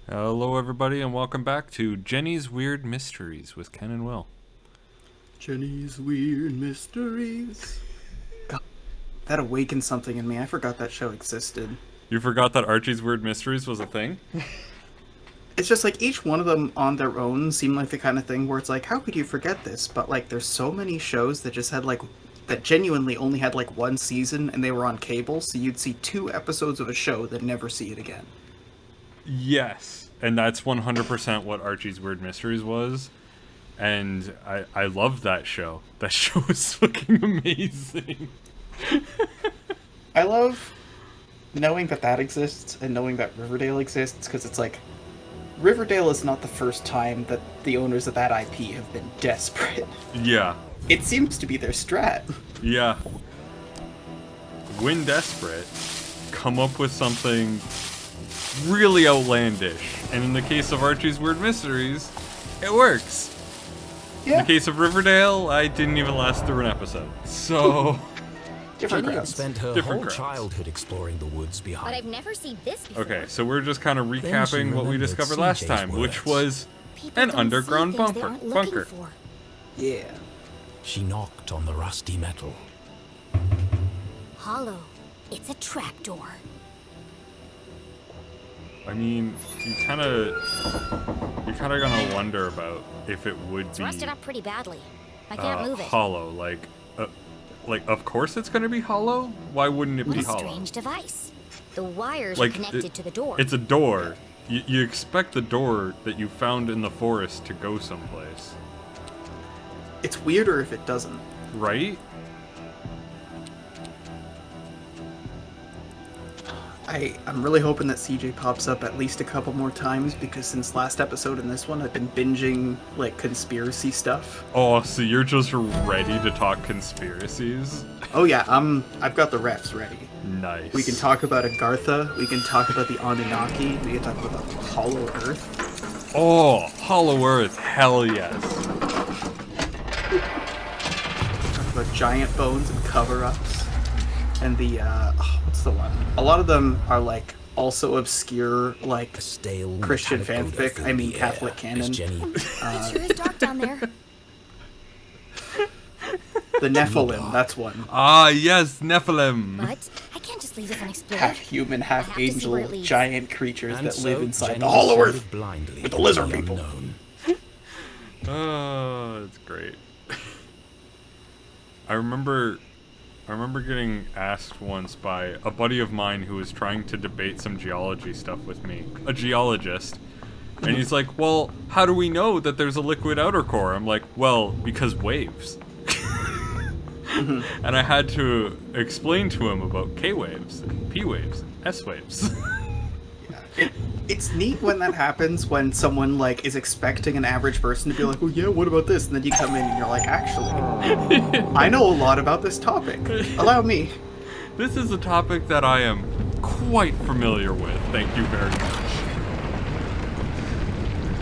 Hello, everybody, and welcome back to Jenny's Weird Mysteries with Ken and Will. Jenny's Weird Mysteries. God, that awakened something in me. I forgot that show existed. You forgot that Archie's Weird Mysteries was a thing? It's just like each one of them on their own seem like the kind of thing where it's like, how could you forget this? But like, there's so many shows that just had like, that genuinely only had like one season and they were on cable, so you'd see 2 episodes of a show that never see it again. Yes, and that's 100% what Archie's Weird Mysteries was. And I loved that show. That show was fucking amazing. I love knowing that exists and knowing that Riverdale exists, because it's like, Riverdale is not the first time that the owners of that IP have been desperate. Yeah. It seems to be their strat. Yeah. When desperate, come up with something really outlandish. And in the case of Archie's Weird Mysteries, it works. Yeah. In the case of Riverdale, I didn't even last through an episode. So... Different Jenny had crowds. spent her Different whole crowds. childhood exploring the woods But behind. I've never seen this before. Okay, so we're just kind of Then she recapping what we remembered discovered last CJ's time, which words. was People an don't underground see things they aren't looking bunker. for. Yeah. She knocked on the rusty metal. Hollow. It's a trapdoor. I mean, you kind of gonna wonder about if it would It's be rusted up pretty badly. I can't move it. hollow. Like, of course it's gonna be hollow. Why wouldn't it What be a hollow? strange device. The wires Like, are connected to the door. It's a door. You expect the door that you found in the forest to go someplace, It's weirder if it doesn't. right? I'm really hoping that CJ pops up at least a couple more times, because since last episode and this one, I've been binging, like, conspiracy stuff. Oh, so you're just ready to talk conspiracies? Oh yeah, I've got the refs ready. Nice. We can talk about Agartha, we can talk about the Anunnaki, we can talk about the Hollow Earth. Oh, Hollow Earth, hell yes. Talk about giant bones and cover-ups. And the, what's the one? A lot of them are, like, also obscure, like, A stale Christian metallic odor fanfic, filled I mean the Catholic air canon. as Jenny It sure is dark down there. The Nephilim, that's one. Ah, yes, Nephilim. But I can't just leave this unexplored. Half human, half I have to see angel, where it leads. giant creatures And that so live inside Jenny the Hollow descended Earth blindly with the into lizard people. unknown. Oh, that's great. I remember getting asked once by a buddy of mine who was trying to debate some geology stuff with me, a geologist. And he's like, well, how do we know that there's a liquid outer core? I'm like, well, because waves. And I had to explain to him about K waves, P waves, S waves. It's neat when that happens, when someone, like, is expecting an average person to be like, oh yeah, what about this? And then you come in and you're like, actually, I know a lot about this topic. Allow me. This is a topic that I am quite familiar with. Thank you very much.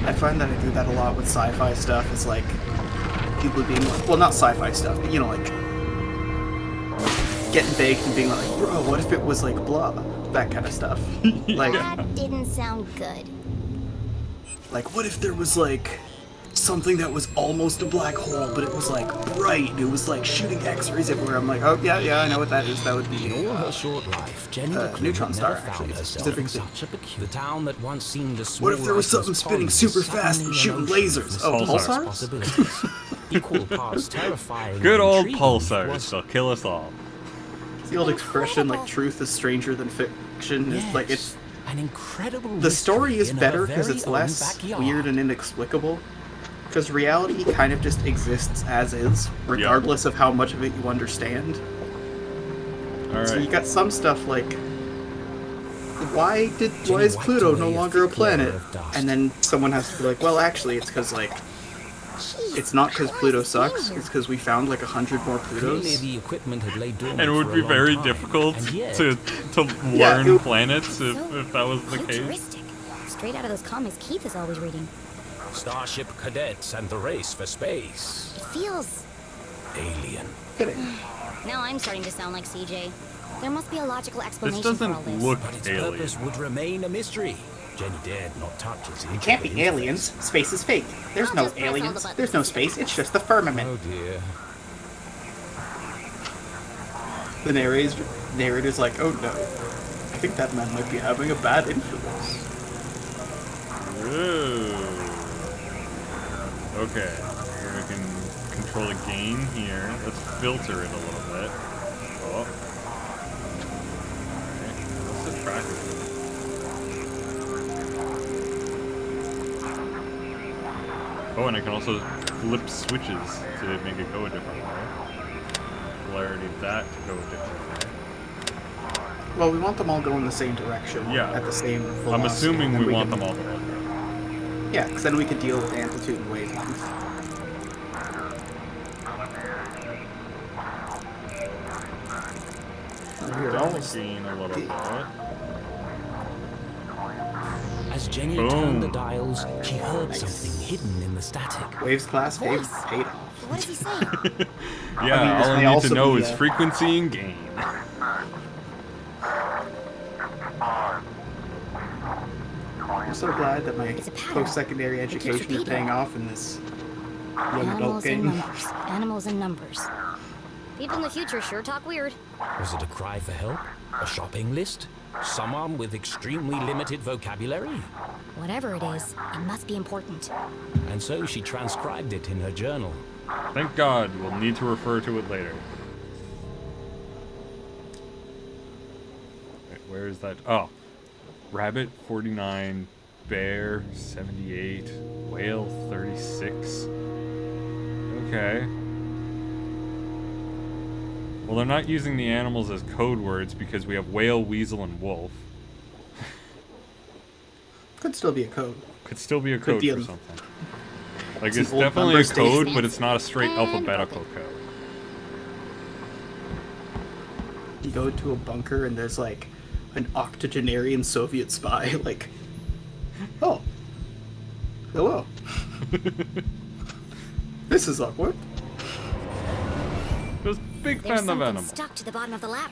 I find that I do that a lot with sci-fi stuff. It's like, people being like, well, not sci-fi stuff, but, you know, like, getting baked and being like, bro, what if it was like blah? That kind of stuff. Like, That didn't sound good. like, what if there was like something that was almost a black hole, but it was like bright, it was like shooting X-rays everywhere. I'm like, oh yeah, I know what that is. That would be In all her short life, Jenny LeClue neutron had star, never found actually, herself in specifically. such a peculiar... The town that once seemed a small... What if there was something spinning super fast and shooting lasers? Oh, Pulsars. pulsars? Possibilities. Equal parts terrifying. Good and old intriguing pulsars, was they'll kill us all. It's the old expression, like, truth is stranger than fiction. It's like, it's an incredible the story mystery is in her better because very it's own less backyard. weird and inexplicable. Because reality kind of just exists as is, regardless of how much of it you understand. All So you right. got some stuff like, why Jenny is wiped Pluto away no a longer a thick layer planet? of dust. And then someone has to be like, well, actually, it's because, like, it's not because Pluto sucks, it's because we found like 100 more Clearly Plutos. the equipment had laid dormant And it would for a be long very time, difficult and yet- to Yeah, learn it- planets if that was the case. Futuristic. Straight out of those comics Keith is always reading. Starship cadets and the race for space. It feels... Alien. Kidding. Now I'm starting to sound like CJ. There must be a logical This explanation for all doesn't this. look But its alien. purpose would remain a mystery. Jenny dared not touch his It can't be aliens. Space is fake. There's I'll no just press all the aliens. buttons. There's no space. It's just the firmament. Oh dear. The narrator's like, oh no. I think that man might be having a bad influence. Ooh. Okay. So we can control a gain here. Let's filter it a little bit. Oh. Okay. What's the tracking? Oh, and I can also flip switches to make it go a different way. Polarity of that to go a different way. Well, we want them all going the same direction. Yeah. At the same velocity. I'm assuming and then we want can- them all to go. Yeah, because then we could deal with amplitude and wavelength. Here, I'll Gain a little bit. As Jenny Boom. turned the dials, she heard Nice. something hidden in the static. Waves class Voice. paid off. What does he say? Yeah, I mean, this all I may need to also know be, is uh, frequency and gain. I'm so glad that my It's a pattern. post-secondary It keeps education is repeating. paying off in this young adult Animals and game. numbers. Animals and numbers. People in the future sure talk weird. Was it a cry for help? A shopping list? Someone with extremely limited vocabulary? Whatever it is, it must be important. And so she transcribed it in her journal. Thank God, we'll need to refer to it later. Wait, where is that? Oh. Rabbit 49, bear 78, whale 36. Okay. Well, they're not using the animals as code words because we have whale, weasel, and wolf. Could still be a code. Could still be a Could code be for a- something. Like, It's an it's old definitely number a code, station. but it's not a straight And alphabetical broken. code. You go to a bunker and there's like an octogenarian Soviet spy, like, oh, hello. This is awkward. It was big There's fan of something animals. stuck to the bottom of the ladder.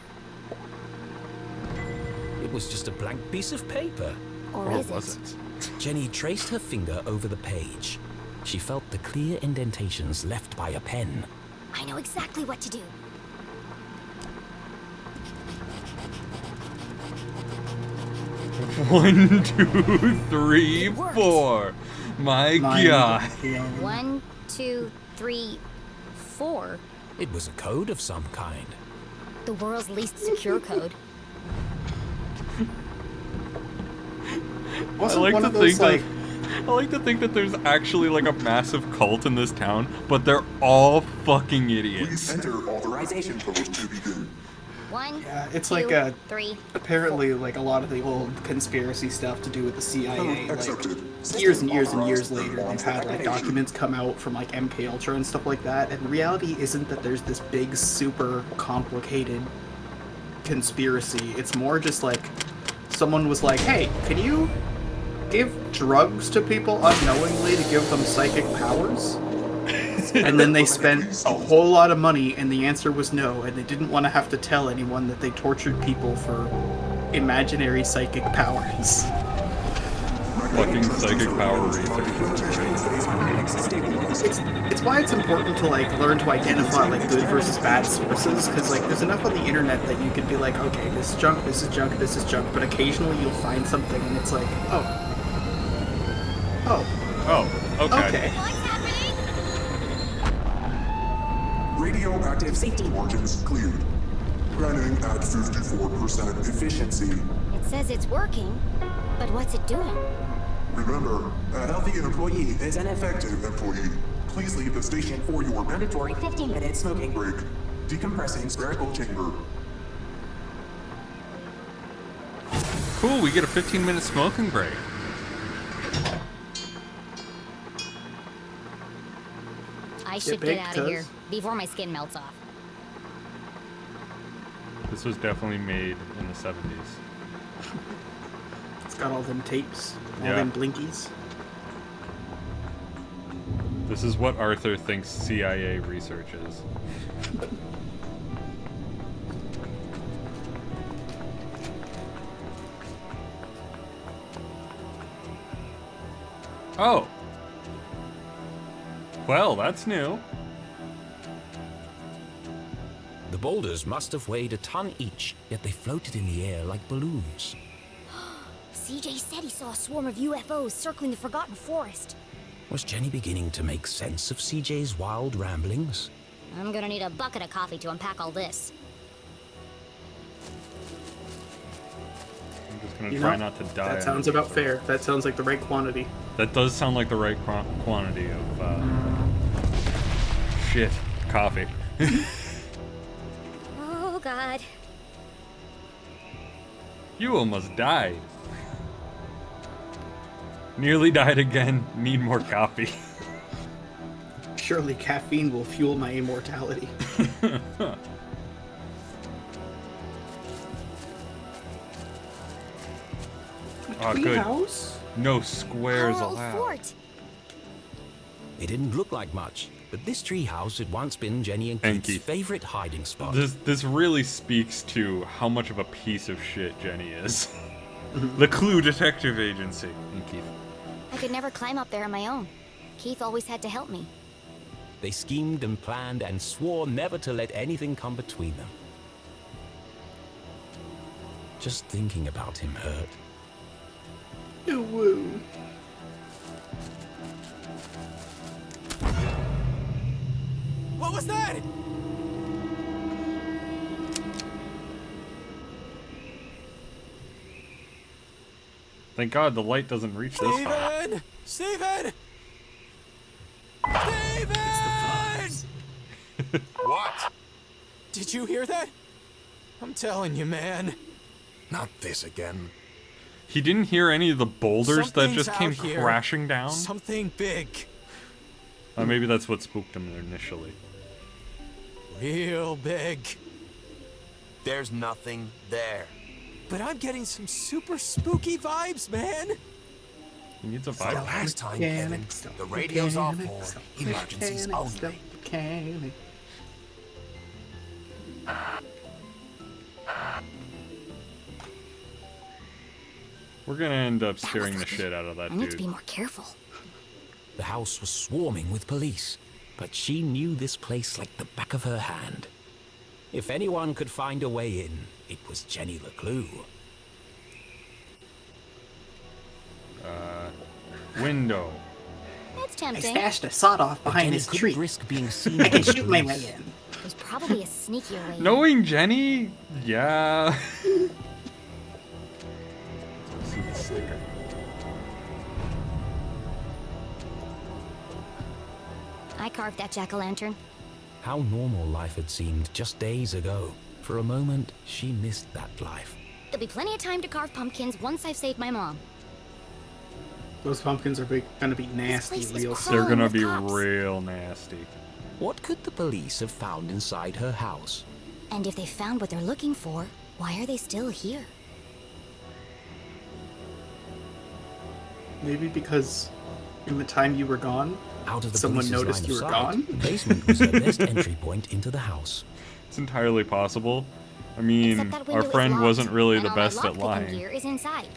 It was just a blank piece of paper. Or, Or is was it? it? Jenny traced her finger over the page. She felt the clear indentations left by a pen. I know exactly what to do. One, two, three, It worked. 4. My Mind God. blown. 1, 2, 3, 4. It was a code of some kind. The world's least secure code. Wasn't I like one to of those think like that I like to think that there's actually like a massive cult in this town, but they're all fucking Please idiots. enter authorization code to begin. 1, Yeah, it's 2, like a- 3. apparently like a lot of the old conspiracy stuff to do with the CIA. Code Like, accepted. years System and years and years authorized later, and they've launched had like application. documents come out from like MK Ultra and stuff like that. And the reality isn't that there's this big, super complicated conspiracy. It's more just like someone was like, "Hey, can you give drugs to people unknowingly to give them psychic powers?" And then they spent a whole lot of money, and the answer was no. And they didn't want to have to tell anyone that they tortured people for imaginary psychic powers. Fucking psychic power research. It's why it's important to like learn to identify like good versus bad sources, because like there's enough on the internet that you could be like, okay, this is junk, this is junk, this is junk, but occasionally you'll find something and it's like, oh, Oh, okay. okay. What's happening? Radioactive safety margins cleared. Running at 54% efficiency. It says it's working, but what's it doing? Remember, a healthy employee is an effective employee. Please leave the station for your mandatory 15-minute smoking break. Decompressing spherical chamber. Cool, we get a 15-minute smoking break. I should big, get out of here cuz. before my skin melts off. This was definitely made in the 70s. It's got all them tapes, all Yeah. them blinkies. This is what Arthur thinks CIA research is. Oh. Well, that's new. The boulders must have weighed a ton each, yet they floated in the air like balloons. CJ said he saw a swarm of UFOs circling the Forgotten Forest. Was Jenny beginning to make sense of CJ's wild ramblings? I'm gonna need a bucket of coffee to unpack all this. I'm just gonna try not to die. That sounds about fair. That sounds like the right quantity. That does sound like the right quantity of, shit. Coffee. Oh, God. You almost died. Nearly died again. Need more coffee. Surely caffeine will fuel my immortality. Oh, good. House? No squares Our old allowed. fort. It didn't look like much, but this treehouse had once been Jenny and Keith's Keith. favorite hiding spot. This really speaks to how much of a piece of shit Jenny is. LeClue Detective Agency. And Keith. I could never climb up there on my own. Keith always had to help me. They schemed and planned and swore never to let anything come between them. Just thinking about him hurt. Woo. What was that? Thank God the light doesn't reach this far. Steven! Steven! Steven! What? Did you hear that? I'm telling you, man. Not this again. He didn't hear any of the boulders that Something's just came out here. crashing down? Something big. Maybe that's what spooked him initially. Real big. There's nothing there. But I'm getting some super spooky vibes, man. He needs a The vibe. last time, Kevin, the radio's off for emergencies only. Mechanic. We're gonna end up That scaring was the lucky. shit out of that I need to be dude. more careful. The house was swarming with police, but she knew this place like the back of her hand. If anyone could find a way in, it was Jenny LeClue. Window. That's I tempting. stashed a sawed-off behind Jenny this couldn't tree. risk being seen I by can the shoot my way police. in. There's probably a sneakier way. Knowing Jenny, yeah. Let's see the sticker. I carved that jack-o'-lantern. How normal life had seemed just days ago. For a moment, she missed that life. There'll be plenty of time to carve pumpkins once I've saved my mom. Those pumpkins are gonna be nasty place is real crawling. soon. They're gonna with be cops. real nasty. What could the police have found inside her house? And if they found what they're looking for, why are they still here? Maybe because in the time you were gone, Out of the Someone police's noticed line you of were sight, gone? the basement was her best entry point into the house. It's entirely possible. I mean, Except that window our is friend locked, wasn't really and the all my best at lockpicking lying. gear is inside.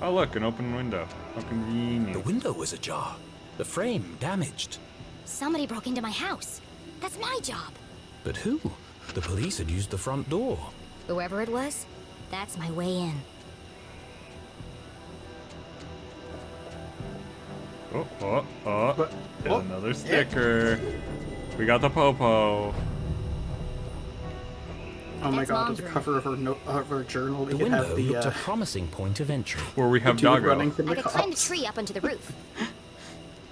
Oh look, an open window. How The convenient. window was ajar, the frame damaged. Somebody broke into my house. That's my job. But who? The police had used the front door. Whoever it was, that's my way in. But- There's oh, another sticker. We got the popo. oh my That's god, Mom's at the room. cover of her journal, we The could window have the looked a promising point of entry. Where we have dude Doggo. running from I the could climb the cops. tree up onto the roof.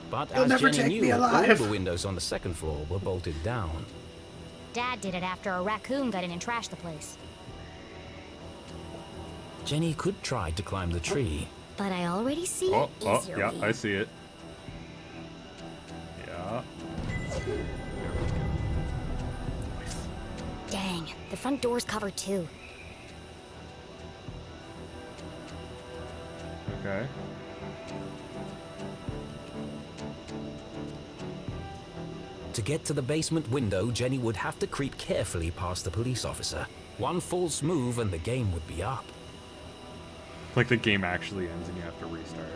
But You'll as never Jenny take me knew, all alive. the windows on the second floor were bolted down. Dad did it after a raccoon got in and trashed the place. Jenny could try to climb the tree. But I already see Oh, an oh, easier yeah, way. I see it. Yeah. Dang, the front door's covered too. Okay. To get to the basement window, Jenny would have to creep carefully past the police officer. One false move and the game would be up. Like the game actually ends and you have to restart.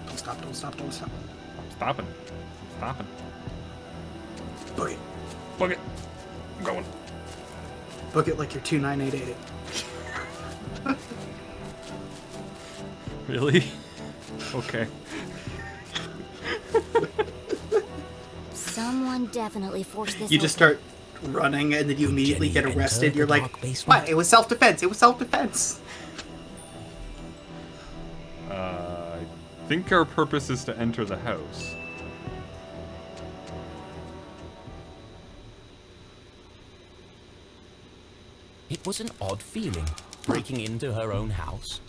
Don't stop, don't stop, don't stop. Stopping. Stopping. Book it. Book it. I'm going. Book it like you're 2988. Really? Okay. Someone definitely forced this. You just start running and then you immediately Jenny get arrested. entered You're the like, dark basement. what? It was self-defense. It was self-defense. I think our purpose is to enter the house. It was an odd feeling, breaking into her own house.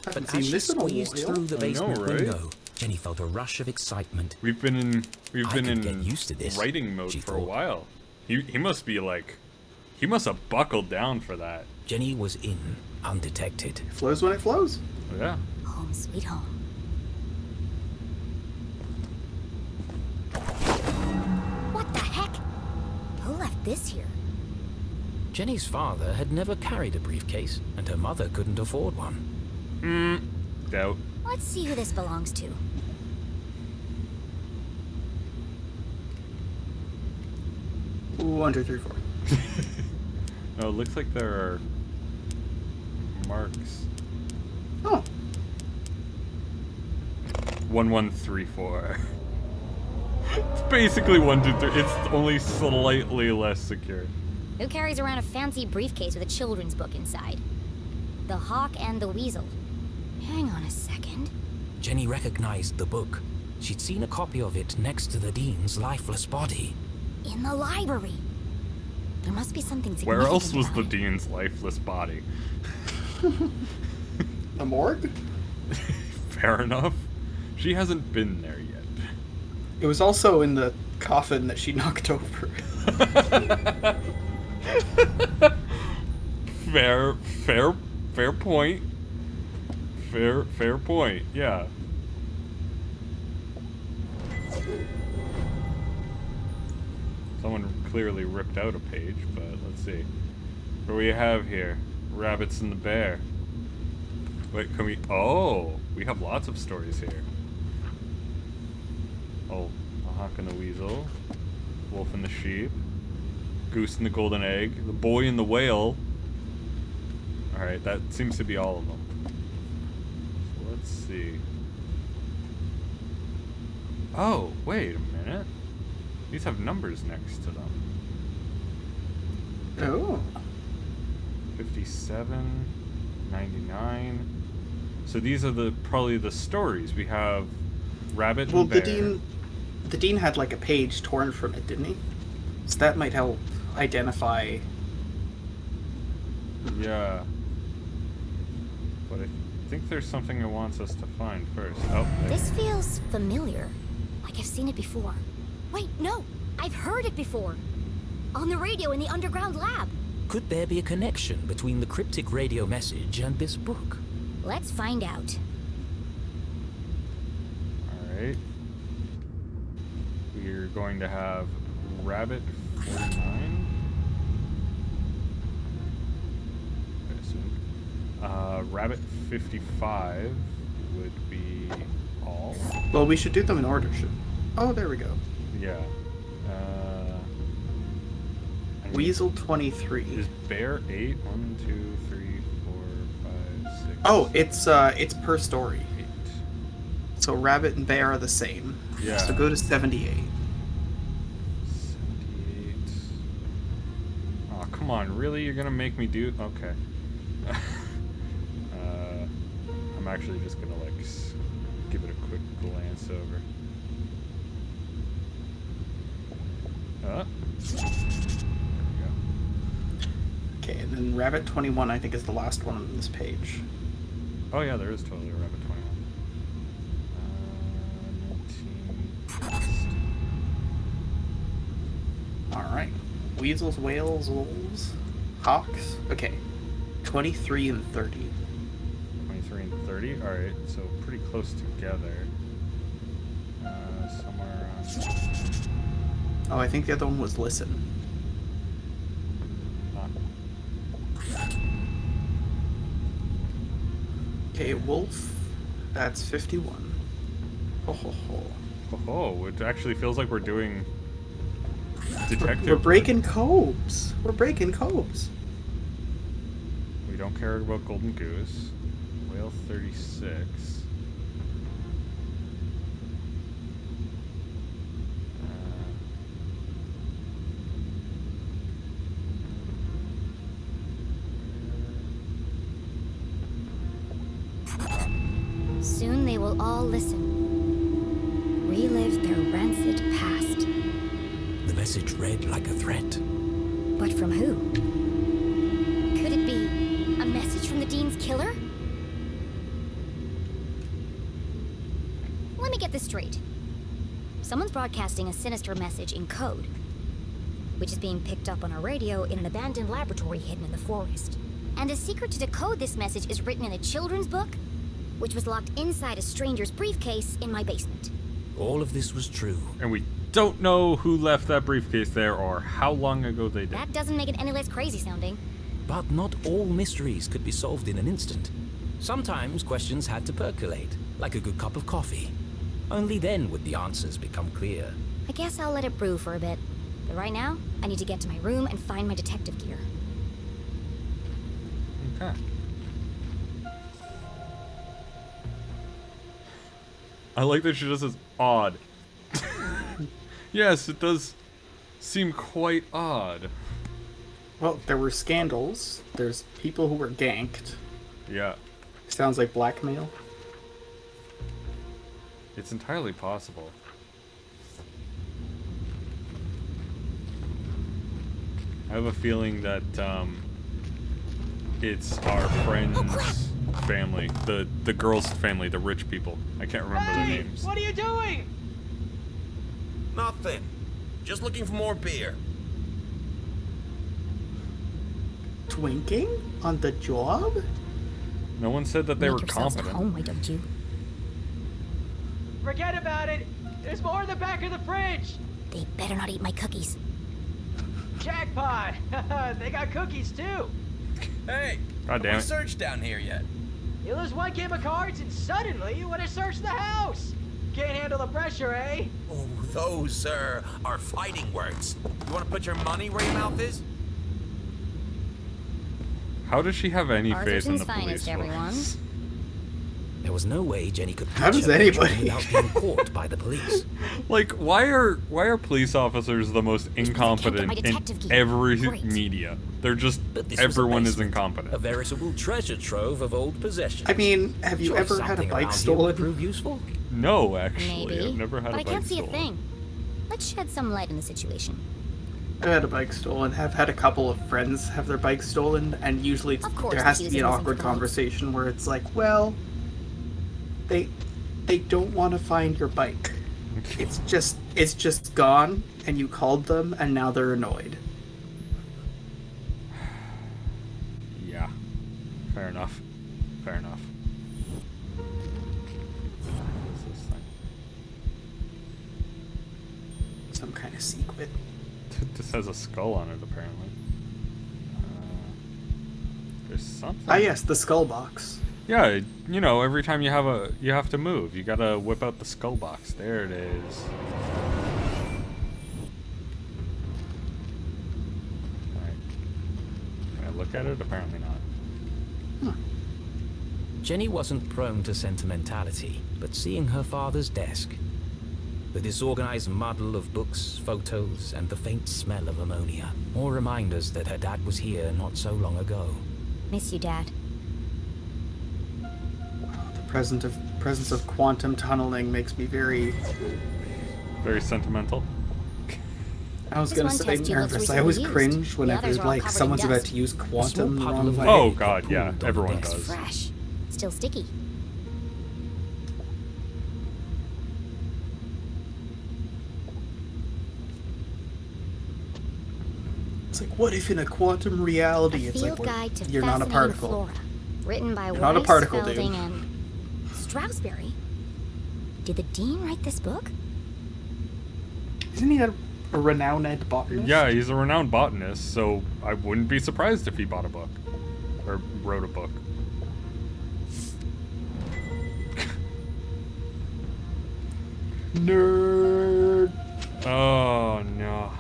Haven't But as seen she this in a squeezed while. through the I know, basement right? window, Jenny felt a rush of excitement. We've been in I could get used to this, writing mode she for a thought. while. He must be like, he must have buckled down for that. Jenny was in, undetected. Flows when it flows. Yeah. Home sweet home. What the heck? Who left this here? Jenny's father had never carried a briefcase, and her mother couldn't afford one. Doubt. Let's see who this belongs to. One, two, three, four. Oh, it looks like there are marks. Oh, 1134. It's basically 1, 2, 3. It's only slightly less secure. Who carries around a fancy briefcase with a children's book inside? The Hawk and the Weasel. Hang on a second. Jenny recognized the book. She'd seen a copy of it next to the dean's lifeless body. In the library. There must be something significant. Where else was about the it. dean's lifeless body? the morgue? Fair enough. She hasn't been there yet. It was also in the coffin that she knocked over. Fair point. Fair point. Yeah. Someone clearly ripped out a page, but let's see. What do we have here? Rabbits and the bear. Wait, can we... Oh! We have lots of stories here. Oh, the hawk and the weasel. Wolf and the sheep. Goose and the golden egg. The boy and the whale. Alright, that seems to be all of them. So let's see. Oh, wait a minute. These have numbers next to them. Oh. 57, 99. So these are probably the stories. We have Rabbit Well, and Bear. the dean had like a page torn from it, didn't he? So that might help identify. Yeah. But I think there's something it wants us to find first. Oh, there. This feels familiar. Like I've seen it before. Wait, no! I've heard it before! On the radio in the underground lab! Could there be a connection between the cryptic radio message and this book? Let's find out. Alright. We're going to have Rabbit 49. I assume. Rabbit 55 would be all. Well, we should do them in order. Oh, there we go. Yeah. I mean, Weasel 23. is Bear 8? 1, 2, 3, 4, 5, 6. Oh, it's per story. 8. So Rabbit and Bear are the same. Yeah. So go to 78. 78. Oh, come on. Really? You're gonna make me do... Okay. I'm actually just gonna, like, give it a quick glance over. There we go. Okay, and then Rabbit 21, I think, is the last one on this page. Oh, yeah, there is totally a Rabbit 21. 19. Alright. Weasels, whales, wolves, hawks. Okay. 23 and 30. 23 and 30. Alright, so pretty close together. Somewhere around... Oh, I think the other one was listen. Okay, Wolf. That's 51. Ho ho ho. Oh, it actually feels like we're doing detective. We're breaking codes. We're breaking codes. We don't care about Golden Goose. Whale 36. Soon they will all listen. Relive their rancid past. The message read like a threat. But from who? Could it be a message from the Dean's killer? Let me get this straight. Someone's broadcasting a sinister message in code, which is being picked up on a radio in an abandoned laboratory hidden in the forest. And the secret to decode this message is written in a children's book, which was locked inside a stranger's briefcase in my basement. All of this was true. And we don't know who left that briefcase there or how long ago they did. That doesn't make it any less crazy sounding. But not all mysteries could be solved in an instant. Sometimes questions had to percolate, like a good cup of coffee. Only then would the answers become clear. I guess I'll let it brew for a bit. But right now, I need to get to my room and find my detective gear. Okay. I like that she just says odd. Yes, it does seem quite odd. Well, there were scandals. There's people who were ganked. Yeah. Sounds like blackmail. It's entirely possible. I have a feeling that it's our friend's family, the girl's family, the rich people. I can't remember their names. What are you doing? Nothing. Just looking for more beer. Twinking? On the job? No one said that they Make were yourselves competent. at home, why don't you? Forget about it. There's more in the back of the fridge. They better not eat my cookies. Jackpot. They got cookies too. Hey, God damn no it. search down here yet. You lose one game of cards and suddenly you want to search the house. Can't handle the pressure, eh? Oh, those, are fighting words. You want to put your money where your mouth is? How does she have any faith in the Arthurton's finest, police everyone. force? There was no way Jenny could How does reach her anybody? bedroom without being caught by the police. Like, why are police officers the most my incompetent in detective gear. every Great. media? They're just But this was a everyone is basement, incompetent. A veritable treasure trove of old possessions. I mean, have you Sure, ever had a something bike around here stolen? would prove useful? No, actually, Maybe. I've never had but a I bike can't see stolen. a thing. Let's shed some light on the situation. I've had a bike stolen. I've had a couple of friends have their bike stolen, and usually Of course, there has to it's be an using awkward something. conversation where it's like, well, they don't want to find your bike. It's just gone, and you called them, and now they're annoyed. Yeah. Fair enough. Fair enough. What is this thing? Some kind of secret. This has a skull on it, apparently. There's something. Ah, yes, the skull box. Yeah, you know, every time you have to move, you gotta whip out the skull box. There it is. Alright. Can I look at it? Apparently not. Jenny wasn't prone to sentimentality, but seeing her father's desk, the disorganized muddle of books, photos, and the faint smell of ammonia, all reminders that her dad was here not so long ago. Miss you, Dad. The presence of quantum tunneling makes me very. Very sentimental. I was This gonna one say test tube looks nervous. I recently always used. cringe The whenever others are all like covered in someone's about dust. to use quantum the small wrong puddle of way. Oh Hey, god, yeah, pooled on the everyone desk. does. Fresh. Still sticky. It's like, what if in a quantum reality, A it's field like guide to you're not a fascinating particle. flora. Written by Not a Weiss, particle, Felding, dude. and Strasberry. Did the dean write this book? Isn't he a renowned botanist? Yeah, he's a renowned botanist, so I wouldn't be surprised if he bought a book. Or wrote a book. Nerd. Oh, no.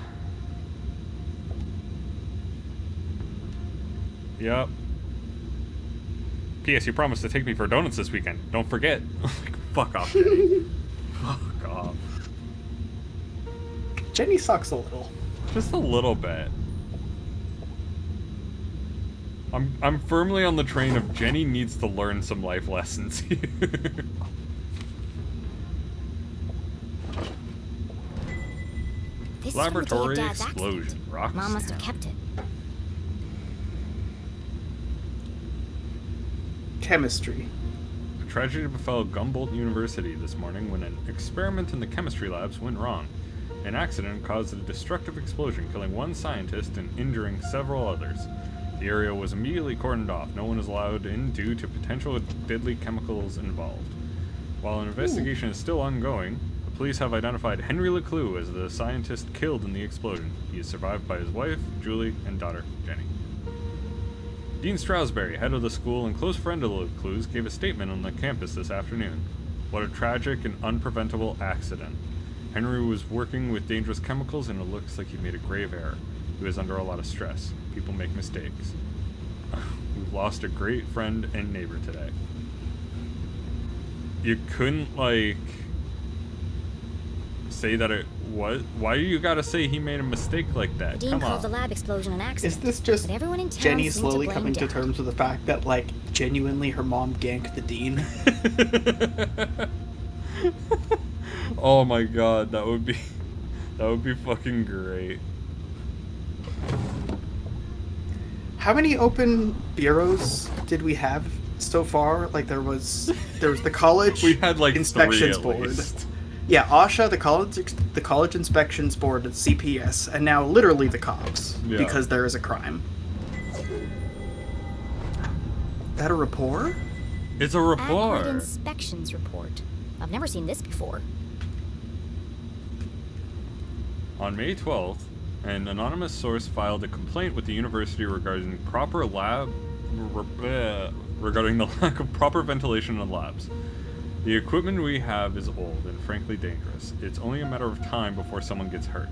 Yep. P.S. You promised to take me for donuts this weekend. Don't forget. Like, fuck off, Jenny. Fuck off. Jenny sucks a little. Just a little bit. I'm firmly on the train of Jenny needs to learn some life lessons here. This Laboratory is from the day of Dad's explosion. accident. Rocks Mom must have down. kept it. Chemistry. A tragedy befell Gumboldt University this morning when an experiment in the chemistry labs went wrong. An accident caused a destructive explosion, killing one scientist and injuring several others. The area was immediately cordoned off. No one is allowed in due to potential deadly chemicals involved. While an investigation is still ongoing, the police have identified Henry LeClue as the scientist killed in the explosion. He is survived by his wife, Julie, and daughter, Jenny. Dean Strasberry, head of the school and close friend of LeClue's, gave a statement on the campus this afternoon. What a tragic and unpreventable accident. Henry was working with dangerous chemicals and it looks like he made a grave error. He was under a lot of stress. People make mistakes. We've lost a great friend and neighbor today. You couldn't, like, say that it was... Why do you gotta say he made a mistake like that? The dean Come called the on. lab explosion an accident. Is this just but everyone in town Jenny seemed slowly to blame coming to Dad. terms with the fact that, like, genuinely her mom ganked the dean? Oh my god, that would be fucking great. How many open bureaus did we have so far? Like, there was the college We had like inspections 3 at board. least. Yeah, OSHA, the college inspections board, and CPS, and now literally the cops Yeah. because there is a crime. That a rapport? It's a Accurate rapport. inspections report. I've never seen this before. On May 12th, an anonymous source filed a complaint with the university regarding regarding the lack of proper ventilation in labs. The equipment we have is old and frankly dangerous. It's only a matter of time before someone gets hurt.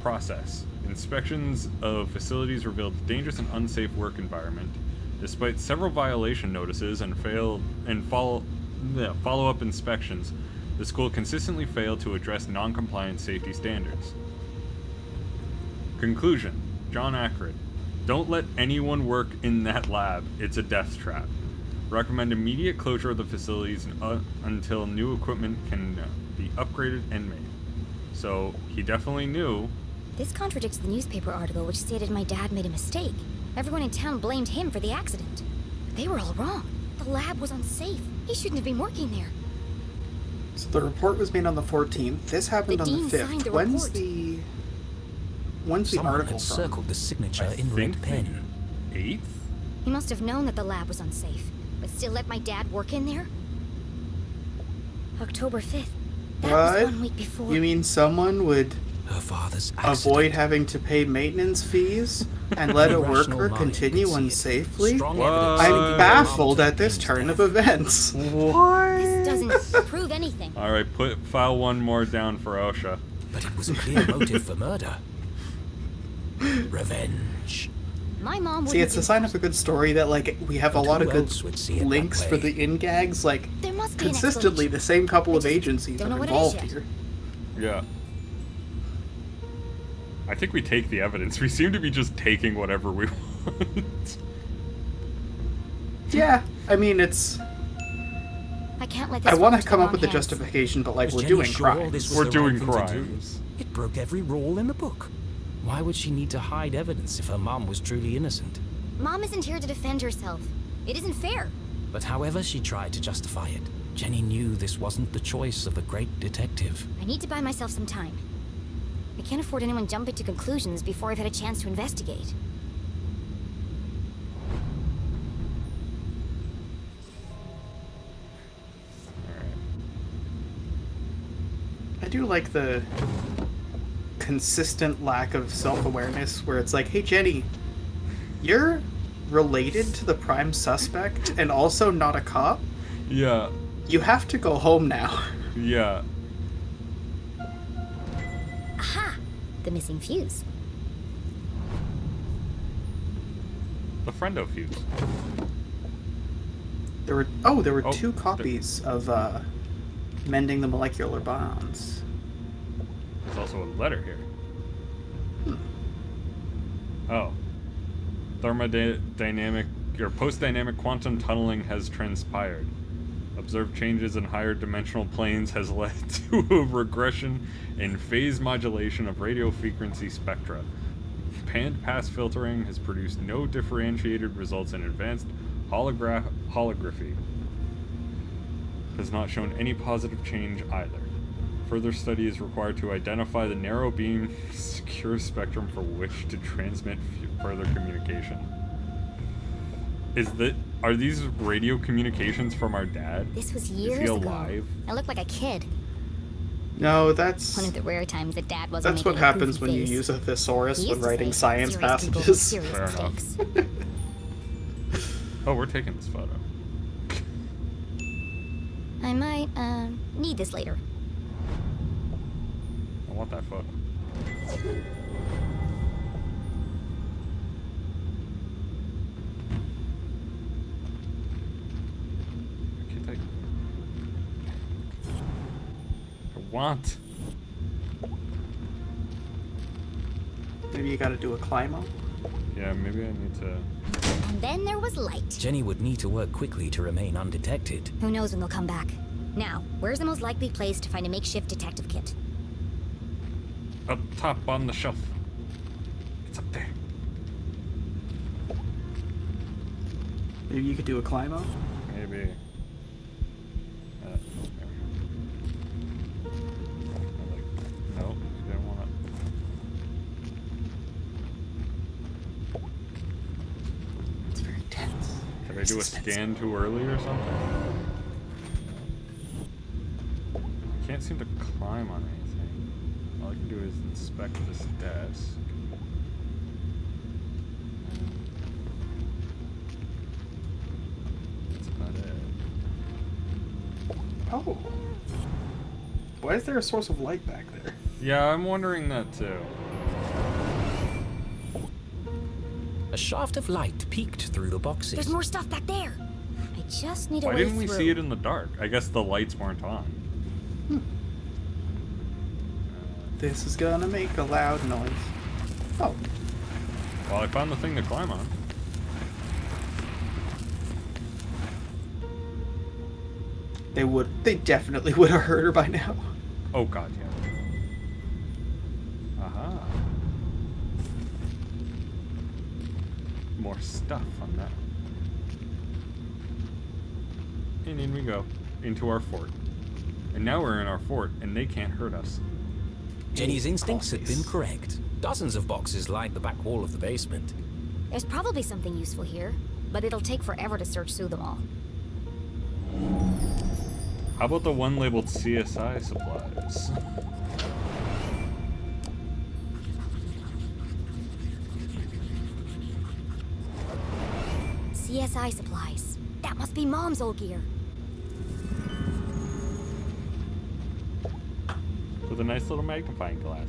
Process. Inspections of facilities revealed a dangerous and unsafe work environment. Despite several violation notices and follow-up inspections, the school consistently failed to address non-compliant safety standards. Conclusion. John Ackred. Don't let anyone work in that lab. It's a death trap. Recommend immediate closure of the facilities until new equipment can be upgraded and made. So, he definitely knew. This contradicts the newspaper article which stated my dad made a mistake. Everyone in town blamed him for the accident. They were all wrong. The lab was unsafe. He shouldn't have been working there. So the report was made on the 14th. This happened The on the dean 5th. signed the When's report. the Someone article had from? circled the signature I in think red pen. the 8th? He must have known that the lab was unsafe, but still let my dad work in there? October 5th. That was What? 1 week before. You mean someone would Her father's accident. avoid having to pay maintenance fees and let a Irrational worker mind continue could see it. unsafely? Strong What? evidence I'm linking baffled the mom at this to turn of death. events. This doesn't prove anything. Alright, file one more down for OSHA. But it was a clear motive for murder. Revenge. My mom wouldn't See, it's do a sign that. of a good story that, like, we have a But lot of who good else would see it that links for way? the in-gags. Like, There must be an consistently explanation. the same couple I of just agencies don't know are what it is involved yet. here. Yeah. I think we take the evidence. We seem to be just taking whatever we want. Yeah, I mean, it's... I can't let this I want fall to into come the up with a wrong hands. justification, but, like, Was we're Jenny doing sure all crimes. this was We're the doing right thing to do? crimes. It broke every rule in the book. Why would she need to hide evidence if her mom was truly innocent? Mom isn't here to defend herself. It isn't fair. But however she tried to justify it, Jenny knew this wasn't the choice of the great detective. I need to buy myself some time. I can't afford anyone jumping to conclusions before I've had a chance to investigate. I do like the consistent lack of self-awareness where it's like, hey, Jenny, you're related to the prime suspect and also not a cop. Yeah. You have to go home now. Yeah. Aha! The missing fuse. The friendo fuse. There were Oh, two copies of Mending the Molecular Bonds. There's also a letter here. Oh. Thermodynamic or post-dynamic quantum tunneling has transpired. Observed changes in higher dimensional planes has led to a regression in phase modulation of radio frequency spectra. Band-pass filtering has produced no differentiated results in advanced holography. Has not shown any positive change either. Further study is required to identify the narrow beam secure spectrum for which to transmit further communication. Are these radio communications from our dad? This was Is years he ago. alive? I looked like a kid. No, that's One of the rare times that Dad wasn't that's what making a happens goofy when you face. use a thesaurus He when used to writing say, science "Serious people make passages. serious Fair enough. mistakes." Oh, we're taking this photo. I might, need this later. I want that photo. I want. Maybe you gotta do a climb-up. Yeah, maybe I need to. And then there was light. Jenny would need to work quickly to remain undetected. Who knows when they'll come back. Now, where's the most likely place to find a makeshift detective kit? Up top on the shelf. It's up there. Maybe you could do a climb-up. Maybe. There we go. No, you don't want it. It's very tense. Did I do a scan too early or something? I can't seem to climb on anything. All I can do is inspect this desk. That's about it. Oh. Why is there a source of light back there? Yeah, I'm wondering that too. A shaft of light peeked through the boxes. There's more stuff back there. I just need a Why way didn't we through. see it in the dark? I guess the lights weren't on. This is gonna make a loud noise. Oh. Well, I found the thing to climb on. They definitely would have heard her by now. Oh god, yeah. Aha. More stuff on that. And in we go. Into our fort. And now we're in our fort, and they can't hurt us. Jenny's instincts had been correct. Dozens of boxes lined the back wall of the basement. There's probably something useful here, but it'll take forever to search through them all. How about the one labeled CSI supplies? CSI supplies. That must be Mom's old gear. With a nice little magnifying glass.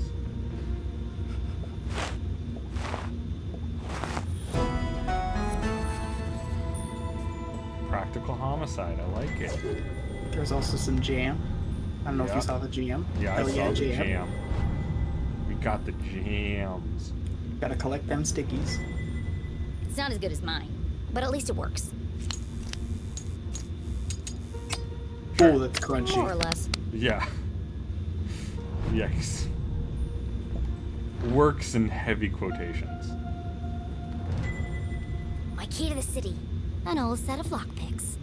Practical homicide, I like it. There's also some jam. I don't know if Yeah. you saw the jam. Yeah, Hell I saw the jam. jam. We got the jams. Gotta collect them stickies. It's not as good as mine, but at least it works. Oh, that's crunchy. More or less. Yeah. Yikes. Works in heavy quotations. My key to the city. An old set of lockpicks.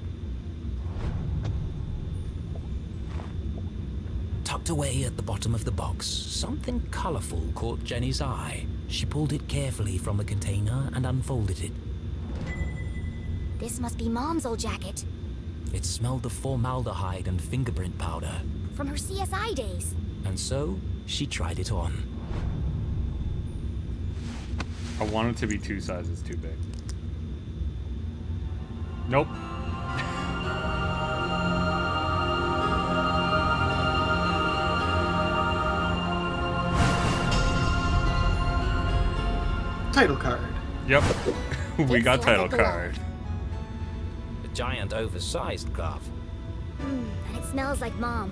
Tucked away at the bottom of the box, something colorful caught Jenny's eye. She pulled it carefully from the container and unfolded it. This must be Mom's old jacket. It smelled of formaldehyde and fingerprint powder. From her CSI days. And so, she tried it on. I want it to be 2 sizes too big. Nope. Title card. Yep. We got Fixing title like a card. A giant, oversized glove. And it smells like Mom.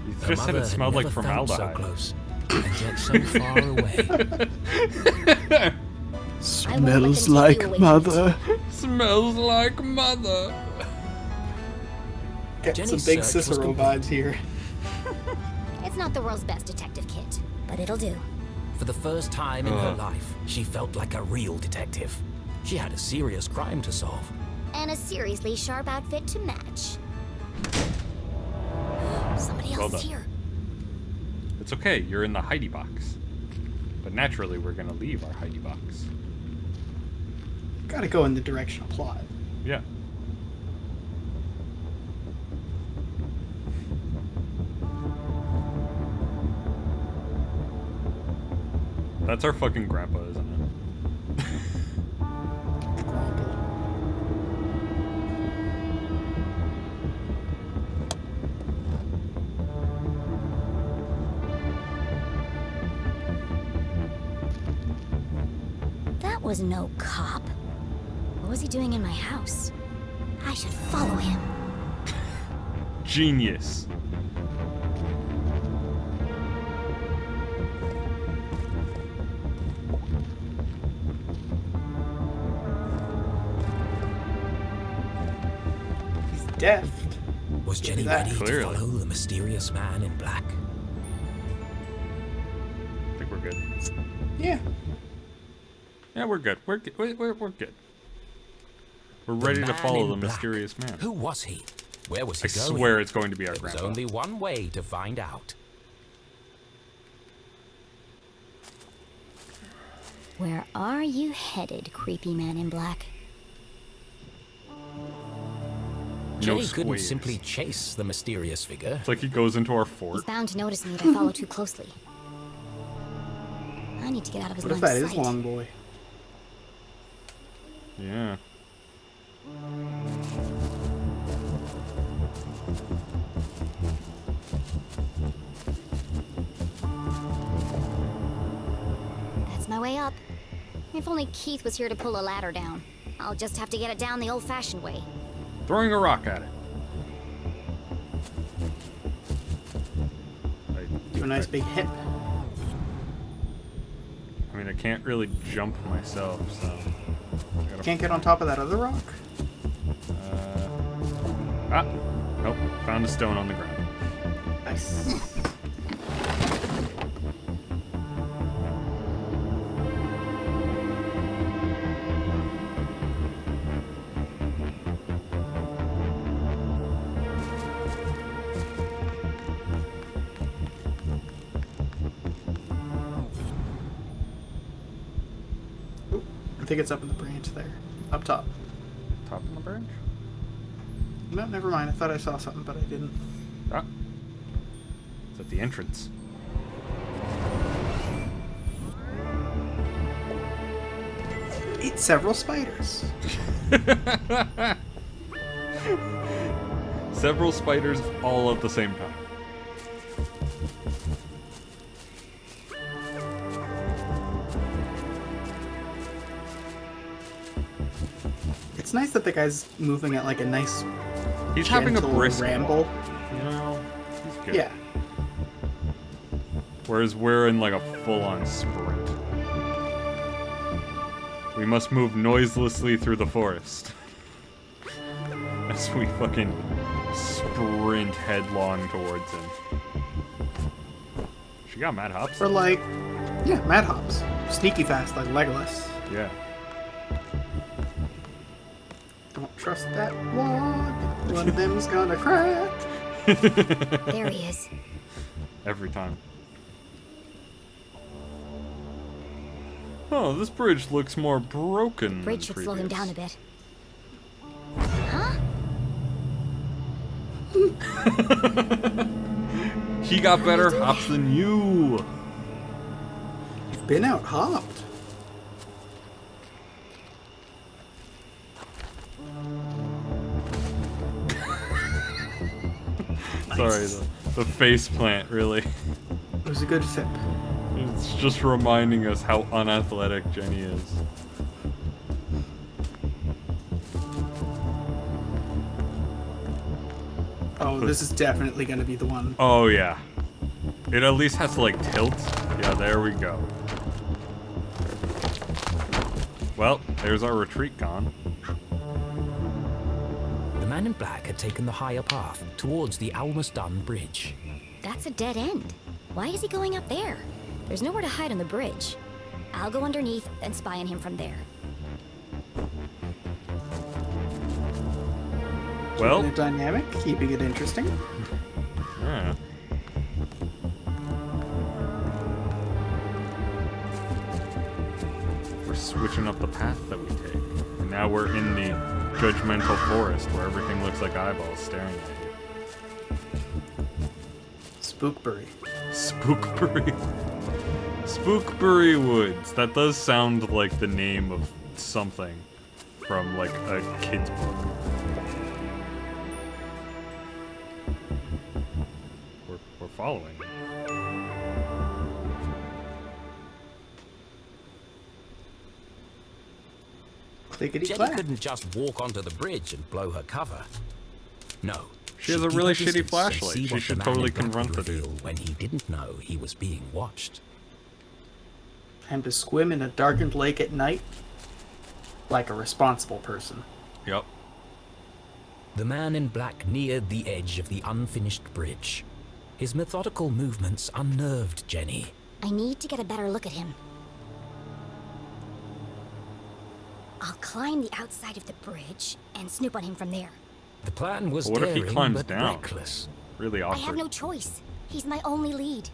You Her just said mother it had smelled like never felt so formaldehyde. close, and yet so far away. I won't let them Smells take you like away from mother. Smells like mother. Get some Jenny's big search was Cicero complete. vibes here. It's not the world's best detective kit, but it'll do. For the first time in her Ugh. life, she felt like a real detective. She had a serious crime to solve. And a seriously sharp outfit to match. Somebody Well else is done. here. It's okay, you're in the Heidi box. But naturally, we're gonna leave our Heidi box. Gotta go in the direction of plot. Yeah. That's our fucking grandpa, isn't it? That was no cop. What was he doing in my house? I should follow him. Genius. He's deft. Was Jenny that. ready Clearly. to follow the mysterious man in black? I think we're good. Yeah. Yeah, we're good. We're good. We're good. We're The ready to man follow in the black. mysterious man. Who was he? Where was I he going? swear it's going to be our There was grandpa. only one way to find out. Where are you headed, creepy man in black? Jenny No couldn't squares. simply chase the mysterious figure. It's like he goes into our He's fort. bound to notice me if I follow too closely. I need to get out of his What if line that of is sight. Long Boy? Yeah. That's my way up. If only Keith was here to pull a ladder down. I'll just have to get it down the old-fashioned way. Throwing a rock at it. Do a nice big hip. I mean, I can't really jump myself, so. I gotta- Can't get on top of that other rock? Nope. Found a stone on the ground. Nice. Oop, I think it's up in the branch there. Up top. Top of the branch? No, never mind. I thought I saw something, but I didn't. Ah. It's at the entrance. Eat several spiders. Several spiders all at the same time. It's nice that the guy's moving at like a nice He's having a gentle brisk ramble. walk, you know? He's good. Yeah. Whereas we're in like a full-on sprint. We must move noiselessly through the forest. As we fucking sprint headlong towards him. She got mad hops. Or like, yeah, Mad Hops. Sneaky fast like Legolas. Yeah. Don't trust that wand. One of them's gonna crack. There he is. Every time. Oh, this bridge looks more broken. Bridge than should slow him previous. down a bit. Huh? He got better hops than you. You've been out hopped. Sorry, the face plant, really. It was a good fip. It's just reminding us how unathletic Jenny is. Oh, this is definitely going to be the one. Oh, yeah. It at least has to, like, tilt. Yeah, there we go. Well, there's our retreat gone. The man in black had taken the higher path towards the Almasdun Bridge. That's a dead end. Why is he going up there? There's nowhere to hide on the bridge. I'll go underneath and spy on him from there. Well, Keeping it dynamic, keeping it interesting. yeah. We're switching up the path that we take. And now we're in the judgmental forest where everything looks like eyeballs staring at you. Spookbury. Spookbury. Spookbury Woods. That does sound like the name of something from like a kid's book. We're following. Jenny Clickety-clack. couldn't just walk onto the bridge and blow her cover. No. She has a keep really her shitty distance and flashlight. see She what should the man totally in black confront would the dude. reveal when he didn't know he was being watched. Time to swim in a darkened lake at night like a responsible person. Yep. The man in black neared the edge of the unfinished bridge. His methodical movements unnerved Jenny. I need to get a better look at him. I'll climb the outside of the bridge and snoop on him from there. The plan was But what if he daring climbs but down? reckless. Really I have awkward. no choice. He's my only lead.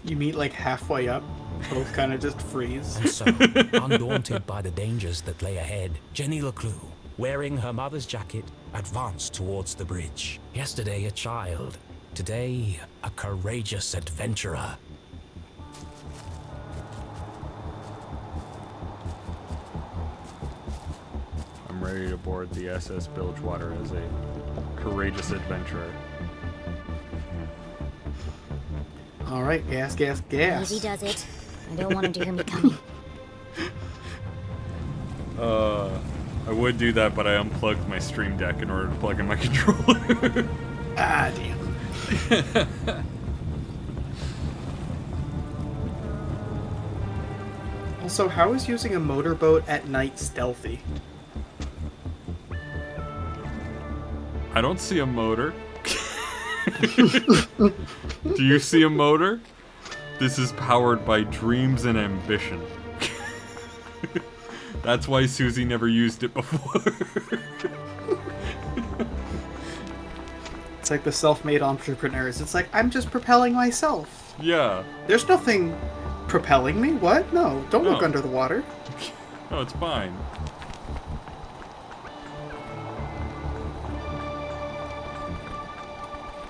You meet like halfway up, both kind of just freeze. And so, undaunted by the dangers that lay ahead, Jenny LeClue, wearing her mother's jacket, advanced towards the bridge. Yesterday a child, today a courageous adventurer. I'm ready to board the SS Bilgewater as a courageous adventurer. All right, gas, gas, gas. Easy does it. I don't want him to hear me coming. I would do that, but I unplugged my Stream Deck in order to plug in my controller. Ah, damn. Also, how is using a motorboat at night stealthy? I don't see a motor. Do you see a motor? This is powered by dreams and ambition. That's why Susie never used it before. It's like the self-made entrepreneurs. It's like, I'm just propelling myself. Yeah. There's nothing propelling me. What? No, don't look No. under the water. No, it's fine.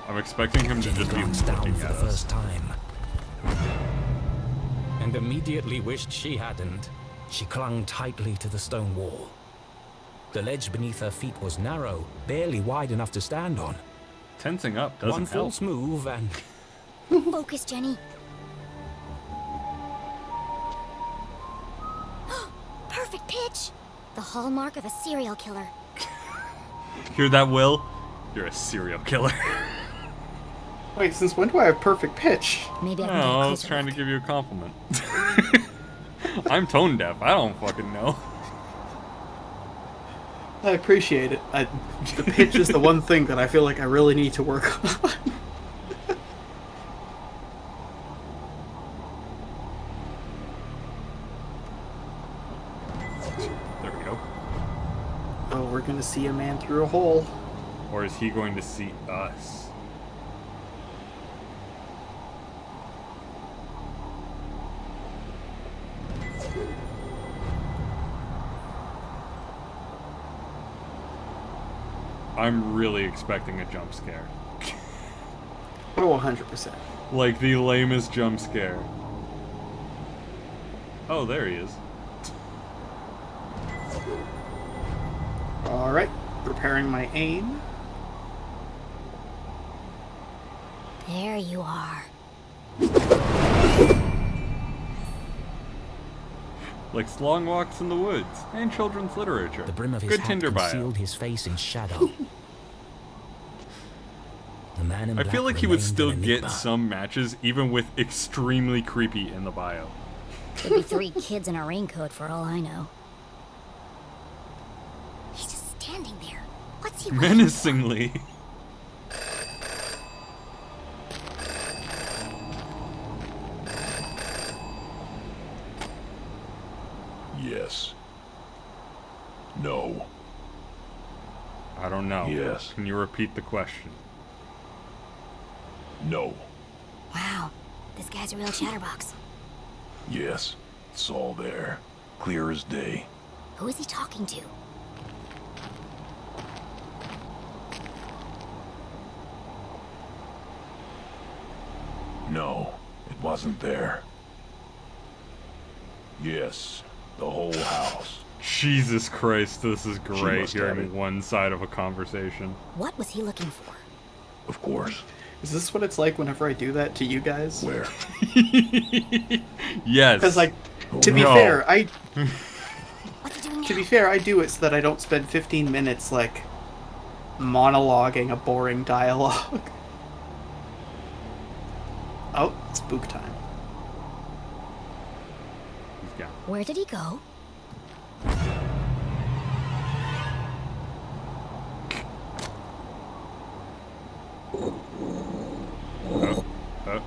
I'm expecting him to Jenny just be glanced down looking for at the us. first time. And immediately wished she hadn't. She clung tightly to the stone wall. The ledge beneath her feet was narrow, barely wide enough to stand on. Tensing up One doesn't help. false move and Focus, Jenny. Perfect pitch. The hallmark of a serial killer. Hear that, Will? You're a serial killer. Wait, since when do I have perfect pitch? Maybe I No, can get a I was closer trying to look. give you a compliment. I'm tone deaf. I don't fucking know. I appreciate it. The pitch is the one thing that I feel like I really need to work on. There we go. Oh, we're gonna see a man through a hole. Or is he going to see us? I'm really expecting a jump scare. Oh, 100%. Like the lamest jump scare. Oh, there he is. Alright, preparing my aim. There you are. Likes long walks in the woods and children's literature. The brim of his Good hat Tinder bio. concealed his face in shadow. The man in I black feel like he would remained still an get enigma. some matches, even with extremely creepy in the bio. Could be 3 kids in a raincoat for all I know. He's just standing there. What's he waiting for? Menacingly. Yes. No. I don't know. Yes. Can you repeat the question? No. Wow, this guy's a real chatterbox. Yes. It's all there. Clear as day. Who is he talking to? No. It wasn't there. Yes. The whole house. Jesus Christ, this is great must have hearing it. one side of a conversation. What was he looking for? Of course. Is this what it's like whenever I do that to you guys? Where? Yes. Because, like, to be No. fair, What's he doing now? to be fair, I do it so that I don't spend 15 minutes, like, monologuing a boring dialogue. Oh, spook time. He's gone. Where did he go?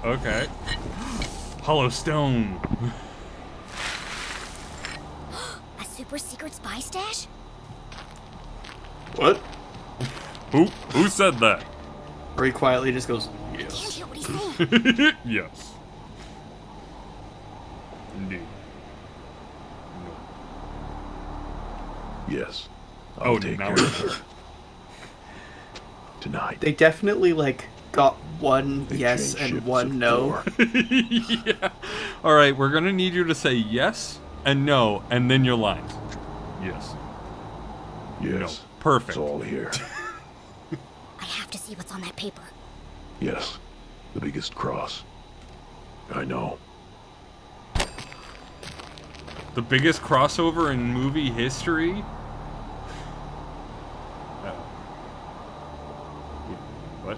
Okay. Hollow Stone. A super secret spy stash? What? Who said that? Or he quietly just goes, Can't yes. hear what he's saying. Yes. Indeed. No. Yes. I'll take now care we're of her. Tonight. They definitely, like, got one They yes changed and ships one at no. 4. Yeah. All right, we're gonna need you to say yes and no, and then your lines. Yes. Yes. No. Perfect. It's all here. I have to see what's on that paper. Yes. The biggest cross. I know. The biggest crossover in movie history? What?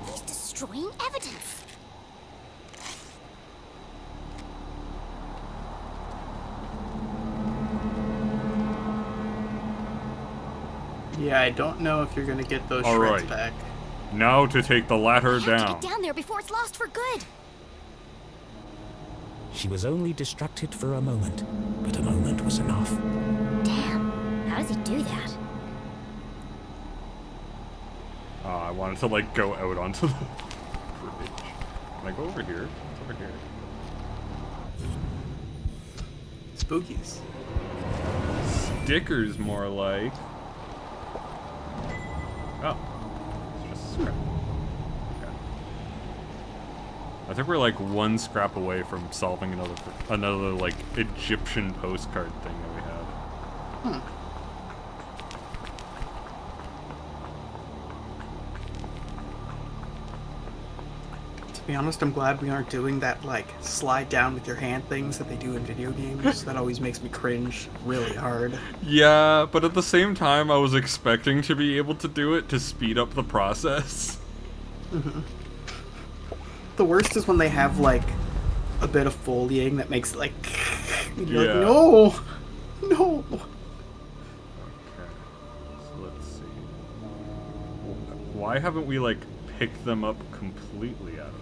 He's destroying evidence. Yeah, I don't know if you're gonna get those All shreds right. back. Now to take the ladder I have to down. get down there before it's lost for good. She was only distracted for a moment, but a moment was enough. Damn, how does he do that? I wanted to like go out onto the bridge. Can I go over here? It's over here. Spookies. Stickers, more like. Oh, it's just a scrap. Okay. I think we're like one scrap away from solving another like Egyptian postcard thing that we have. To be honest, I'm glad we aren't doing that, like, slide down with your hand things that they do in video games. That always makes me cringe really hard. Yeah, but at the same time, I was expecting to be able to do it to speed up the process. The worst is when they have, like, a bit of foleying that makes it, like, you're Yeah. like, no! No! Okay, so let's see. Why haven't we, like, picked them up completely out of this?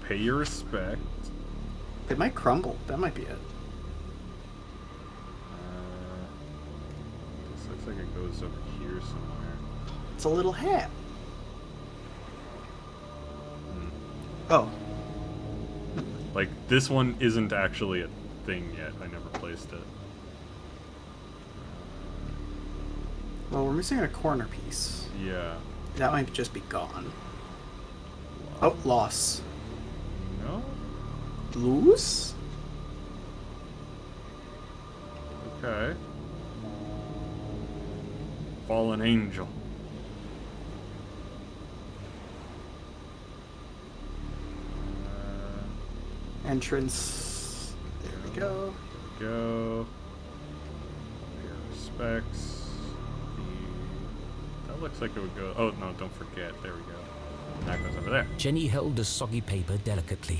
Pay your respect. They might crumble. That might be it. This looks like it goes over here somewhere. It's a little hat. Oh. Like, this one isn't actually a thing yet. I never placed it. Well, we're missing a corner piece. Yeah. That might just be gone. Oh, loss. No? Loose? Okay. Fallen angel. Entrance. There we go. Go. Pay your respects. That looks like it would go. Oh, no, don't forget. There we go. That goes over there. Jenny held the soggy paper delicately.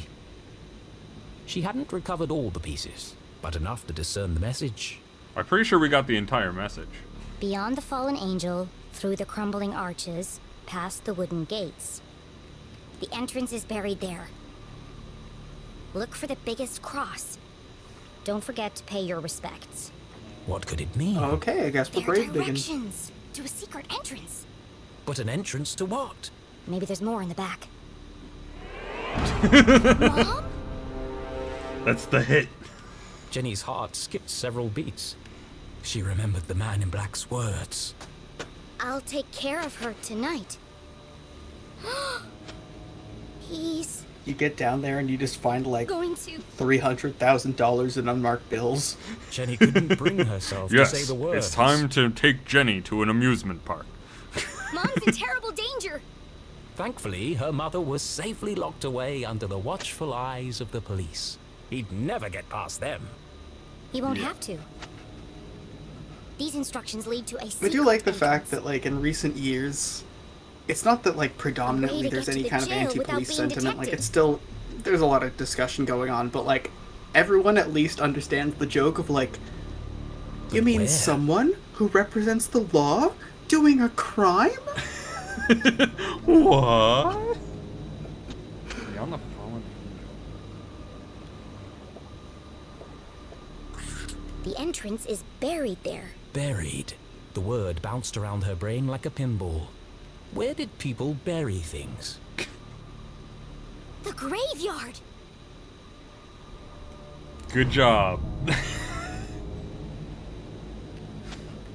She hadn't recovered all the pieces, but enough to discern the message. I'm pretty sure we got the entire message. Beyond the fallen angel, through the crumbling arches, past the wooden gates. The entrance is buried there. Look for the biggest cross. Don't forget to pay your respects. What could it mean? Okay, I guess we're They're grave digging. directions to a secret entrance. But an entrance to what? Maybe there's more in the back. Mom? That's the hit. Jenny's heart skipped several beats. She remembered the man in black's words. I'll take care of her tonight. He's You get down there and you just find like going to... $300,000 in unmarked bills. Jenny couldn't bring herself Yes, to say the words. it's time to take Jenny to an amusement park. Mom's in terrible danger. Thankfully, her mother was safely locked away under the watchful eyes of the police. He'd never get past them. He won't have to. These instructions lead to a secret I do like the entrance. fact that, like, in recent years, it's not that, like, predominantly to there's get to any the kind of jail without anti-police being sentiment. Like, detected. it's still, there's a lot of discussion going on, but, like, everyone at least understands the joke of, like, you But mean where? someone who represents the law doing a crime? What? Beyond the fallen angel. The entrance is buried there. Buried. The word bounced around her brain like a pinball. Where did people bury things? The graveyard! Good job.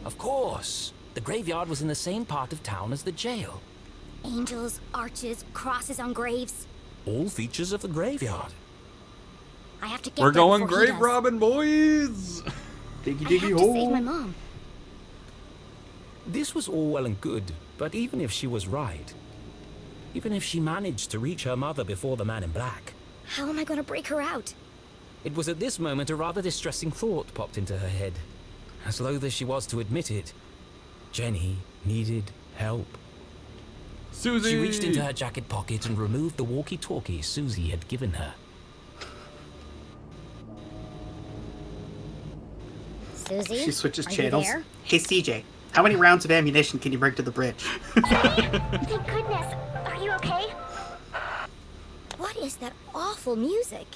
Of course. The graveyard was in the same part of town as the jail. Angels, arches, crosses on graves. All features of the graveyard. I have to get We're there going before he grave does. robbing, boys. Diggy I diggy have to save my hole. mom. This was all well and good, but even if she was right, even if she managed to reach her mother before the man in black, How am I going to break her out? it was at this moment a rather distressing thought popped into her head. As loath as she was to admit it, Jenny needed help. Susie. She reached into her jacket pocket and removed the walkie-talkie Susie had given her. Susie? She switches are you channels. there? Hey, CJ, how many rounds of ammunition can you bring to the bridge? Thank goodness. Are you okay? What is that awful music?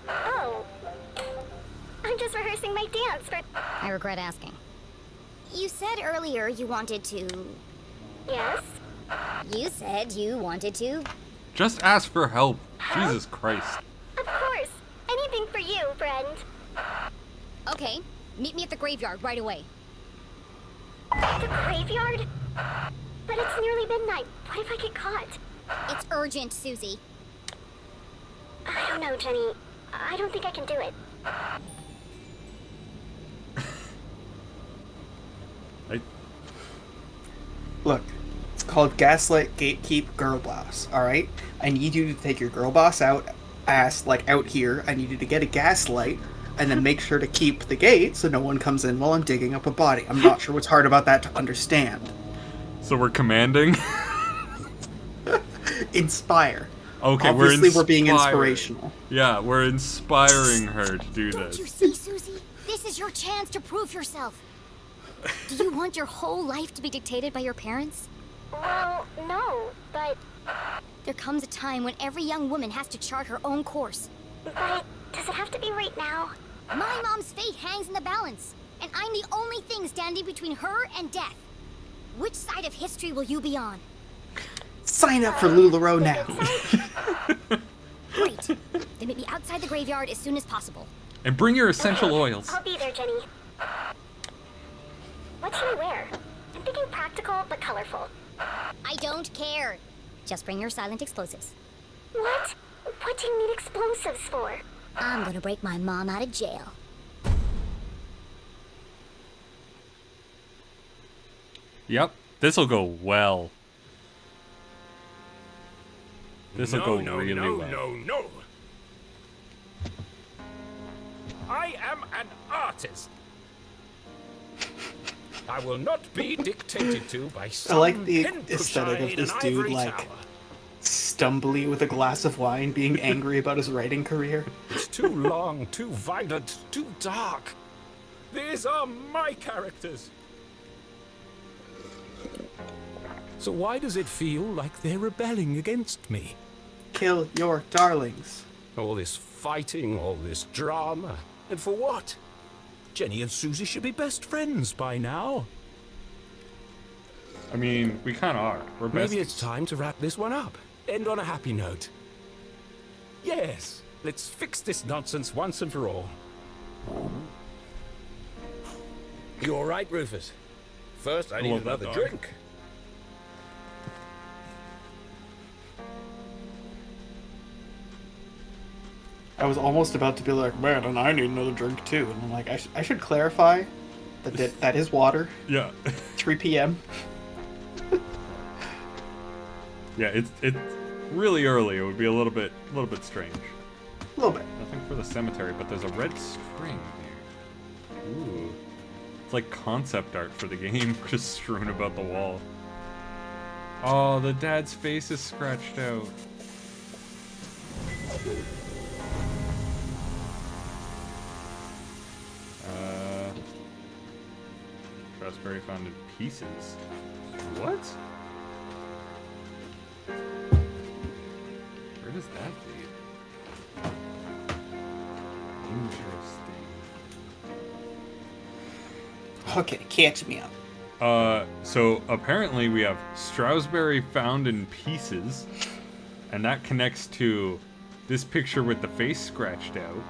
Oh. I'm just rehearsing my dance for... I regret asking. You said earlier you wanted to... Yes? You said you wanted to... Just ask for help. Jesus Christ. Of course. Anything for you, friend. Okay, meet me at the graveyard right away. The graveyard? But it's nearly midnight. What if I get caught? It's urgent, Susie. I don't know, Jenny. I don't think I can do it. Look, it's called Gaslight Gatekeep Girl Boss, alright? I need you to take your girl boss out here. I need you to get a gaslight and then make sure to keep the gate so no one comes in while I'm digging up a body. I'm not sure what's hard about that to understand. So we're commanding? Inspire. Okay, Obviously, we're we're being inspiring. inspirational. Yeah, we're inspiring her to do Don't you this. see, Susie? This is your chance to prove yourself. Do you want your whole life to be dictated by your parents? Well, no, but... There comes a time when every young woman has to chart her own course. But does it have to be right now? My mom's fate hangs in the balance, and I'm the only thing standing between her and death. Which side of history will you be on? Sign up for LuLaRoe now. Great. Then meet me outside the graveyard as soon as possible. And bring your essential oils. I'll be there, Jenny. What should I wear? I'm thinking practical but colorful. I don't care. Just bring your silent explosives. What? What do you need explosives for? I'm gonna break my mom out of jail. Yep, this'll go well. This'll go really well. No. I am an artist. I will not be dictated to by some I like the pen aesthetic pusher of in this an dude, ivory like, tower. stumbly with a glass of wine, being angry about his writing career. It's too long, too violent, too dark. These are my characters. So why does it feel like they're rebelling against me? Kill your darlings. All this fighting, all this drama. And for what? Jenny and Susie should be best friends by now. I mean, we kind of are. We're best. Maybe it's time to wrap this one up. End on a happy note. Yes, let's fix this nonsense once and for all. You all right, Rufus? First, I need love that another dog. drink. I was almost about to be like, man, and I need another drink too. And I'm like, I should clarify that is water. Yeah. 3 p.m. Yeah, it's really early. It would be a little bit strange. A little bit. Nothing for the cemetery, but there's a red string here. Ooh. It's like concept art for the game, just strewn about the wall. Oh, the dad's face is scratched out. Raspberry found in pieces. What? Where does that lead? Interesting. Okay, catch me up. So apparently we have Strasberry found in pieces, and that connects to this picture with the face scratched out.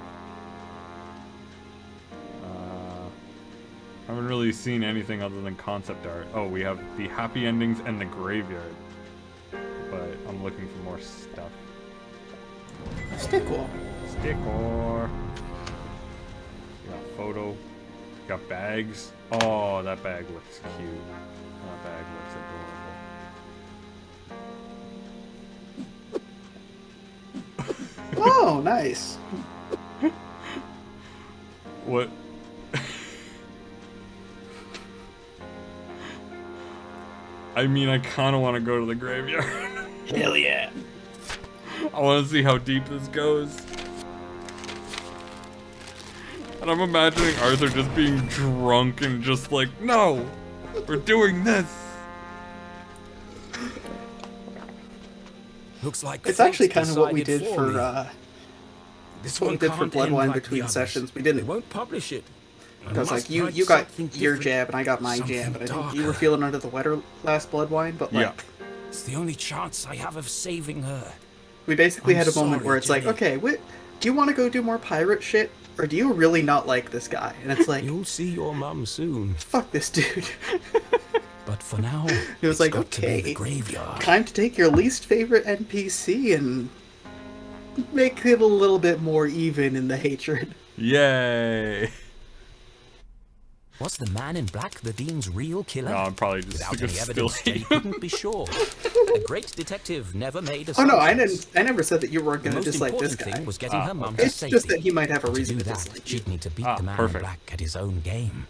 I haven't really seen anything other than concept art. Oh, we have the happy endings and the graveyard. But I'm looking for more stuff. Stickle. Stickor. Got a photo. Got bags. Oh, that bag looks cute. That bag looks adorable. Oh, nice. What? I mean, I kind of want to go to the graveyard. Hell yeah. I want to see how deep this goes. And I'm imagining Arthur just being drunk and just like, no, we're doing this. Looks like It's actually fate kind of what we decided did for me. for This what we one did for can't Blood end Wine like the between others. sessions. We They didn't. won't publish it. I Because like must you write got something your different. jab and I got my Something jab, and I think you darker. were feeling under the weather last Blood Wine, but like Yeah. It's the only chance I have of saving her. we basically I'm had a moment sorry, where it's like, Jenny. okay, do you want to go do more pirate shit, or do you really not like this guy? And it's like, You'll see your mum soon. fuck this dude. But for now, It was it's like, got to be the okay, graveyard. time to take your least favorite NPC and make it a little bit more even in the hatred. Yay. Was the man in black the Dean's real killer? No, I'm probably just Without gonna any evidence, still Jenny couldn't be sure. A great detective never made Oh no, assumptions. I never said that you weren't The gonna most dislike this important guy. thing was getting her mum to It's safety. just that he might have a To reason do to that, dislike you. she'd need to beat Ah, the man perfect. in black at his own game.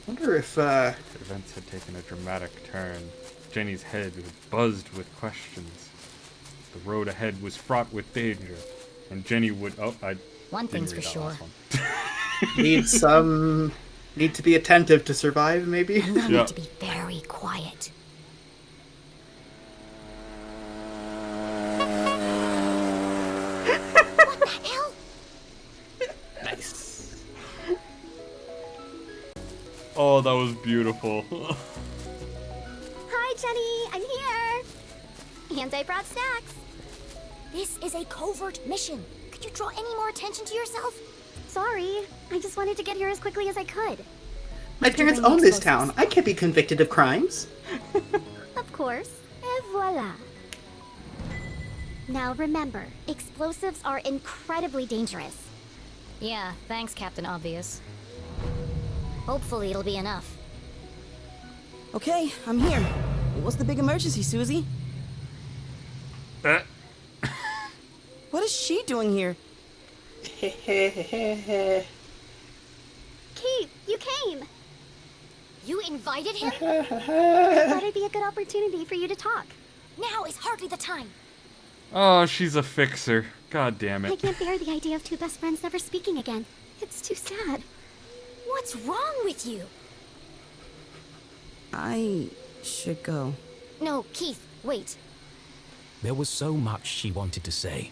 I wonder if Events had taken a dramatic turn. Jenny's head was buzzed with questions. The road ahead was fraught with danger, and Jenny would. Oh, I. One didn't thing's read for that last sure. one. need to be attentive to survive, maybe. I'm gonna Yeah. need to be very quiet. What the hell? Nice. Oh, that was beautiful. Hi, Jenny. I'm here. And I brought snacks. This is a covert mission. Could you draw any more attention to yourself? Sorry, I just wanted to get here as quickly as I could. My parents own this town. I can't be convicted of crimes. Of course. Et voila. Now remember, explosives are incredibly dangerous. Yeah, thanks, Captain Obvious. Hopefully it'll be enough. Okay, I'm here. What's the big emergency, Susie? What is she doing here? Keith, you came! You invited him? I thought it'd be a good opportunity for you to talk. Now is hardly the time. Oh, she's a fixer. God damn I it. can't bear the idea of two best friends never speaking again. It's too sad. What's wrong with you? I should go. No, Keith, wait. There was so much she wanted to say.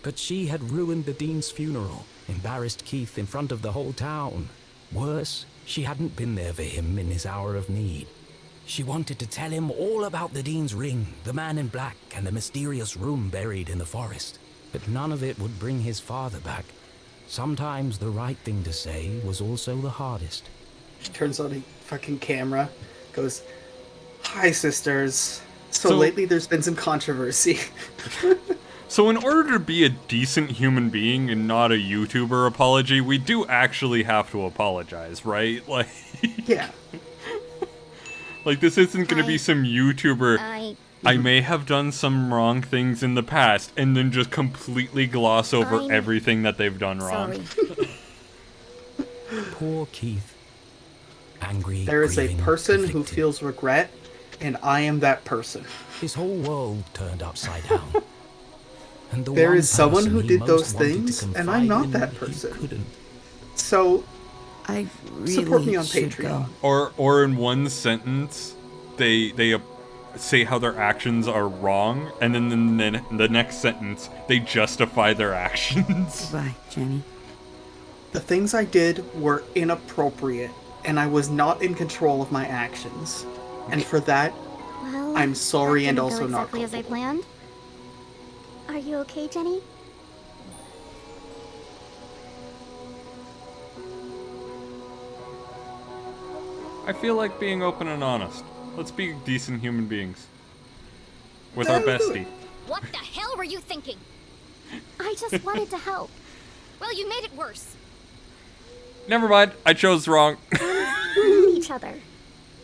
But she had ruined the Dean's funeral, embarrassed Keith in front of the whole town. Worse, she hadn't been there for him in his hour of need. She wanted to tell him all about the Dean's ring, the man in black, and the mysterious room buried in the forest. But none of it would bring his father back. Sometimes the right thing to say was also the hardest. She turns on a fucking camera, goes, "Hi, sisters. So So- lately there's been some controversy." So in order to be a decent human being and not a YouTuber apology, we do actually have to apologize, right? Like, Yeah. like this isn't gonna be some YouTuber, I may have done some wrong things in the past, and then just completely gloss over I'm everything that they've done wrong. Sorry. Poor Keith. Angry, There is a grieving, person who conflicted. feels regret, and I am that person. His whole world turned upside down. And the There one is someone person who he did most those wanted to things, and confide I'm not in, that he person. couldn't. So, I really support me on should Patreon. go. Or in one sentence, they say how their actions are wrong, and then the next sentence, they justify their actions. Bye, Jenny. The things I did were inappropriate, and I was not in control of my actions. And for that, Well, I'm sorry that and didn't also go not exactly as I planned. Are you okay, Jenny? I feel like being open and honest. Let's be decent human beings. With our bestie. What the hell were you thinking? I just wanted to help. Well, you made it worse. Never mind, I chose wrong. We need each other.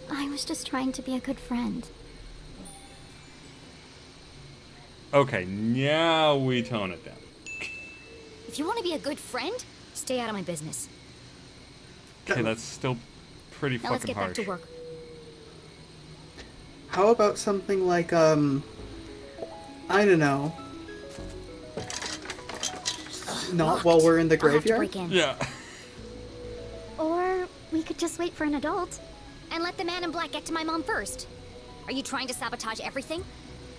I was just trying to be a good friend. Okay, now we tone it down. If you want to be a good friend, stay out of my business. Okay, that's still pretty Now let's fucking get back harsh. to work. how about something like, I don't know. Not Locked. while we're in the I'll have to graveyard? break in. Yeah. Or we could just wait for an adult. And let the man in black get to my mom first. Are you trying to sabotage everything?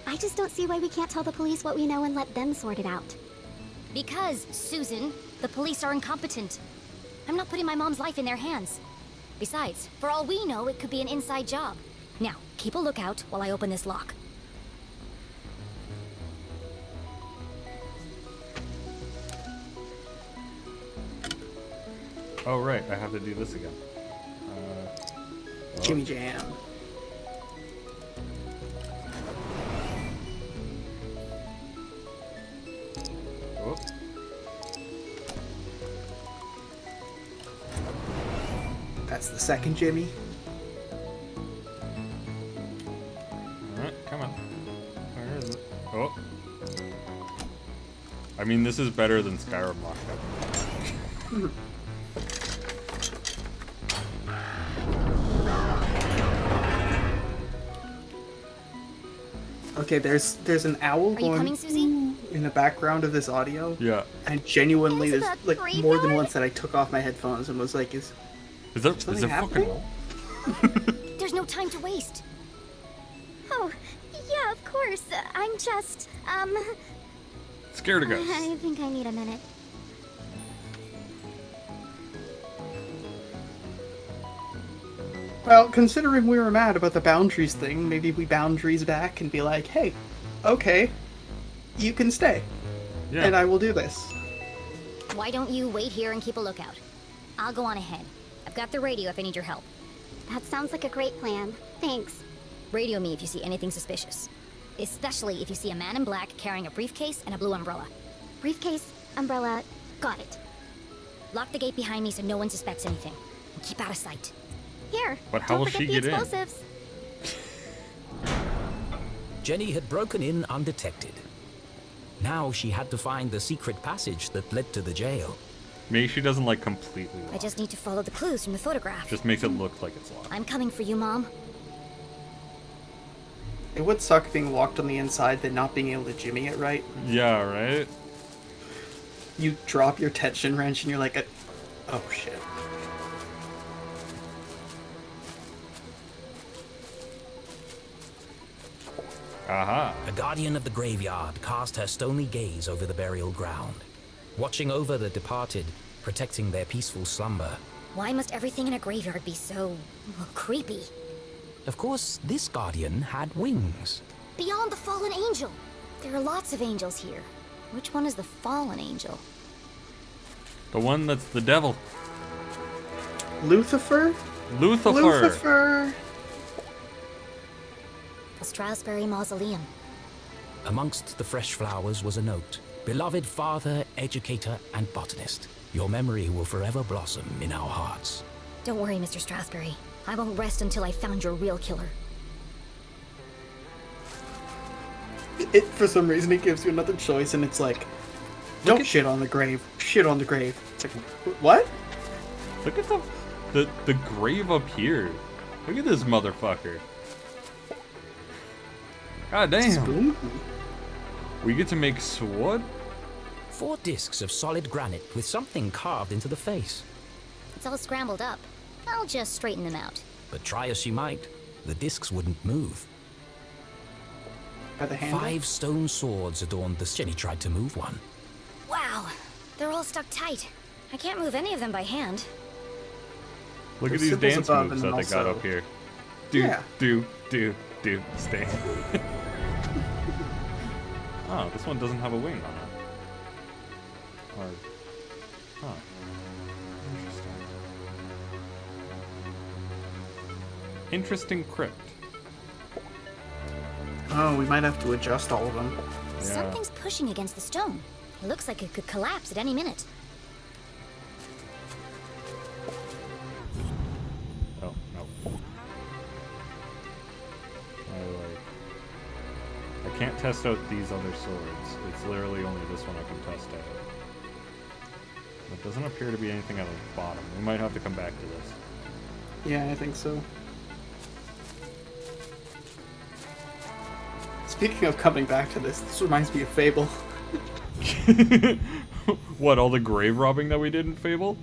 I just don't see why we can't tell the police what we know and let them sort it out. Because, Susan, the police are incompetent. I'm not putting my mom's life in their hands. Besides, for all we know, it could be an inside job. Now, keep a lookout while I open this lock. Oh, right, I have to do this again. Jimmy Jam. Whoop. That's the second Jimmy. Alright, come on. Where is it? Oh. I mean, this is better than Skyrim Lockdown. Okay, there's an owl Are you going coming, Susie? in the background of this audio. Yeah. And genuinely, Is there's that like more than graveyard? once that I took off my headphones and was like, is Is that something fucking... happening? There's no time to waste. Oh, yeah, of course. I'm just, Scared of ghosts. I think I need a minute. Well, considering we were mad about the boundaries thing, maybe we boundaries back and be like, hey, okay, you can stay. Yeah. And I will do this. Why don't you wait here and keep a lookout? I'll go on ahead. I've got the radio if I need your help. That sounds like a great plan. Thanks. Radio me if you see anything suspicious. Especially if you see a man in black carrying a briefcase and a blue umbrella. Briefcase, umbrella, got it. Lock the gate behind me so no one suspects anything. And keep out of sight. Here. But how don't will forget she the get in? explosives. Jenny had broken in undetected. Now she had to find the secret passage that led to the jail. Maybe she doesn't like completely lock. I just need to follow the clues from the photograph. Just makes it look like it's locked. I'm coming for you, Mom. It would suck being locked on the inside than not being able to jimmy it right. Yeah, right? You drop your tension wrench and you're like, oh shit. Aha. A guardian of the graveyard cast her stony gaze over the burial ground, watching over the departed, protecting their peaceful slumber. Why must everything in a graveyard be so creepy? Of course, this guardian had wings. Beyond the fallen angel. There are lots of angels here. Which one is the fallen angel? The one that's the devil. Lucifer? Lucifer. Lucifer! The Strasbourg Mausoleum. Amongst the fresh flowers was a note. Beloved father, educator, and botanist, your memory will forever blossom in our hearts. Don't worry, Mr. Strasbourg. I won't rest until I found your real killer. It, for some reason, it gives you another choice, and it's like, don't shit on the grave. Shit on the grave. It's like, what? Look at the grave up here. Look at this motherfucker. God damn. Spoon? We get to make sword? 4 discs of solid granite with something carved into the face. It's all scrambled up. I'll just straighten them out. But try as she might, the discs wouldn't move. By the handle? 5 stone swords adorned the... Jenny tried to move one. Wow, they're all stuck tight. I can't move any of them by hand. Look at There's these symbols dance above moves and that they got also- up here. Do, Yeah. do, stay. Oh, this one doesn't have a wing on it. Or, huh. Interesting crypt. Oh, we might have to adjust all of them. Yeah. Something's pushing against the stone. It looks like it could collapse at any minute. Oh, no. I can't test out these other swords. It's literally only this one I can test out. There doesn't appear to be anything at the bottom. We might have to come back to this. Yeah, I think so. Speaking of coming back to this reminds me of Fable. What, all the grave robbing that we did in Fable?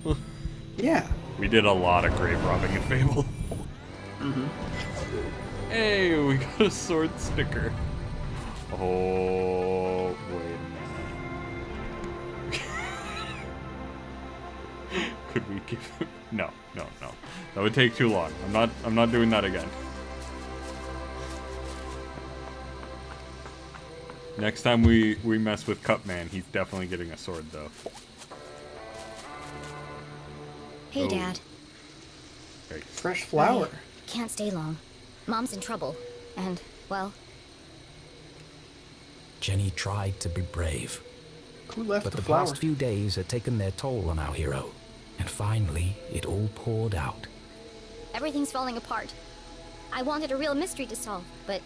Yeah. We did a lot of grave robbing in Fable. Mm-hmm. Hey, we got a sword sticker. Oh, wait a minute. Could we give him... No. That would take too long. I'm not doing that again. Next time we mess with Cupman, he's definitely getting a sword, though. Hey, Oh. Dad. Great. Fresh flower. I can't stay long. Mom's in trouble. And, well, Jenny tried to be brave, Who left but the the flower? past few days had taken their toll on our hero. And finally, it all poured out. everything's falling apart. I wanted a real mystery to solve, but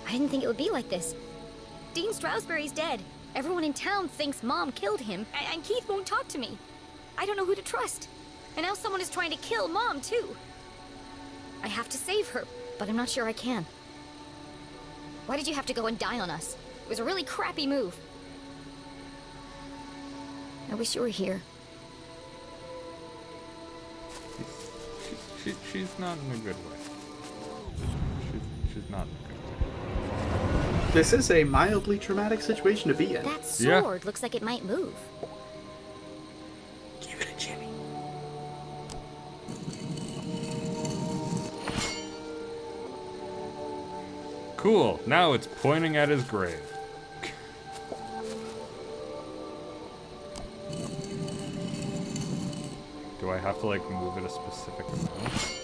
I didn't think it would be like this. Dean Stroudsbury's dead. Everyone in town thinks Mom killed him, and Keith won't talk to me. I don't know who to trust. And now someone is trying to kill Mom, too. I have to save her, but I'm not sure I can. Why did you have to go and die on us? It was a really crappy move. I wish you were here. She's not in a good way. She's not in a good way. This is a mildly traumatic situation to be in. That Yeah. sword looks like it might move. Give it a Jimmy. Cool. Now it's pointing at his grave. Do I have to, like, move it a specific amount?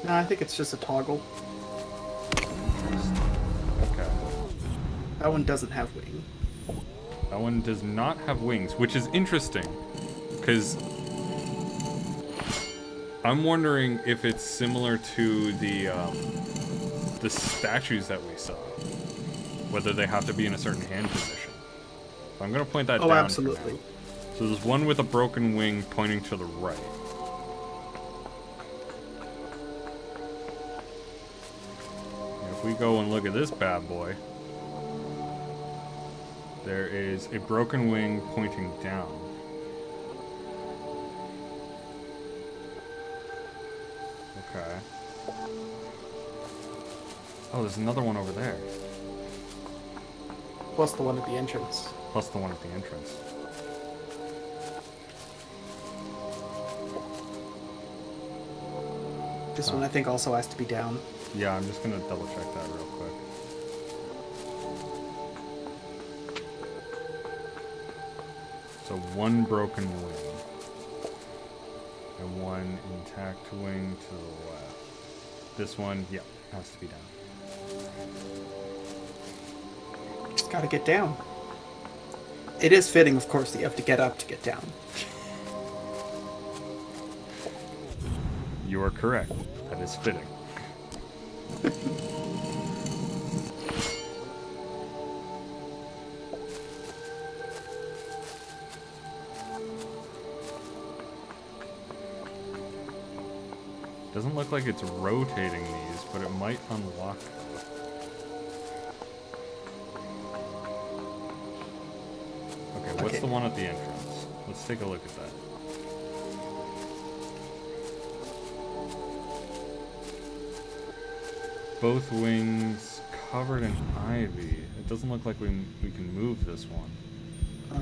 No, I think it's just a toggle. Okay. That one doesn't have wing. That one does not have wings, which is interesting, because I'm wondering if it's similar to the statues that we saw, whether they have to be in a certain hand position. So I'm gonna point that down. Oh, absolutely. For now. So there's one with a broken wing pointing to the right. And if we go and look at this bad boy, there is a broken wing pointing down. Okay. Oh, there's another one over there. Plus the one at the entrance. Plus the one at the entrance. This one I think also has to be down. Yeah, I'm just gonna double check that real quick. So one broken wing. And one intact wing to the left. This one, yep, has to be down. Just gotta get down. It is fitting, of course, that you have to get up to get down. You are correct. That is fitting. Doesn't look like it's rotating these, but it might unlock them. Okay, what's the one at the entrance? Let's take a look at that. Both wings covered in ivy. It doesn't look like we can move this one.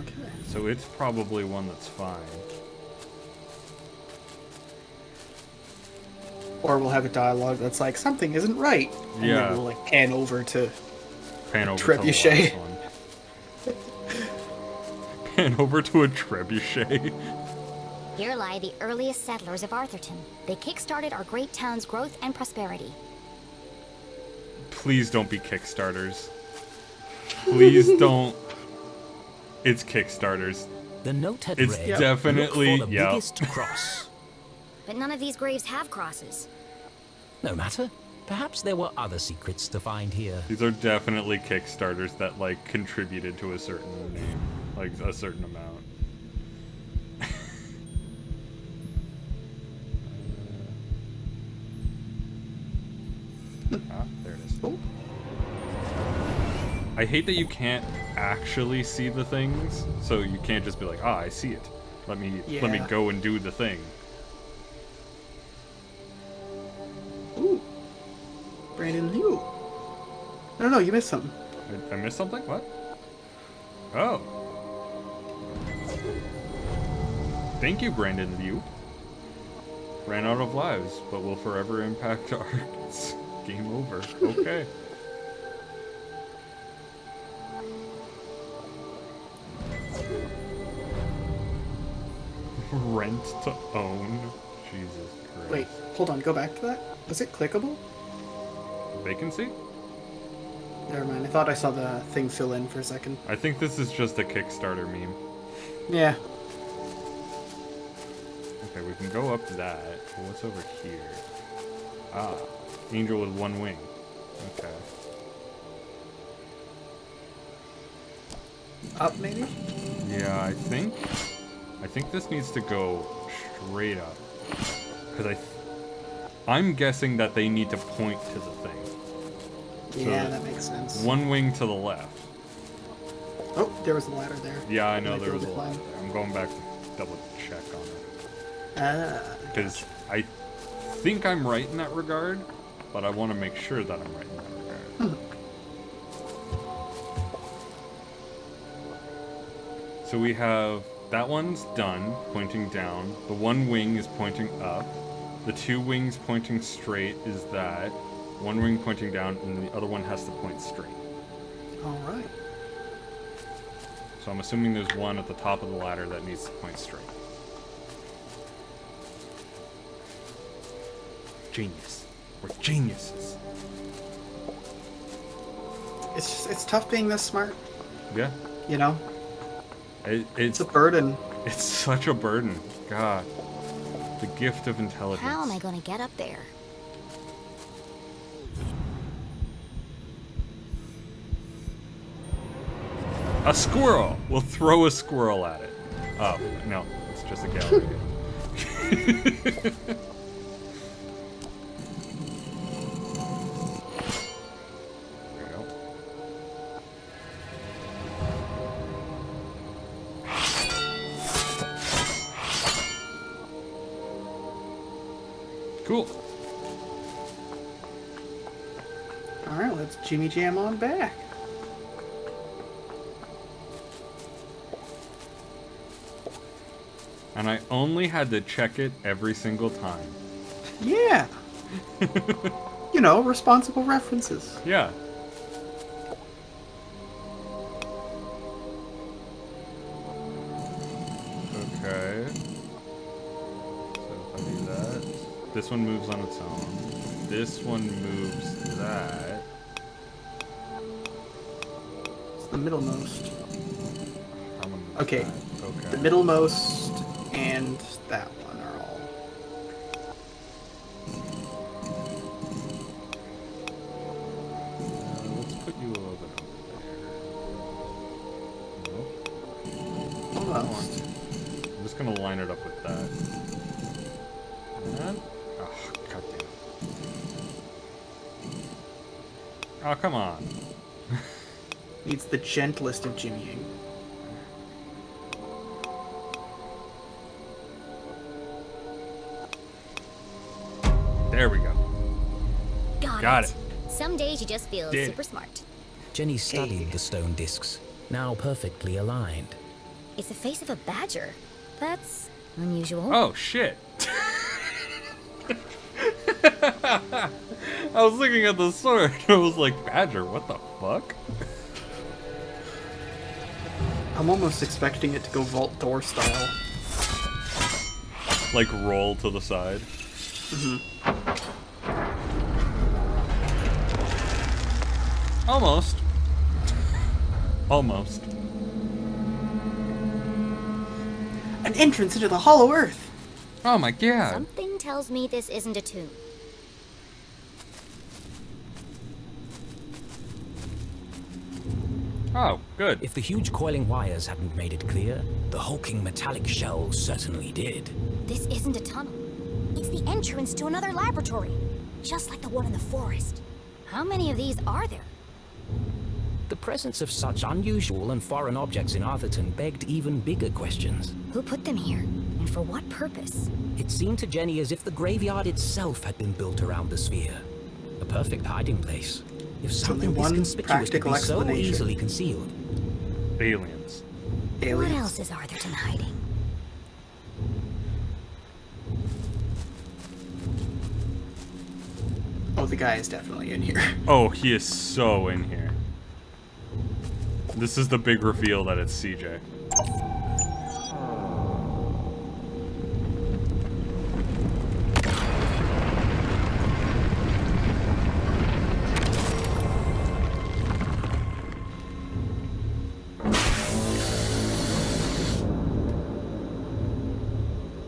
Okay. So it's probably one that's fine. Or we'll have a dialogue that's like, something isn't right. And Yeah. then we'll like pan over to Trebuchet. Pan over to a trebuchet. Here lie the earliest settlers of Arthurton. They kickstarted our great town's growth and prosperity. Please don't be Kickstarters. Please don't. It's Kickstarters. The note had It's read, definitely, "Look for the yeah. biggest cross." But none of these graves have crosses. No matter. Perhaps there were other secrets to find here. These are definitely Kickstarters that, like, contributed to a certain name. Like, a certain amount. There it is. Oh. I hate that you can't actually see the things, so you can't just be like, ah, I see it. Let me Yeah. go and do the thing. Ooh. Brandon Liu. No, you missed something. I missed something? What? Oh. Thank you, Brandon Liu. Ran out of lives, but will forever impact our game over. Okay. Rent to own. Jesus Christ. Wait, hold on, go back to that. Was it clickable? Vacancy? Never mind, I thought I saw the thing fill in for a second. I think this is just a Kickstarter meme. Yeah. Okay, we can go up that. What's over here? Ah, angel with one wing. Okay. Up, maybe? Yeah, I think this needs to go straight up. Because I'm guessing that they need to point to the thing. Yeah, So, that makes sense. One wing to the left. Oh, there was a ladder there. Yeah, I know Might there be was a able to ladder climb. there. I'm going back to double check on it. Because Gotcha. I think I'm right in that regard, but I want to make sure that I'm right in that regard. So we have, that one's done, pointing down. The one wing is pointing up. The two wings pointing straight is that. One wing pointing down, and the other one has to point straight. All right. So I'm assuming there's one at the top of the ladder that needs to point straight. Genius. We're geniuses. It's tough being this smart. Yeah. You know? It's a burden. It's such a burden. God. The gift of intelligence. How am I going to get up there? A squirrel! We'll throw a squirrel at it. Oh, no. It's just a gallery. There we go. Cool. Alright, let's Jimmy Jam on back. And I only had to check it every single time. Yeah. You know, responsible references. Yeah. Okay. So if I do that, this one moves on its own. This one moves that. It's the middlemost. I'm gonna move Okay. that. Okay. The middlemost and that one are all. Let's put you a little bit over there. Nope. Almost. I'm just gonna line it up with that. And, oh, god damn it. Oh, come on. Needs the gentlest of jimmying. There we go. Got it. Some days you just feel Did. super smart. Jenny studied the stone discs, now perfectly aligned. It's the face of a badger. That's unusual. Oh, shit. I was looking at the sword. I was like, badger, what the fuck? I'm almost expecting it to go vault door style. Like, roll to the side. Almost. Almost. An entrance into the Hollow Earth! Oh my god. Something tells me this isn't a tomb. Oh, good. If the huge coiling wires hadn't made it clear, the hulking metallic shell certainly did. This isn't a tunnel. It's the entrance to another laboratory. Just like the one in the forest. How many of these are there? The presence of such unusual and foreign objects in Arthurton begged even bigger questions. Who put them here? And for what purpose? It seemed to Jenny as if the graveyard itself had been built around the sphere. A perfect hiding place. If something only this one conspicuous could practical be so explanation. easily concealed. Aliens. Aliens. What else is Arthurton hiding? Oh, the guy is definitely in here. Oh, he is so in here. This is the big reveal that it's CJ.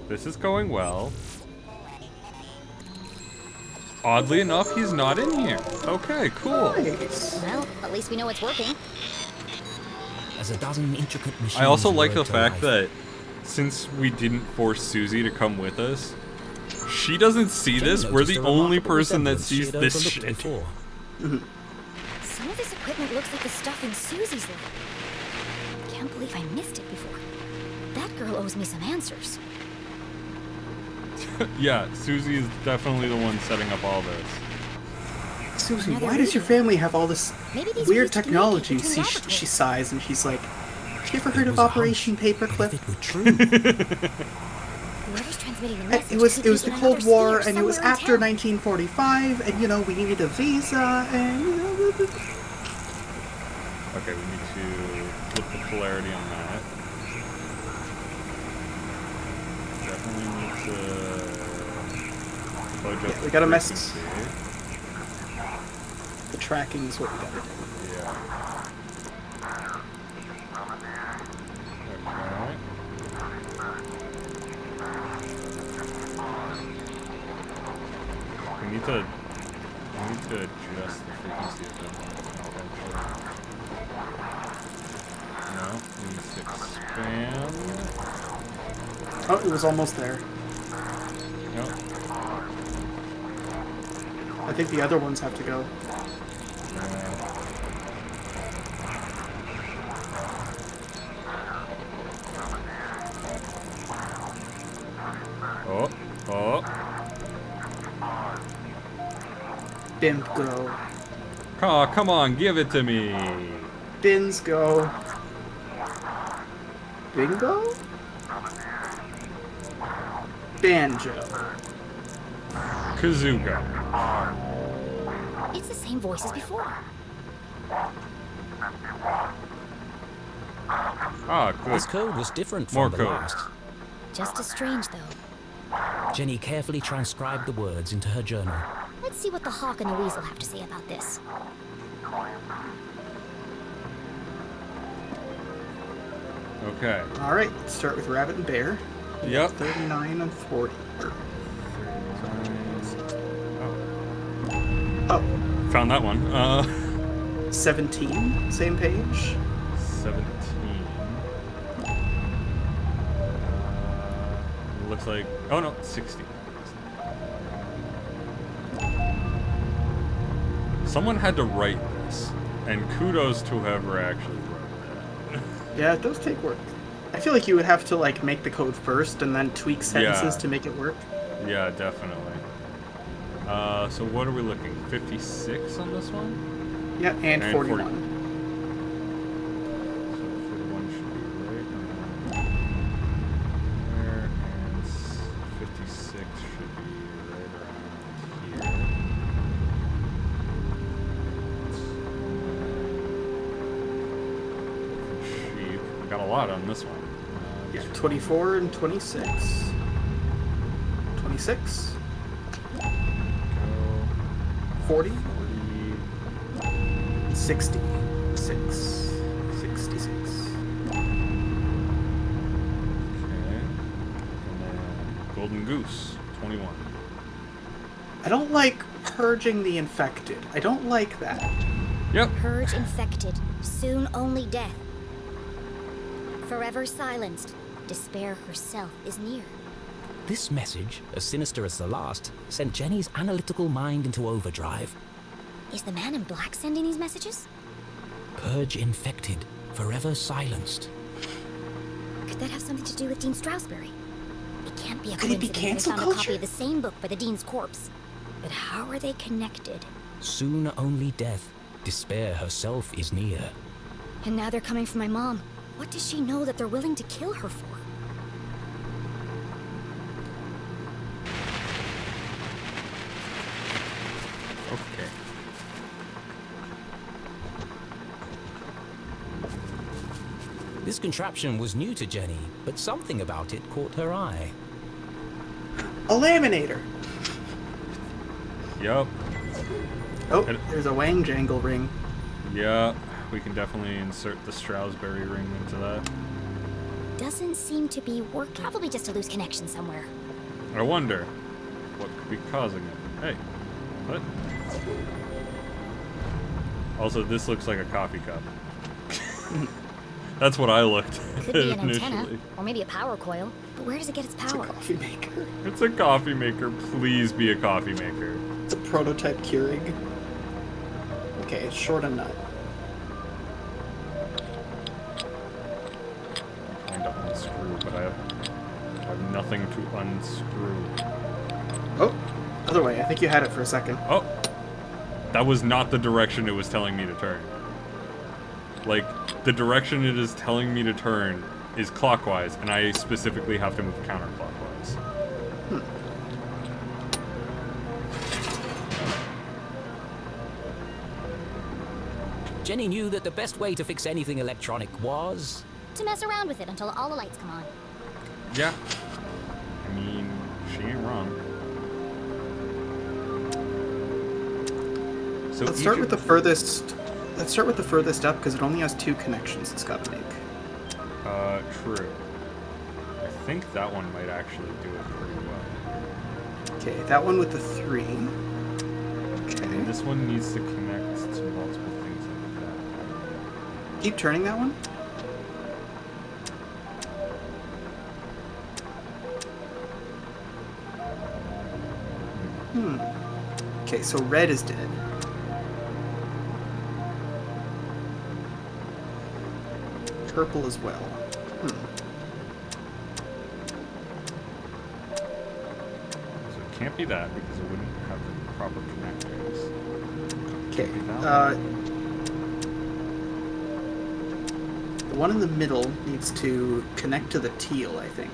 This is going well. Oddly enough, he's not in here. Okay, cool. Nice. Well, at least we know it's working. As a dozen intricate machines I also like the whirred to fact life. that since we didn't force Susie to come with us, she doesn't see Jenny this. We're noticed the a only remarkable person that resemblance she sees had this overlooked shit. before. Some of this equipment looks like the stuff in Susie's lab. Can't believe I missed it before. That girl owes me some answers. Yeah, Susie is definitely the one setting up all this. Susie, Another why does your radio. family have all this Maybe these are weird used to technology? communicate between She laboratories. sighs and she's like, "Have you ever heard It of was a Operation hunch. Paperclip?" If it were true, Whoever's transmitting the message. It was could the be in Cold another War, sphere and it was somewhere in after town. 1945, and you know we needed a visa, and you know. Okay, we need to flip the polarity on that. Definitely need to fudge up Yeah, we the gotta mess. frequency. The tracking is what we gotta do. Yeah. Okay. We need to adjust the frequency of that one. No, it needs to expand. Oh, it was almost there. Nope. I think the other ones have to go. Oh, oh. Bim go. Oh, come on, give it to me. Bins go. Bingo? Banjo. Kazuga. It's the same voice as before. Ah, good. This code was different More from the code. last. Just as strange, though. Jenny carefully transcribed the words into her journal. Let's see what the hawk and the weasel have to say about this. Okay. Alright, let's start with Rabbit and Bear. Yep. 39 and 40. Oh. Oh, Found that one. 17, same page. 17. Looks like. Oh no, 60. Someone had to write this, and kudos to whoever actually wrote that. Yeah, it does take work. I feel like you would have to like make the code first and then tweak sentences Yeah. to make it work. Yeah, definitely. So what are we looking? 56 on this one? Yeah, and 41. So 41 should be right there, and 56 should be right around here. Sheep. We got a lot on this one. Yeah, 24 and 26. 26. Go 40. 40. 66. 66. Okay. And then Golden Goose, 21. I don't like purging the infected. I don't like that. Yep. Purge infected, soon only death. Forever silenced, despair herself is near. This message, as sinister as the last, sent Jenny's analytical mind into overdrive. Is the man in black sending these messages? Purge infected, forever silenced. Could that have something to do with Dean Strasberry? It can't be a Could it be coincidence they cancel found a culture? copy of the same book for the Dean's corpse. But how are they connected? Soon only death, despair herself is near. And now they're coming for my mom. What does she know that they're willing to kill her for? Okay. This contraption was new to Jenny, but something about it caught her eye. A laminator. Yep. Oh, And- there's a Wang Jangle ring. Yeah. We can definitely insert the Strasberry ring into that. Doesn't seem to be working. Probably just a loose connection somewhere. I wonder what could be causing it. Hey. What? Also, this looks like a coffee cup. That's what I looked Could at be an initially. antenna, or maybe a power coil. But where does it get its It's a power? coffee maker. It's a coffee maker. Please be a coffee maker. It's a prototype Keurig. Okay, it's short a nut. I'm trying to unscrew, but I have nothing to unscrew. Oh, other way. I think you had it for a second. Oh! That was not the direction it was telling me to turn. Like, the direction it is telling me to turn is clockwise, and I specifically have to move counterclockwise. Jenny knew that the best way to fix anything electronic was... To mess around with it until all the lights come on. Yeah. I mean, she ain't wrong. So Let's start with the furthest. Let's start with the furthest up because it only has 2 connections it's got to make. True. I think that one might actually do it pretty well. Okay, that one with the 3. Okay. And this one needs to connect to multiple things like that. Keep turning that one. Okay, so red is dead. Purple as well. So it can't be that because it wouldn't have the proper connectors. Okay. The one in the middle needs to connect to the teal, I think.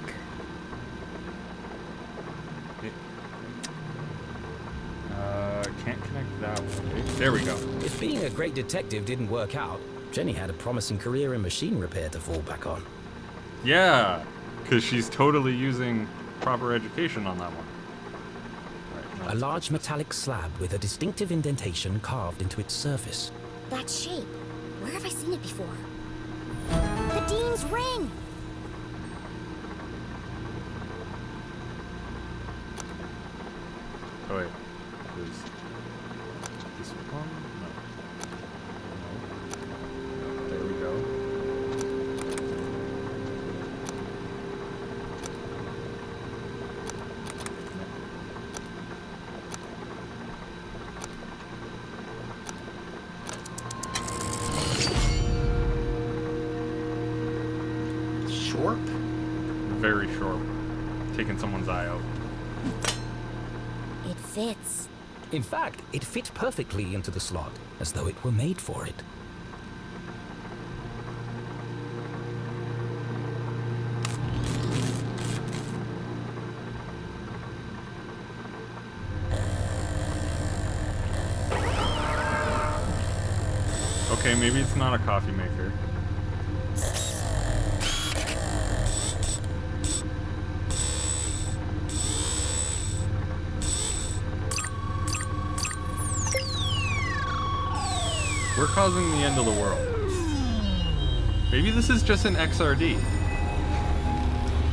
Can't connect that way. There we go. If being a great detective didn't work out, Jenny had a promising career in machine repair to fall back on. Yeah, because she's totally using proper education on that one. Right, A large metallic slab with a distinctive indentation carved into its surface. That shape. Where have I seen it before? The Dean's ring! Oh wait, is this one? No. There we go. Short? Very short. Taking someone's eye out. It fits. In fact, it fit perfectly into the slot, as though it were made for it. Okay, maybe it's not a coffee maker. We're causing the end of the world. Maybe this is just an XRD.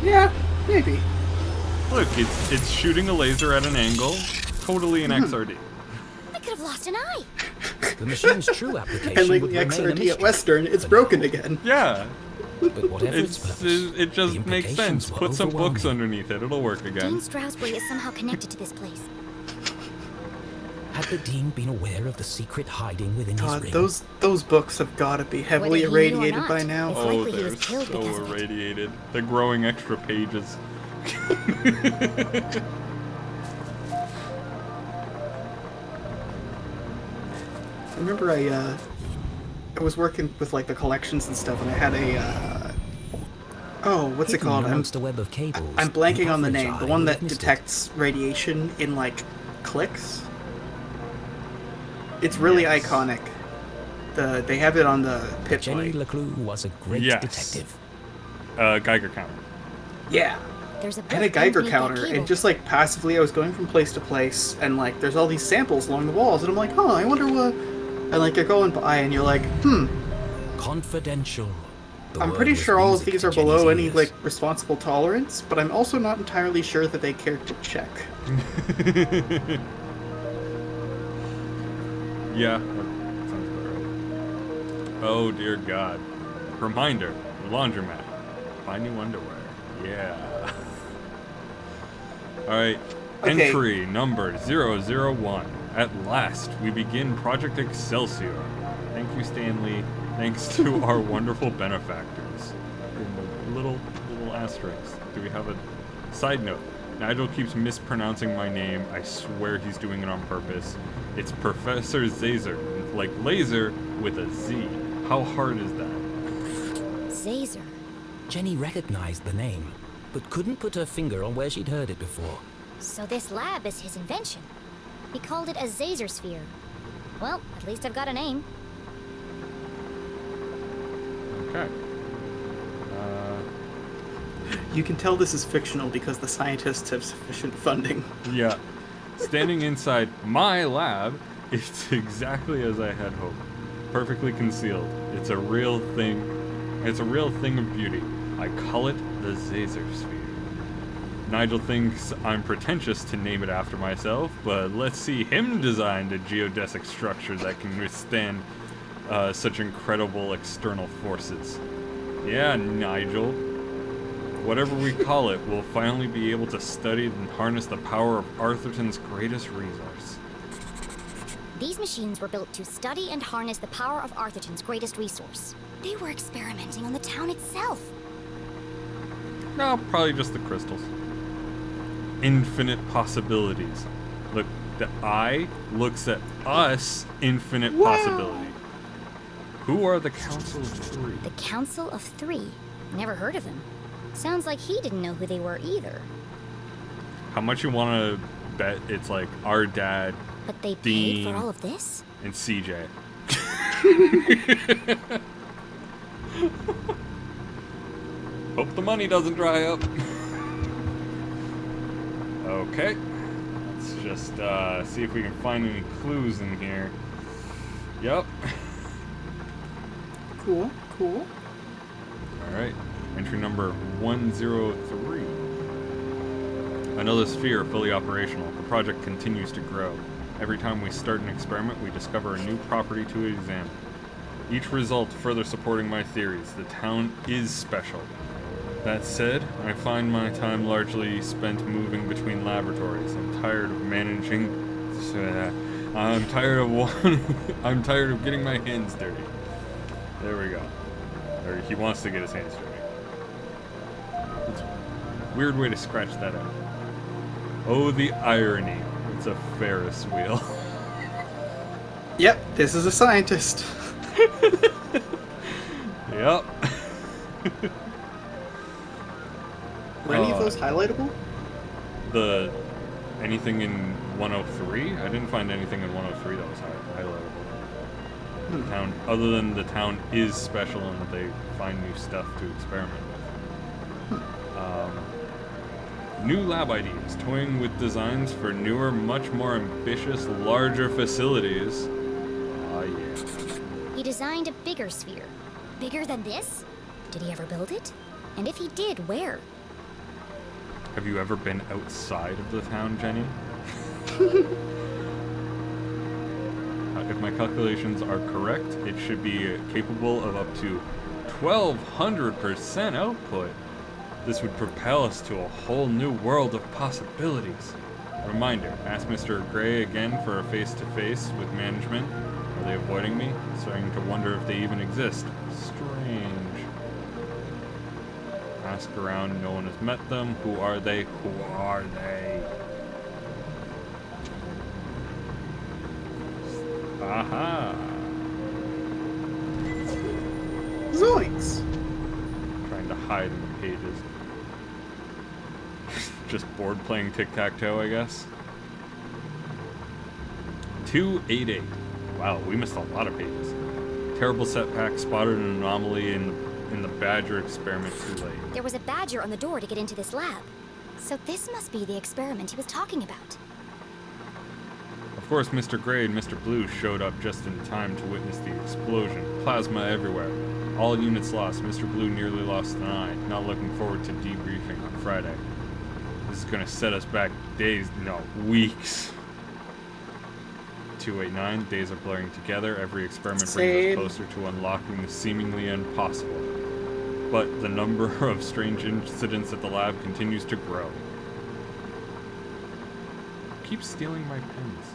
Yeah, maybe. Look, it's shooting a laser at an angle. Totally an XRD. I could have lost an eye. The machine's true application And like would the remain a XRD mystery. at Western, it's broken again. Yeah. But whatever its purpose, It just the makes implications sense. were Put some books overwhelming. underneath it. It'll work again. Dean Stroudsbury is somehow connected to this place. Had the Dean been aware of the secret hiding within his God, ring? those books have got to be heavily Whether he knew or irradiated not, by now. it's Oh, likely he they're was killed so because of it. irradiated. They're growing extra pages. I remember I was working with like the collections and stuff, and I had a what's it Hidden called? amongst a web of cables, I'm blanking an on the average name. The eye one would that have missed it. detects radiation in like clicks. It's really Yes. iconic. They have it on the pitch Jenny light. LeClue was a great Yes. detective. Geiger counter. Yeah. There's a I had a book Geiger underneath that counter, cable. and just like passively, I was going from place to place, and like there's all these samples along the walls, and I'm like, I wonder what. And like you're going by, and you're like, Confidential. The I'm word pretty was sure all of music these to are below Jenny's any ears. like responsible tolerance, but I'm also not entirely sure that they care to check. Yeah, that sounds about right. Oh dear God. Reminder, the laundromat. Buy new underwear. Yeah. Alright, Okay. entry number 001. At last, we begin Project Excelsior. Thank you, Stanley. Thanks to our wonderful benefactors. In the little asterisk. Do we have a side note? Nigel keeps mispronouncing my name. I swear he's doing it on purpose. It's Professor Zazer, like laser with a Z. How hard is that? Zazer. Jenny recognized the name, but couldn't put her finger on where she'd heard it before. So this lab is his invention. He called it a Zazer sphere. Well, at least I've got a name. Okay. You can tell this is fictional because the scientists have sufficient funding. Yeah. Standing inside my lab, it's exactly as I had hoped. Perfectly concealed. It's a real thing. It's a real thing of beauty. I call it the Zazer Sphere. Nigel thinks I'm pretentious to name it after myself, but let's see him design a geodesic structure that can withstand such incredible external forces. Yeah, Nigel. Whatever we call it, we'll finally be able to study and harness the power of Arthurton's greatest resource. These machines were built to study and harness the power of Arthurton's greatest resource. They were experimenting on the town itself. No, probably just the crystals. Infinite possibilities. Look, the eye looks at us, infinite possibility. Who are the Council of Three? The Council of Three? Never heard of them. Sounds like he didn't know who they were either. How much you want to bet it's like our dad, But they Dean, paid for all of this? and CJ. Hope the money doesn't dry up. Okay. Let's just see if we can find any clues in here. Yep. Cool, cool. Alright. Entry number 103. Another sphere fully operational. The project continues to grow. Every time we start an experiment, we discover a new property to examine. Each result further supporting my theories. The town is special. That said, I find my time largely spent moving between laboratories. I'm tired of managing. I'm tired of getting my hands dirty. There we go. Or he wants to get his hands dirty. It's a weird way to scratch that out. Oh, the irony. It's a Ferris wheel. Yep, this is a scientist. Yep. Were any of those highlightable? Anything in 103? I didn't find anything in 103 that was highlightable. The town, other than the town is special and that they find new stuff to experiment with. New lab ideas, toying with designs for newer, much more ambitious, larger facilities. Ah, yeah. He designed a bigger sphere. Bigger than this? Did he ever build it? And if he did, where? Have you ever been outside of the town, Jenny? If my calculations are correct, it should be capable of up to 1200% output. This would propel us to a whole new world of possibilities. Reminder, ask Mr. Gray again for a face-to-face with management. Are they avoiding me? Starting to wonder if they even exist. Strange. Ask around, no one has met them. Who are they? Who are they? Aha! Zoinks! Trying to hide in the pages. Just bored playing tic-tac-toe, I guess. 288. Wow, we missed a lot of pages. Terrible setback, spotted an anomaly in the Badger experiment too late. There was a badger on the door to get into this lab. So this must be the experiment he was talking about. Of course, Mr. Gray and Mr. Blue showed up just in time to witness the explosion. Plasma everywhere. All units lost. Mr. Blue nearly lost an eye. Not looking forward to debriefing on Friday. This is gonna set us back days, no, weeks. 289, days are blurring together. Every experiment brings us closer to unlocking the seemingly impossible. But the number of strange incidents at the lab continues to grow. Keep stealing my pens.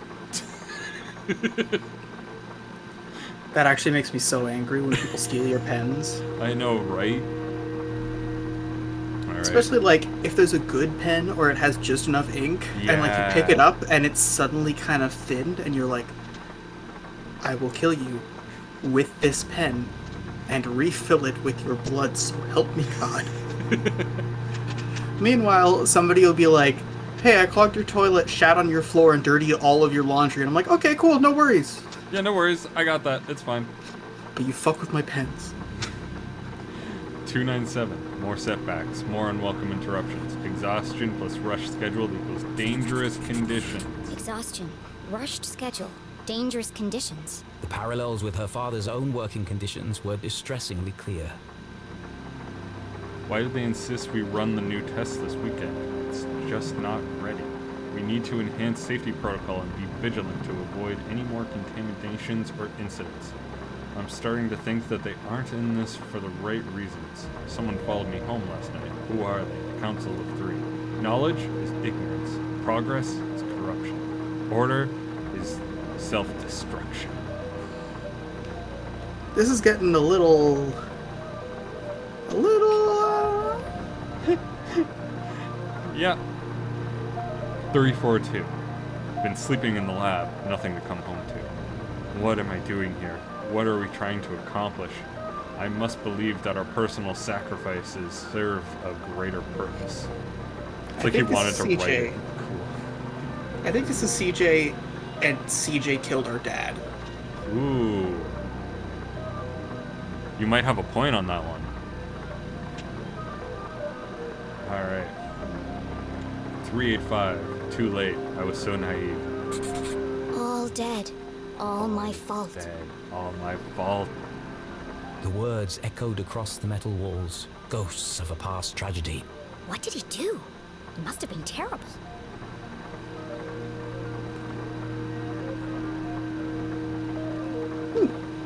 That actually makes me so angry when people steal your pens. I know, right? All right. Especially like if there's a good pen or it has just enough ink and like you pick it up and it's suddenly kind of thinned and you're like, I will kill you with this pen and refill it with your blood, so help me God. Meanwhile, somebody will be like, hey, I clogged your toilet, shat on your floor, and dirty all of your laundry. And I'm like, okay, cool, no worries. Yeah, no worries. I got that. It's fine. But you fuck with my pens. 297. More setbacks, more unwelcome interruptions. Exhaustion plus rush schedule equals dangerous conditions. Exhaustion, rushed schedule, dangerous conditions. The parallels with her father's own working conditions were distressingly clear. Why do they insist we run the new test this weekend? It's just not ready. We need to enhance safety protocol and be vigilant to avoid any more contaminations or incidents. I'm starting to think that they aren't in this for the right reasons. Someone followed me home last night. Who are they? The Council of Three. Knowledge is ignorance. Progress is corruption. Order is self-destruction. This is getting a little... Yeah. 342. Been sleeping in the lab, nothing to come home to. What am I doing here? What are we trying to accomplish? I must believe that our personal sacrifices serve a greater purpose. It's like he wanted to write it. Cool. I think this is CJ, and CJ killed her dad. Ooh. You might have a point on that one. Alright. 385. Too late. I was so naive. All dead. All my fault. Dead. All my fault. The words echoed across the metal walls, ghosts of a past tragedy. What did he do? It must have been terrible.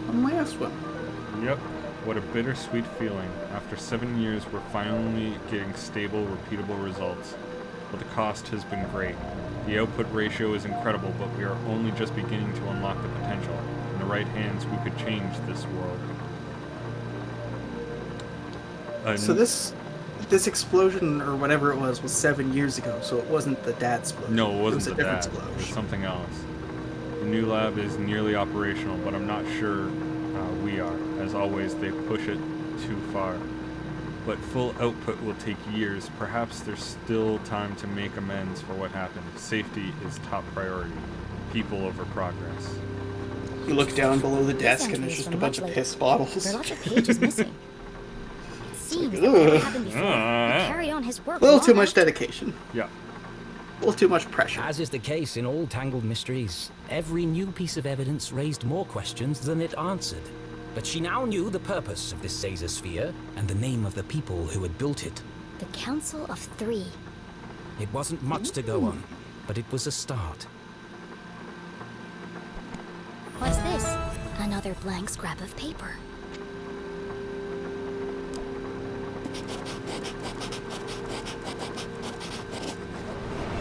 On last one. Yep. What a bittersweet feeling. After 7 years, we're finally getting stable, repeatable results. But the cost has been great. The output ratio is incredible, but we are only just beginning to unlock the potential. In the right hands, we could change this world. So this explosion, or whatever it was 7 years ago, so it wasn't the dad explosion. No, it wasn't a the different dad. explosion. It was something else. The new lab is nearly operational, but I'm not sure we are. As always, they push it too far. But full output will take years. Perhaps there's still time to make amends for what happened. Safety is top priority. People over progress. You look down below the desk entry and there's is just a from bunch of much piss later. bottles. There are lots of pages missing. It seems that what happened before, he carried on his work. A little too long much after. dedication. Yeah. A little too much pressure. As is the case in all tangled mysteries, every new piece of evidence raised more questions than it answered. But she now knew the purpose of this Caesar and the name of the people who had built it. The Council of Three. It wasn't much to go on, but it was a start. What's this? Another blank scrap of paper.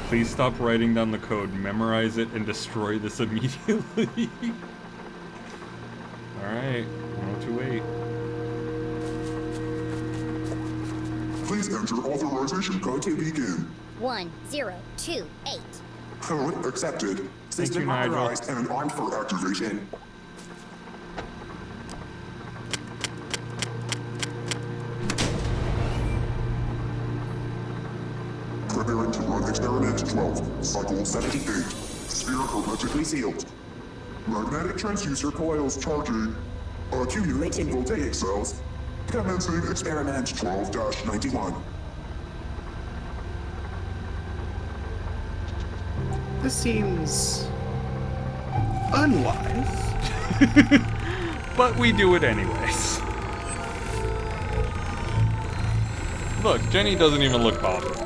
Please stop writing down the code, memorize it, and destroy this immediately. Alright, 1028. Please enter authorization code to begin. 1028. Code accepted. System Nigel. authorized and armed for activation. Preparing to run experiment 12, cycle 78. Sphere hermetically sealed. Magnetic transducer coils charging. Accumulating voltaic cells. Commencing experiment 12-91. This seems unwise. But we do it anyways. Look, Jenny doesn't even look bothered.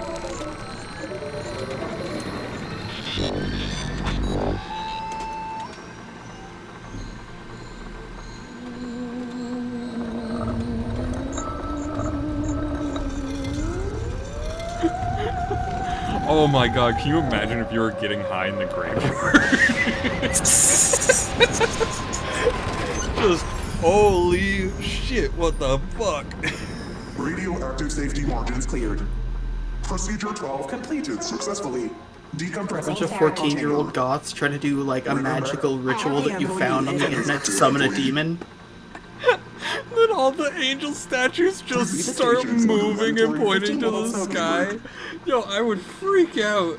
Oh my god, can you imagine if you were getting high in the graveyard? Just, holy shit, what the fuck? Radioactive safety margins cleared. Procedure 12 completed successfully. Decompressing. Bunch of 14-year-old goths trying to do like a magical ritual that you found on the internet to summon a demon. Then all the angel statues just start moving and pointing to the sky. Yo, I would freak out.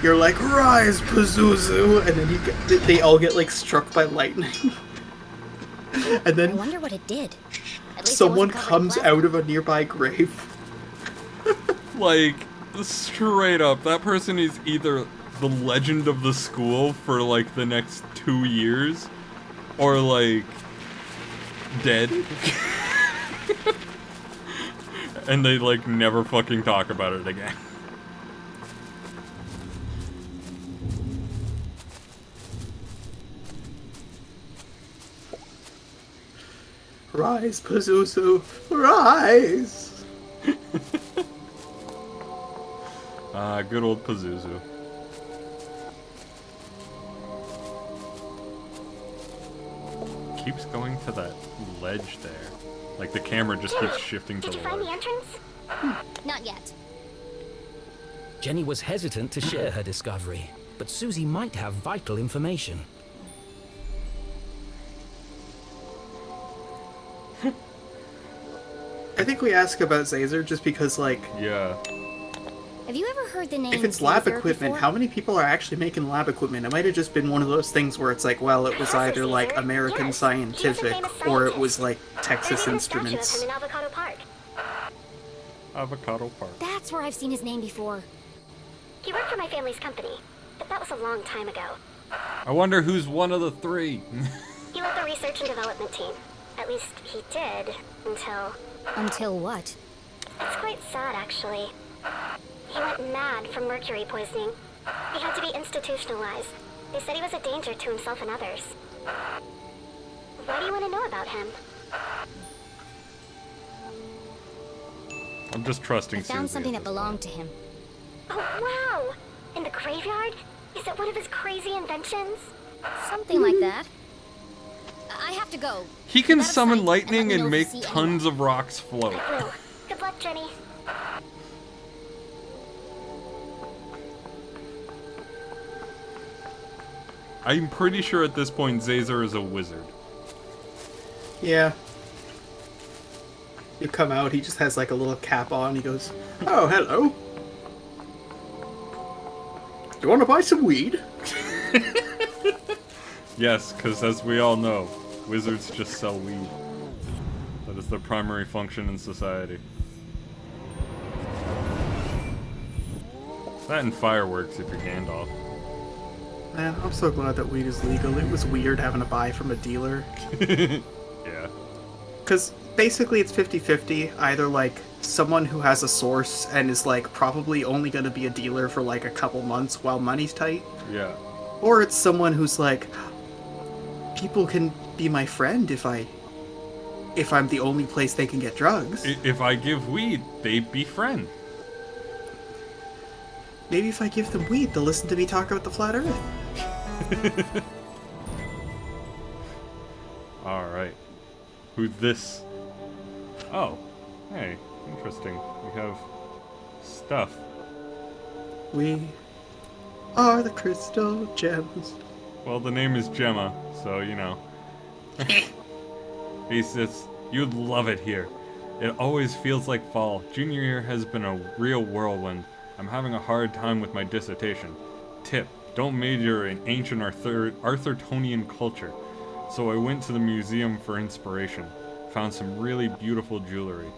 You're like, rise, Pazuzu, and then they all get like struck by lightning. And I then wonder what it did. At least it someone wasn't covered in comes plastic. out of a nearby grave. Like, straight up, that person is either the legend of the school for, like, the next 2 years, or, like, dead. And they, like, never fucking talk about it again. Rise, Pazuzu, rise! Good old Pazuzu. Keeps going to that ledge there. Like, the camera just keeps shifting to Did the you find the ledge. entrance? Not yet. Jenny was hesitant to share her discovery, but Susie might have vital information. I think we ask about Zazer just because, like, Yeah. Have you ever heard the name if it's lab Zazer equipment, before? how many people are actually making lab equipment? It might have just been one of those things where it's like, well, it was either like American Scientific or it was like Texas There's even a statue of Instruments. him in Avocado Park. Avocado Park. That's where I've seen his name before. He worked for my family's company, but that was a long time ago. I wonder who's one of the three. He led the research and development team. At least he did, until... Until what? It's quite sad, actually. He went mad from mercury poisoning. He had to be institutionalized. They said he was a danger to himself and others. Why do you want to know about him? I'm just trusting I found Susie something at that this belonged to him. Oh, wow! In the graveyard? Is it one of his crazy inventions? Something like that. I have to go. He can You gotta summon find- lightning let me know and if you make see tons of rocks float. LeClue. Good luck, Jenny. I'm pretty sure at this point Zazer is a wizard. Yeah. You come out, he just has like a little cap on, he goes, oh, hello. Do you want to buy some weed? Yes, because as we all know, wizards just sell weed. That is their primary function in society. That and fireworks if you're Gandalf. Man, I'm so glad that weed is legal. It was weird having to buy from a dealer. Yeah. Because basically it's 50-50. Either like someone who has a source and is like probably only going to be a dealer for like a couple months while money's tight. Yeah. Or it's someone who's like, people can be my friend if I'm the only place they can get drugs. If I give weed, they befriend. Maybe if I give them weed, they'll listen to me talk about the flat earth. Alright. Who's this? Oh. Hey. Interesting. We have stuff. We are the crystal gems. Well, the name is Gemma, so, you know. He says, you'd love it here. It always feels like fall. Junior year has been a real whirlwind. I'm having a hard time with my dissertation. Tip, don't major in ancient Arthurtonian culture. So I went to the museum for inspiration. Found some really beautiful jewelry.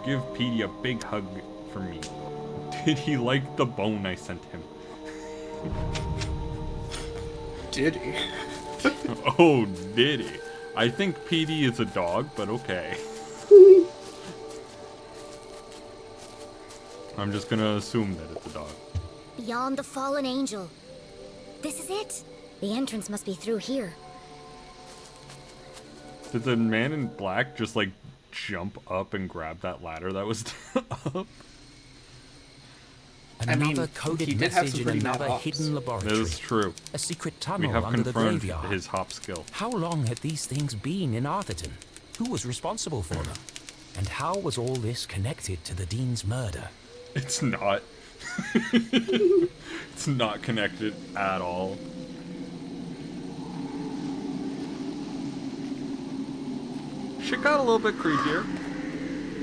Give Petey a big hug for me. Did he like the bone I sent him? Did he? Oh, did he? I think Petey is a dog, but okay. I'm just gonna assume that it's a dog. Beyond the fallen angel. This is it. The entrance must be through here. Did the man in black just, like, jump up and grab that ladder that was up? Another he coded did have message some in pretty another mad hops. hidden That laboratory. is true. A secret We tunnel have under the confirmed graveyard. his hop skill. How long had these things been in Arthurton? Who was responsible for them? And how was all this connected to the Dean's murder? It's not. It's not connected at all. Shit got a little bit creepier.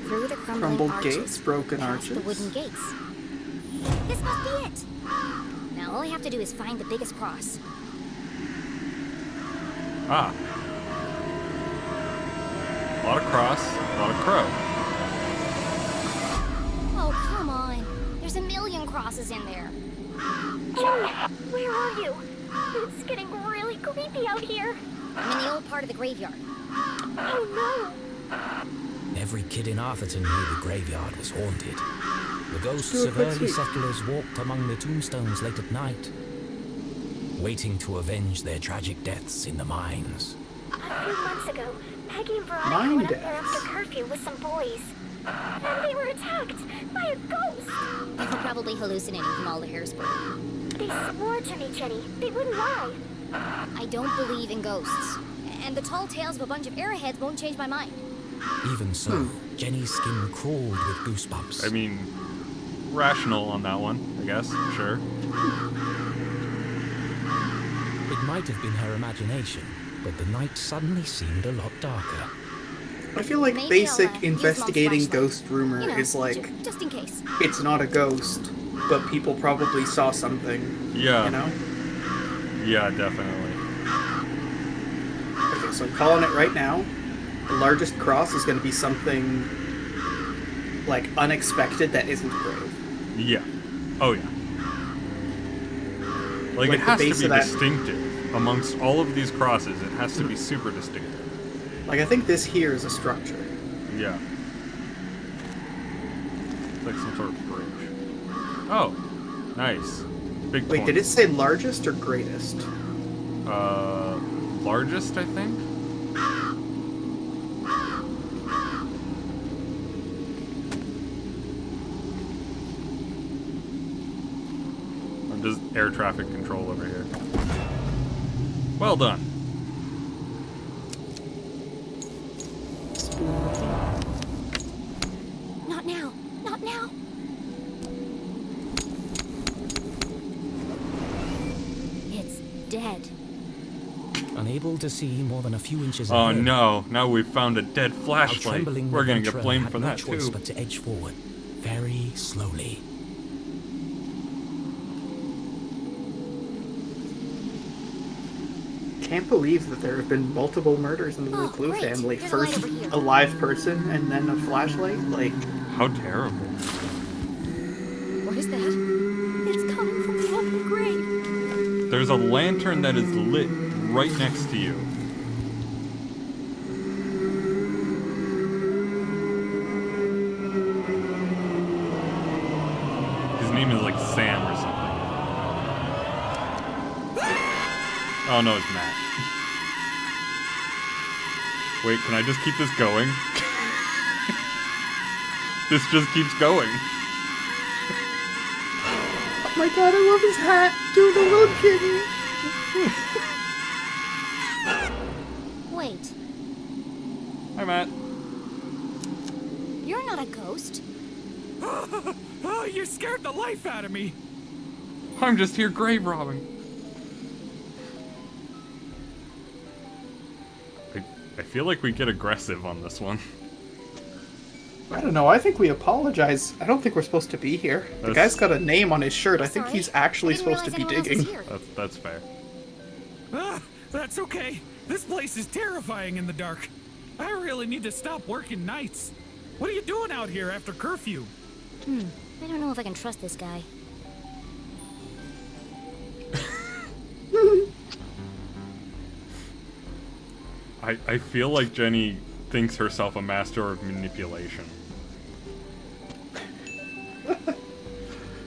Through the crumbling Crumbled arches, gates, broken past the arches. wooden gates. This must be it. Now all I have to do is find the biggest cross. Ah. A lot of cross, a lot of crow. Oh, come on. There's a million crosses in there. Jenny, where are you? It's getting really creepy out here. I'm in the old part of the graveyard. Oh Every kid in Arthurton knew the graveyard was haunted. The ghosts Do a of quick early sweep. settlers walked among the tombstones late at night, waiting to avenge their tragic deaths in the mines. no! A few months ago, Peggy and Veronica Mine went up there deaths. after curfew with some boys. And they were attacked by a ghost. They were probably hallucinating from all the hairspray. They swore to me, Jenny. They wouldn't lie. I don't believe in ghosts. And the tall tales of a bunch of airheads won't change my mind. Even so, Jenny's skin crawled with goosebumps. I mean, rational on that one, I guess. Sure. It might have been her imagination, but the night suddenly seemed a lot darker. I feel like Maybe basic I'll, use Mom's investigating flashlight. ghost rumor You know, is like, just in case. it's not a ghost, but people probably saw something. Yeah. You know? Yeah, definitely. Okay, so I'm calling it right now. The largest cross is going to be something like unexpected that isn't grave. Yeah. Oh, yeah. Like Like it the has to base be of that- distinctive. Amongst all of these crosses, it has to be super distinctive. Like I think this here is a structure. Yeah. It's like some sort of bridge. Oh, nice. Big Wait, point. did it say largest or greatest? Largest, I think? I'm just air traffic control over here. Well done. Not now. Not now. It's dead. Unable to see more than a few inches Oh ahead, no, now we've found a dead our flashlight. trembling We're gonna get adventurer blamed had for no that choice too. but to edge forward, very slowly. Can't believe that there have been multiple murders in the Oh, LeClue great. family. There's a light First over here. a live person and then a flashlight. Like, How terrible. What is that? It's coming from the open grave. There's a lantern that is lit right next to you. His name is like Sam or something. Oh no, it's Matt. Wait, can I just keep this going? This just keeps going. oh my god, I love his hat. Doing the little kitten. Wait, Hi, Matt. you're not a ghost. Oh, you scared the life out of me. I'm just here grave robbing. I feel like we get aggressive on this one. I don't know. I think we apologize. I don't think we're supposed to be here. The That's- guy's got a name on his shirt. I think Sorry. he's actually I didn't supposed to be realize anyone else digging. was here. That's fair. Ah, that's okay. This place is terrifying in the dark. I really need to stop working nights. What are you doing out here after curfew? I don't know if I can trust this guy. I feel like Jenny thinks herself a master of manipulation.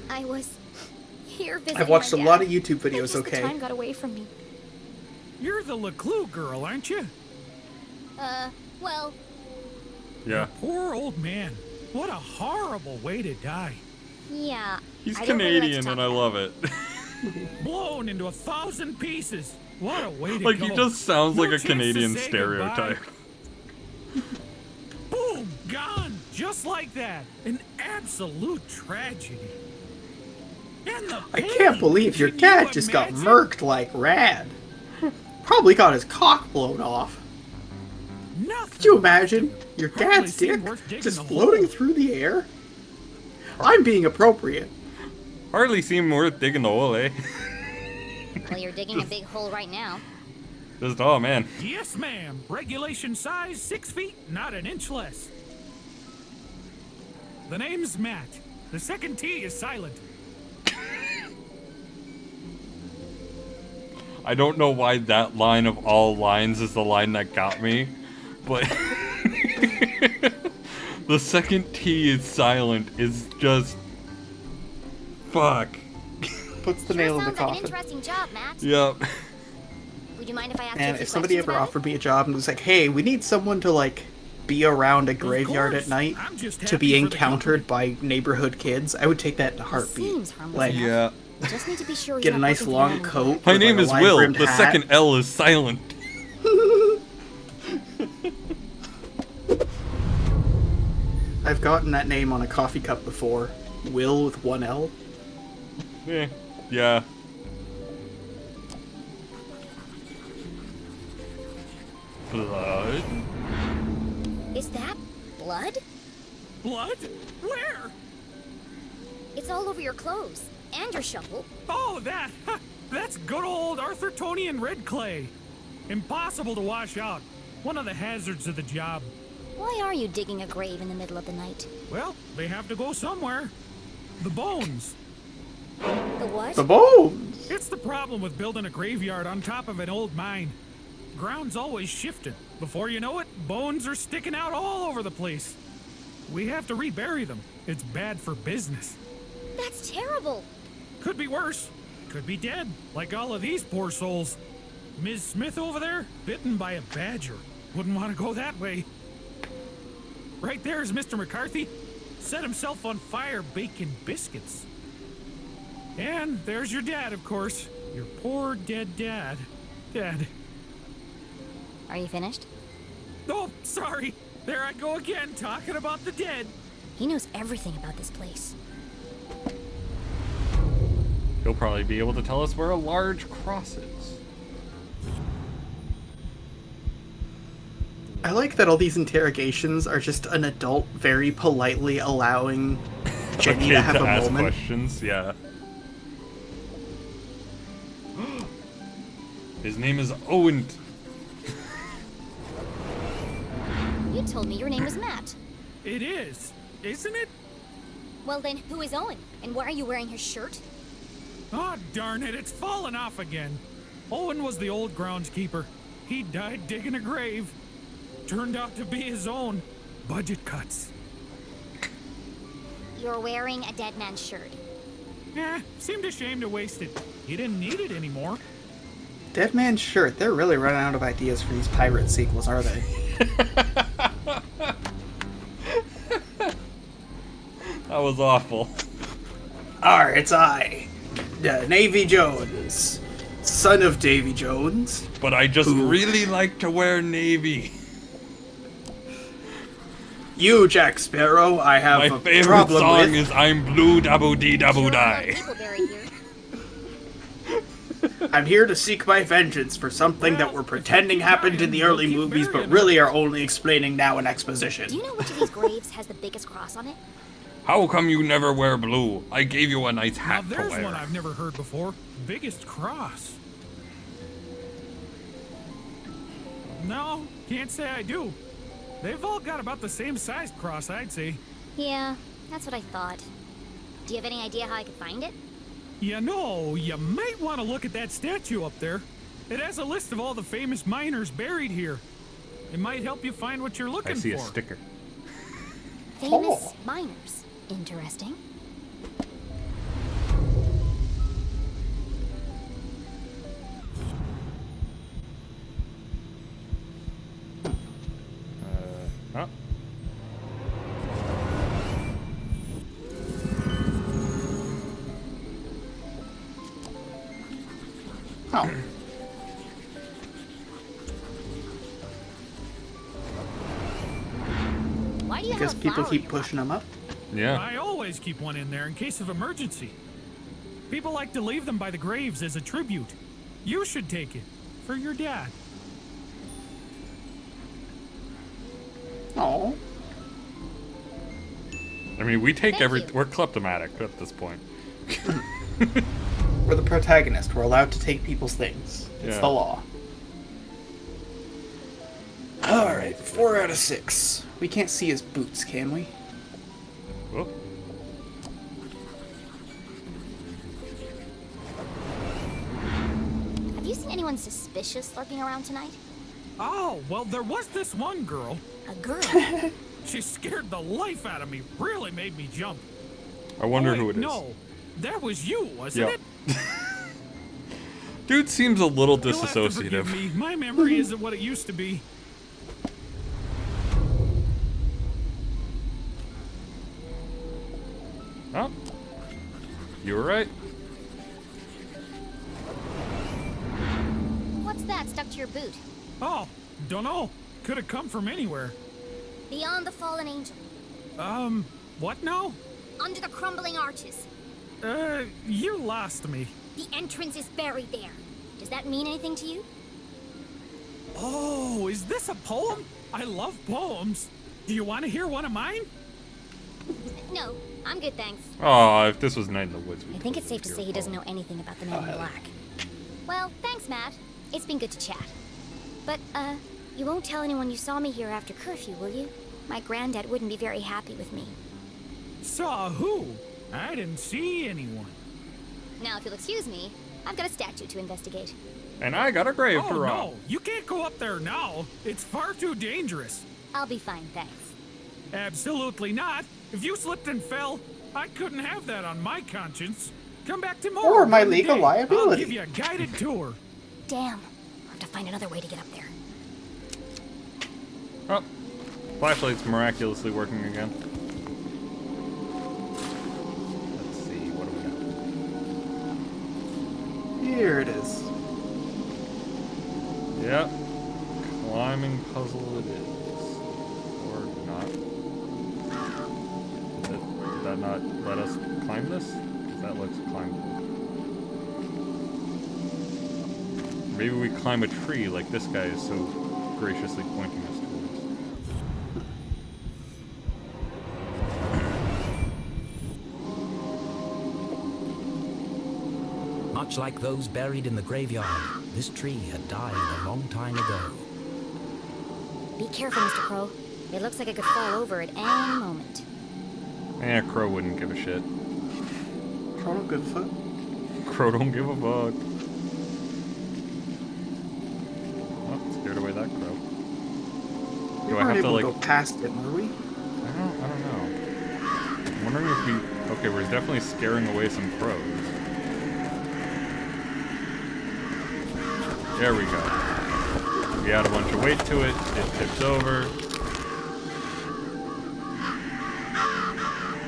I was here visiting I've watched my a dad. lot of YouTube But videos, just okay? The time got away from me. You're the LeClue girl, aren't you? Well, Yeah. Poor old man. What a horrible way to die. yeah. He's I don't really like to Canadian talk and I about love it. Blown into 1,000 pieces. What a way to Like go. he just sounds No like a chance to Canadian say stereotype. goodbye. Boom! Gone! Just like that. An absolute tragedy. And the I pain. can't believe your Can dad you just got imagine? murked like rad. Probably got his cock blown off. Nothing. Could you imagine your Hardly dad's seemed dick worth digging just the floating hole. through the air? I'm being appropriate. Hardly seem worth digging the hole, eh? Well, you're digging a big hole right now. Just, oh man. Yes, ma'am. Regulation size 6 feet, not an inch less. The name's Matt. The second T is silent. I don't know why that line of all lines is the line that got me, but the second T is silent is just fuck. Puts the Sure nail in the sounds like an coffin. interesting job, Matt. Yep. Would you mind if I asked you a And few if somebody questions ever about it? offered me a job and was like, "Hey, we need someone to like be around a graveyard course. at night I'm just to happy be for the encountered by neighborhood kids," I would take that in a heartbeat. seems harmless Like, enough. Yeah. We just need to be sure he's get a not nice working for long them anymore. coat. My with, name like, is a Will. wide-brimmed The hat. second L is silent. I've gotten that name on a coffee cup before. Will with one L. Yeah. Blood. Is that blood? Blood? Where? It's all over your clothes and your shovel. Oh, that. That's good old Arthurtonian red clay. Impossible to wash out. One of the hazards of the job. Why are you digging a grave in the middle of the night? Well, they have to go somewhere. The bones. The what? The bones! It's the problem with building a graveyard on top of an old mine. Ground's always shifting. Before you know it, bones are sticking out all over the place. We have to rebury them. It's bad for business. That's terrible. Could be worse. Could be dead, like all of these poor souls. Ms. Smith over there, bitten by a badger. Wouldn't want to go that way. Right there is Mr. McCarthy. Set himself on fire baking biscuits. And there's your dad, of course. Your poor dead dad. Dead. Are you finished? Oh, sorry. There I go again, talking about the dead. He knows everything about this place. He'll probably be able to tell us where a large cross is. I like that all these interrogations are just an adult very politely allowing Jenny to have a ask moment. questions, yeah. His name is Owen. You told me your name was Matt. It is, isn't it? Well then, who is Owen? And why are you wearing his shirt? Oh, darn it, it's fallen off again. Owen was the old groundskeeper. He died digging a grave. Turned out to be his own. Budget cuts. You're wearing a dead man's shirt. Seemed a shame to waste it. He didn't need it anymore. Dead Man's Shirt. They're really running out of ideas for these pirate sequels, are they? That was awful. It's I, Navy Jones, son of Davy Jones. But I just really like to wear navy. You, Jack Sparrow, I have My a favorite problem song with. is I'm Blue Daboo Dee Daboo Sure are Die. people buried here. I'm here to seek my vengeance for something that we're pretending happened in the early movies, but really are only explaining now in exposition. Do you know which of these graves has the biggest cross on it? How come you never wear blue? I gave you a nice Now hat to there's wear. one I've never heard before. Biggest cross. No, can't say I do. They've all got about the same sized cross, I'd say. Yeah, that's what I thought. Do you have any idea how I could find it? You know, you might want to look at that statue up there. It has a list of all the famous miners buried here. It might help you find what you're looking I see for. a sticker. Famous miners. Interesting. Huh? Oh. Why do you Because have a people flower in keep your pushing them up. Yeah. I always keep one in there in case of emergency. People like to leave them by the graves as a tribute. You should take it. For your dad. Oh. I mean, we take Thank you. we're kleptomatic at this point. We're the protagonist. We're allowed to take people's things. It's Yeah. the law. Alright, 4 out of 6. We can't see his boots, can we? Whoop. Have you seen anyone suspicious lurking around tonight? Oh, well, there was this one girl. A girl? She scared the life out of me. Really made me jump. I wonder wait, who it is. No, that was you, wasn't Yep. it? Dude seems a little You'll have to forgive disassociative. me. My memory isn't what it used to be. Oh. You were right. What's that stuck to your boot? Oh, dunno. Could have come from anywhere. Beyond the fallen angel. What now? Under the crumbling arches. You lost me. The entrance is buried there. Does that mean anything to you? Oh, is this a poem? I love poems. Do you want to hear one of mine? No, I'm good, thanks. Oh, if this was Night in the Woods, I think it's safe to say he doesn't know anything about the Man in Black. Well, thanks, Matt. It's been good to chat. But, you won't tell anyone you saw me here after curfew, will you? My granddad wouldn't be very happy with me. Saw who? I didn't see anyone. Now, if you'll excuse me, I've got a statue to investigate. And I got a grave Oh, to rob. no, you can't go up there now. It's far too dangerous. I'll be fine, thanks. Absolutely not. If you slipped and fell, I couldn't have that on my conscience. Come back tomorrow. Or my during the legal day. liability. I'll give you a guided tour. Damn. I'll have to find another way to get up there. Oh, flashlight's miraculously working again. Let's see, what do we got? Here it is. Yep. Climbing puzzle it is. Or not. Did that not let us climb this? 'Cause that looks climbable. Maybe we climb a tree like this guy is so graciously pointing us towards. Much like those buried in the graveyard, this tree had died a long time ago. Be careful, Mr. Crow. It looks like it could fall over at any moment. Eh, Crow wouldn't give a shit. Crow don't give a fuck. Crow don't give a fuck. Oh, scared away that crow. We Do I weren't have to able like? to go past it, were we? I don't know. I'm wondering if we. Okay, we're definitely scaring away some crows. There we go. We add a bunch of weight to it. It tips over.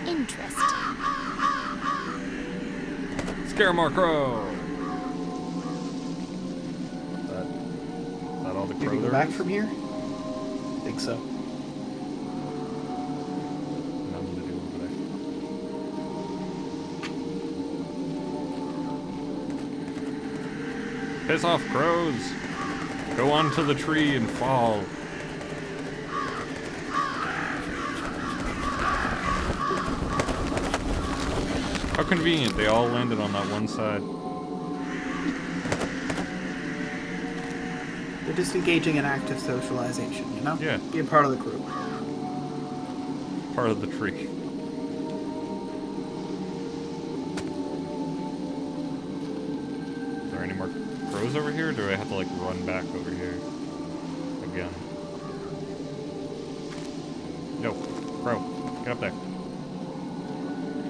Interesting. Scare more crow. Is that all the Did crow we go there back is? from here? I think so. Nothing to do over there. Piss off, crows! Go onto the tree and fall. How convenient, they all landed on that one side. They're just engaging in active socialization, you know? Yeah. Being part of the crew. Part of the tree. Is there any more crows over here, or do I have to like run back over here again? No, crow, get up there.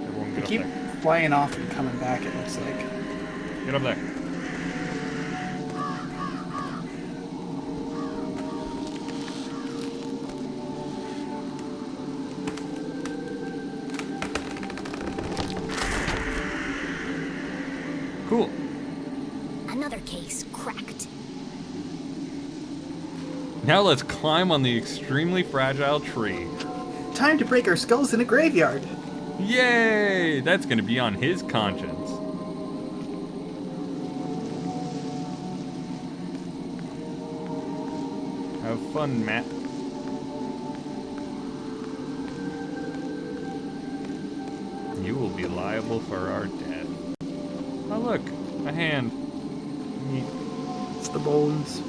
Everyone They get up keep there. flying off and coming back, it looks like. Get up there. Cool. Another case cracked. Now let's climb on the extremely fragile tree. Time to break our skulls in a graveyard. Yay! That's gonna be on his conscience. Have fun, Matt. You will be liable for our death. Oh look, a hand. Neat. It's the bones.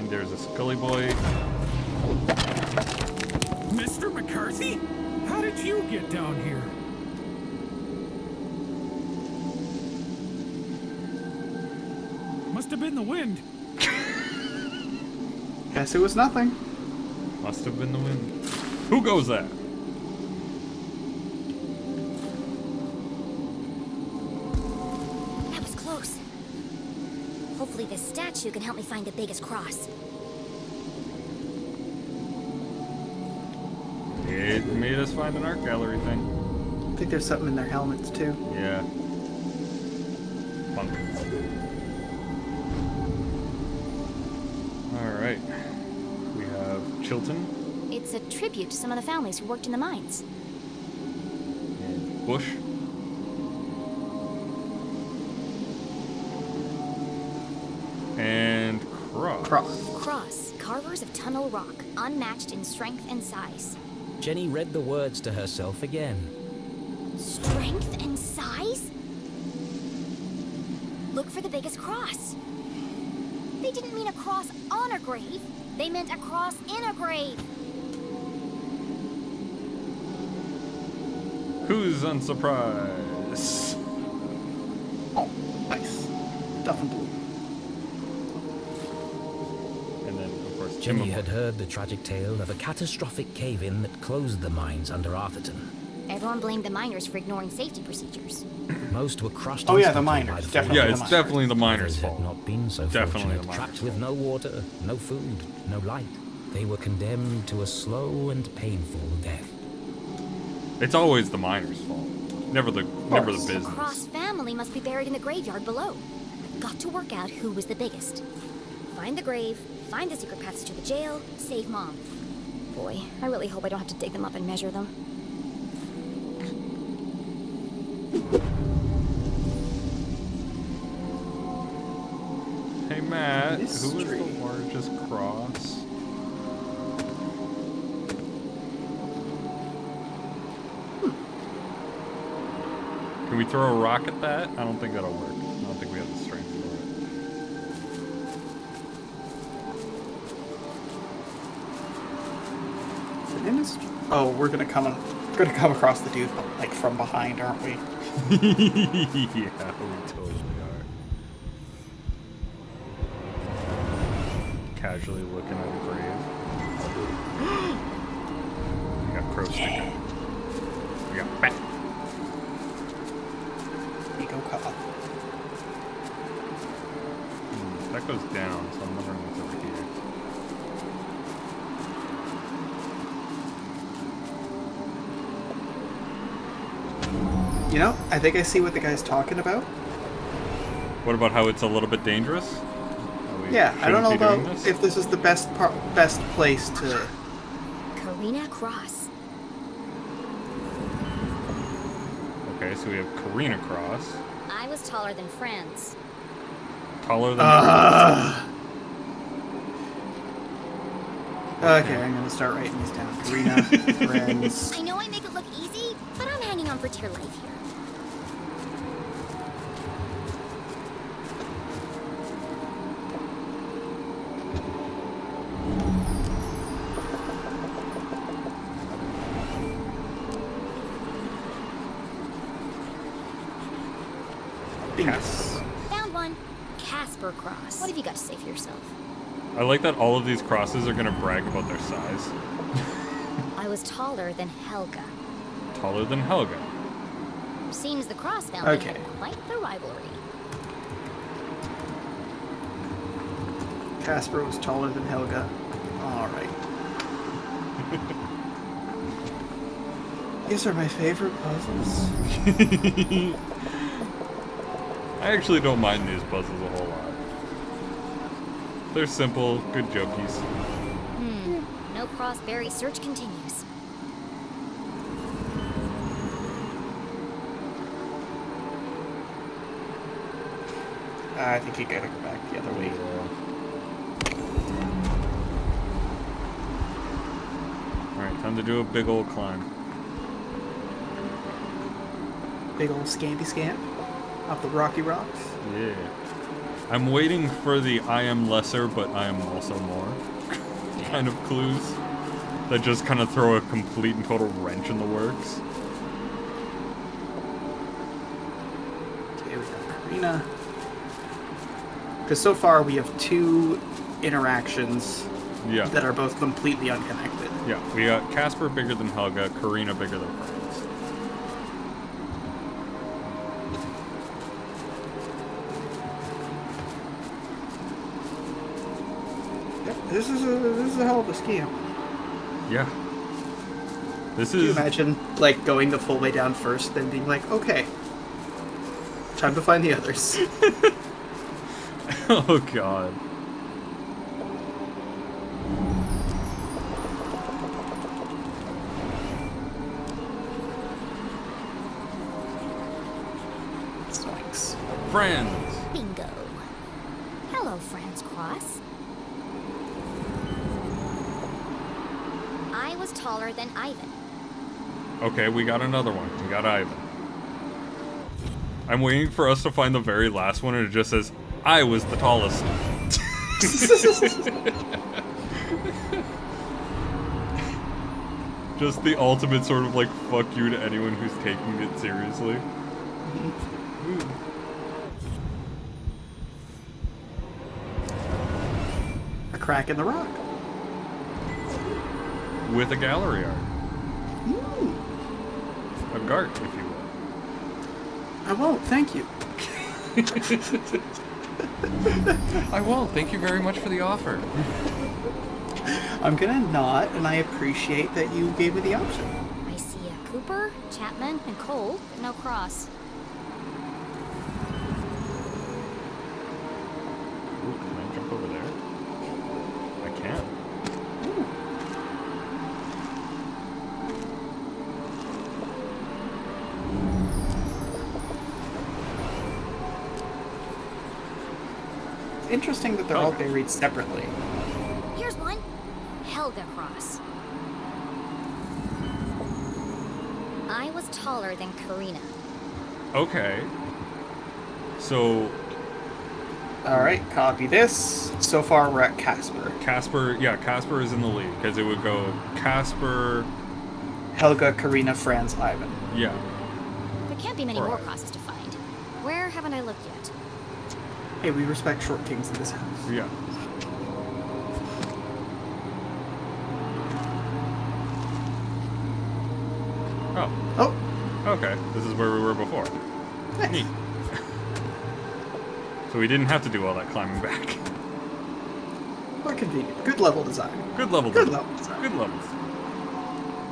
And there's a Scully boy. Mr. McCarthy? How did you get down here? Must have been the wind. Guess it was nothing. Must have been the wind. Who goes there? That was close. Hopefully this statue can help me find the biggest cross. It made us find an art gallery thing. I think there's something in their helmets too. Yeah. Fun. Alright. We have Chilton It's a tribute to some of the families who worked in the mines. and Bush. And Cross. Cross, carvers of tunnel rock, unmatched in strength and size. Jenny read the words to herself again. Strength and size? Look for the biggest cross. They didn't mean a cross on a grave. They meant a cross in a grave. Who's unsurprised? Oh, nice. Duff and blue. And then, of course, Jenny had heard the tragic tale of a catastrophic cave-in that closed the mines under Arthurton. Everyone blamed the miners for ignoring safety procedures. Most were crushed. Oh yeah, the instantly by miners. the Definitely Yeah, the it's miners. definitely the miners' Others had fault. not been so Definitely fortunate, the miners' trapped fault. with no water, no food, no light. They were condemned to a slow and painful death. It's always the miner's fault. Never the course. The business. Cross family must be buried in the graveyard below. I've got to work out who was the biggest. Find the grave, find the secret paths to the jail, save Mom. Boy, I really hope I don't have to dig them up and measure them. Hey Matt, Mystery. who is the largest cross? Can we throw a rock at that? I don't think that'll work. I don't think we have the strength for it. The industry. Oh, we're gonna come across the dude like from behind, aren't we? Yeah, we totally are. Casually looking at a grave. We got crow stick. We got bat. Ego cop. That goes down, so I'm wondering what's over here. You know, I think I see what the guy's talking about. What about how it's a little bit dangerous? How we Yeah, I don't know shouldn't be about doing this? if this is the best place to. Karina Cross. Okay, so we have Karina Cross. I was taller than friends. Taller than Okay, I'm gonna start writing these down. Karina, friends. I know I make it look easy, but I'm hanging on for dear life here. Yes. Found one. Casper Cross. What have you got to say for yourself? I like that all of these crosses are gonna brag about their size. I was taller than Helga. Taller than Helga. Seems the Cross family Okay. had quite the rivalry. Casper was taller than Helga. Alright. These are my favorite puzzles. I actually don't mind these puzzles a whole lot. They're simple, good jokies. No cross berry search continues. I think you gotta go back the other way. Alright, time to do a big old climb. Big old scampy scamp up the rocky rocks. Yeah. I'm waiting for the I am lesser, but I am also more kind of clues that just kind of throw a complete and total wrench in the works. Okay, we got Karina. Because so far we have 2 interactions Yeah. that are both completely unconnected. Yeah, we got Casper bigger than Helga, Karina bigger than Franz. Yep, this is a hell of a scam. Yeah. This Can you is... imagine, like, going the full way down first, then being like, okay, time to find the others. Oh, God. Spikes. Friends! Bingo. Hello, Franz Cross. I was taller than Ivan. Okay, we got another one. We got Ivan. I'm waiting for us to find the very last one, and it just says, I was the tallest. Just the ultimate sort of, like, fuck you to anyone who's taking it seriously. A crack in the rock. With a gallery art. A gart, if you will. I won't, thank you. I won't. Thank you very much for the offer. I'm gonna nod, and I appreciate that you gave me the option. I see a Cooper, Chapman, and Cole, but no Cross. Ooh, can I jump over there? I can't. It's interesting that they're all buried separately. Here's one. Helga Cross. I was taller than Karina. Okay. So, Alright, copy this. So far, we're at Casper. Casper, yeah, Casper is in the lead, because it would go Casper... Helga, Karina, Franz, Ivan. Yeah. There can't be many more Alright. crosses to find. Where haven't I looked yet? Hey, we respect short kings in this house. Yeah. Oh. Oh, Okay, this is where we were before. nice. Neat. So we didn't have to do all that climbing back. What convenient. Good level design. Good level Good design. level design. Good levels.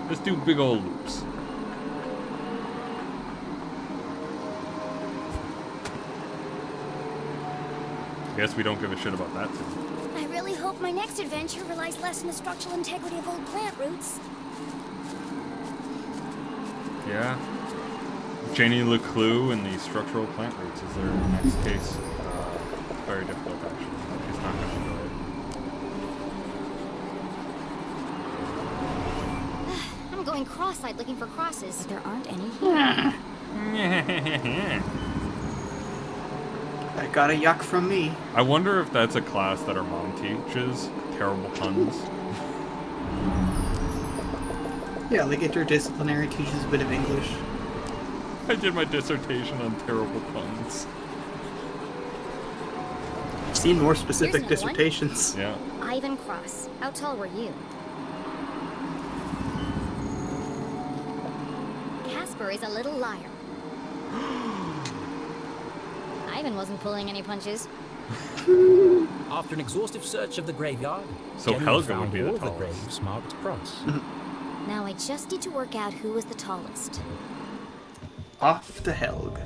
Let's do big old loops. Guess we don't give a shit about that too. I really hope my next adventure relies less on the structural integrity of old plant roots. Yeah. Jenny LeClue and the structural plant roots is their next case. Very difficult, actually. She's not going to enjoy it. I'm going cross-eyed looking for crosses, but there aren't any here. I got a yuck from me. I wonder if that's a class that her mom teaches. Terrible puns. Yeah, like interdisciplinary teaches a bit of English. I did my dissertation on terrible puns. I've seen more specific Here's another one. dissertations. Yeah. Ivan Cross. How tall were you? Casper is a little liar. Ivan wasn't pulling any punches. After an exhaustive search of the graveyard, So Jenny Helga found would be the all of the tallest. graves marked cross. Now I just need to work out who was the tallest. Off to Helg.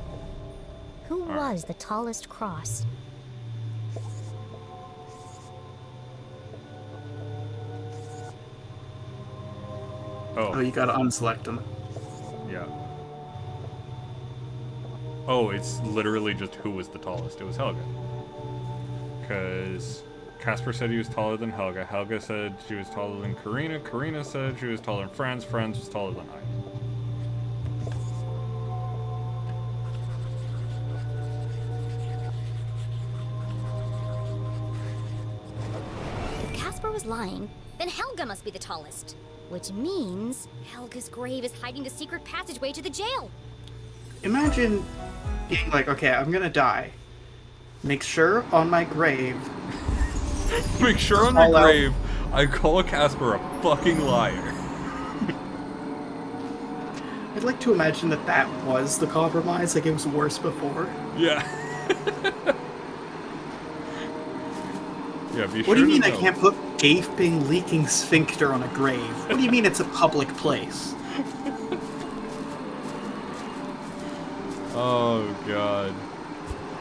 Who was the tallest cross? Oh, you gotta unselect them. Yeah. Oh, it's literally just who was the tallest. It was Helga. Because Casper said he was taller than Helga. Helga said she was taller than Karina. Karina said she was taller than Franz. Franz was taller than I. was lying, then Helga must be the tallest. Which means Helga's grave is hiding the secret passageway to the jail. Imagine being like, okay, I'm gonna die. Make sure on my grave. Make sure on my grave I call Casper a fucking liar. I'd like to imagine that that was the compromise, like it was worse before. Yeah. Yeah, be sure What do you mean to I know. can't put gaping, leaking sphincter on a grave? What do you mean it's a public place? Oh, God.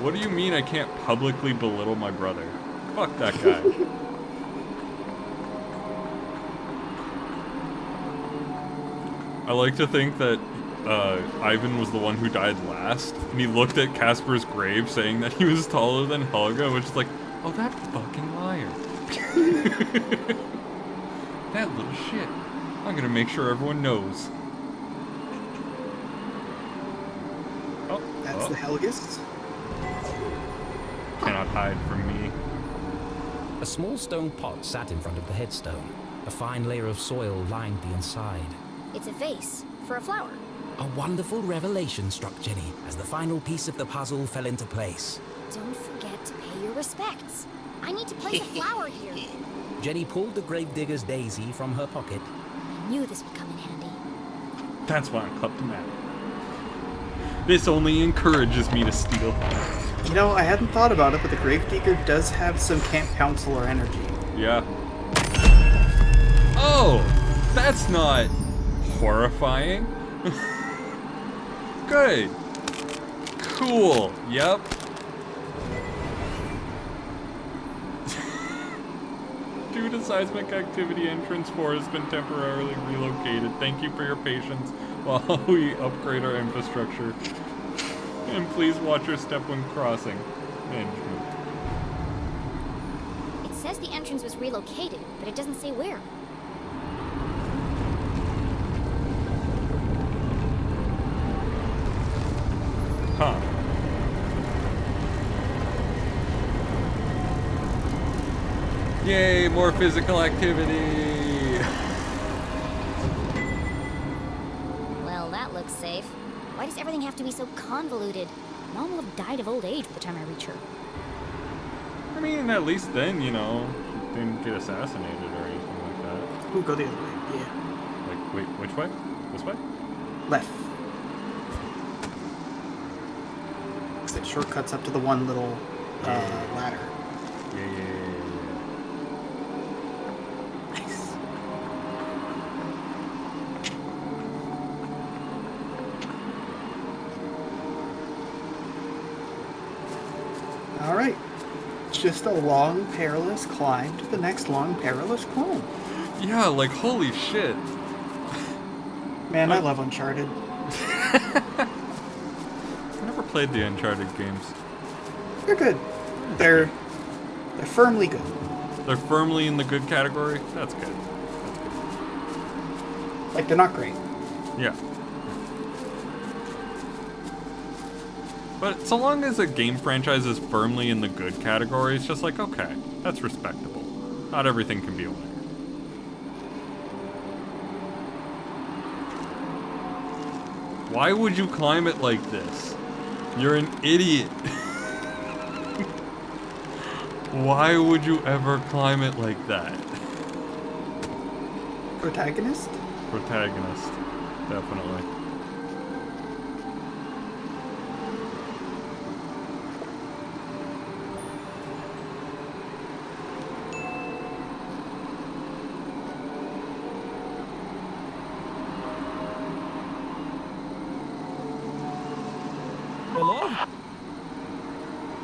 What do you mean I can't publicly belittle my brother? Fuck that guy. I like to think that Ivan was the one who died last, and he looked at Casper's grave saying that he was taller than Helga, which is like, oh, that fucking liar. That little shit. I'm gonna make sure everyone knows. Oh, That's the Helgas. Cannot hide from me. A small stone pot sat in front of the headstone. A fine layer of soil lined the inside. It's a vase for a flower. A wonderful revelation struck Jenny as the final piece of the puzzle fell into place. Don't forget to pay your respects. I need to place a flower here. Jenny pulled the gravedigger's daisy from her pocket. I knew this would come in handy. That's why I'm kleptomatic. This only encourages me to steal. You know, I hadn't thought about it, but the Gravedigger does have some camp counselor energy. Yeah. Oh! That's not horrifying. Good. Cool. Yep. Due to seismic activity, entrance 4 has been temporarily relocated. Thank you for your patience while we upgrade our infrastructure. And please watch your step when crossing. Management. It says the entrance was relocated, but it doesn't say where. Huh. Yay, more physical activity! Well, that looks safe. Why does everything have to be so convoluted? Mom will have died of old age by the time I reach her. I mean, at least then, you know, she didn't get assassinated or anything like that. Ooh, go the other way. Yeah. Like, wait, which way? This way? Left. Because it shortcuts up to the one little ladder. Yeah. Nice. Alright. It's just a long, perilous climb to the next long, perilous climb. Yeah, like, holy shit. Man, I love Uncharted. I never played the Uncharted games. They're good. They're firmly good. They're firmly in the good category? That's good. That's good. Like, they're not great. Yeah. But so long as a game franchise is firmly in the good category, it's just like, okay, that's respectable. Not everything can be a winner. Why would you climb it like this? You're an idiot. Why would you ever climb it like that? Protagonist? Protagonist, definitely. Hello?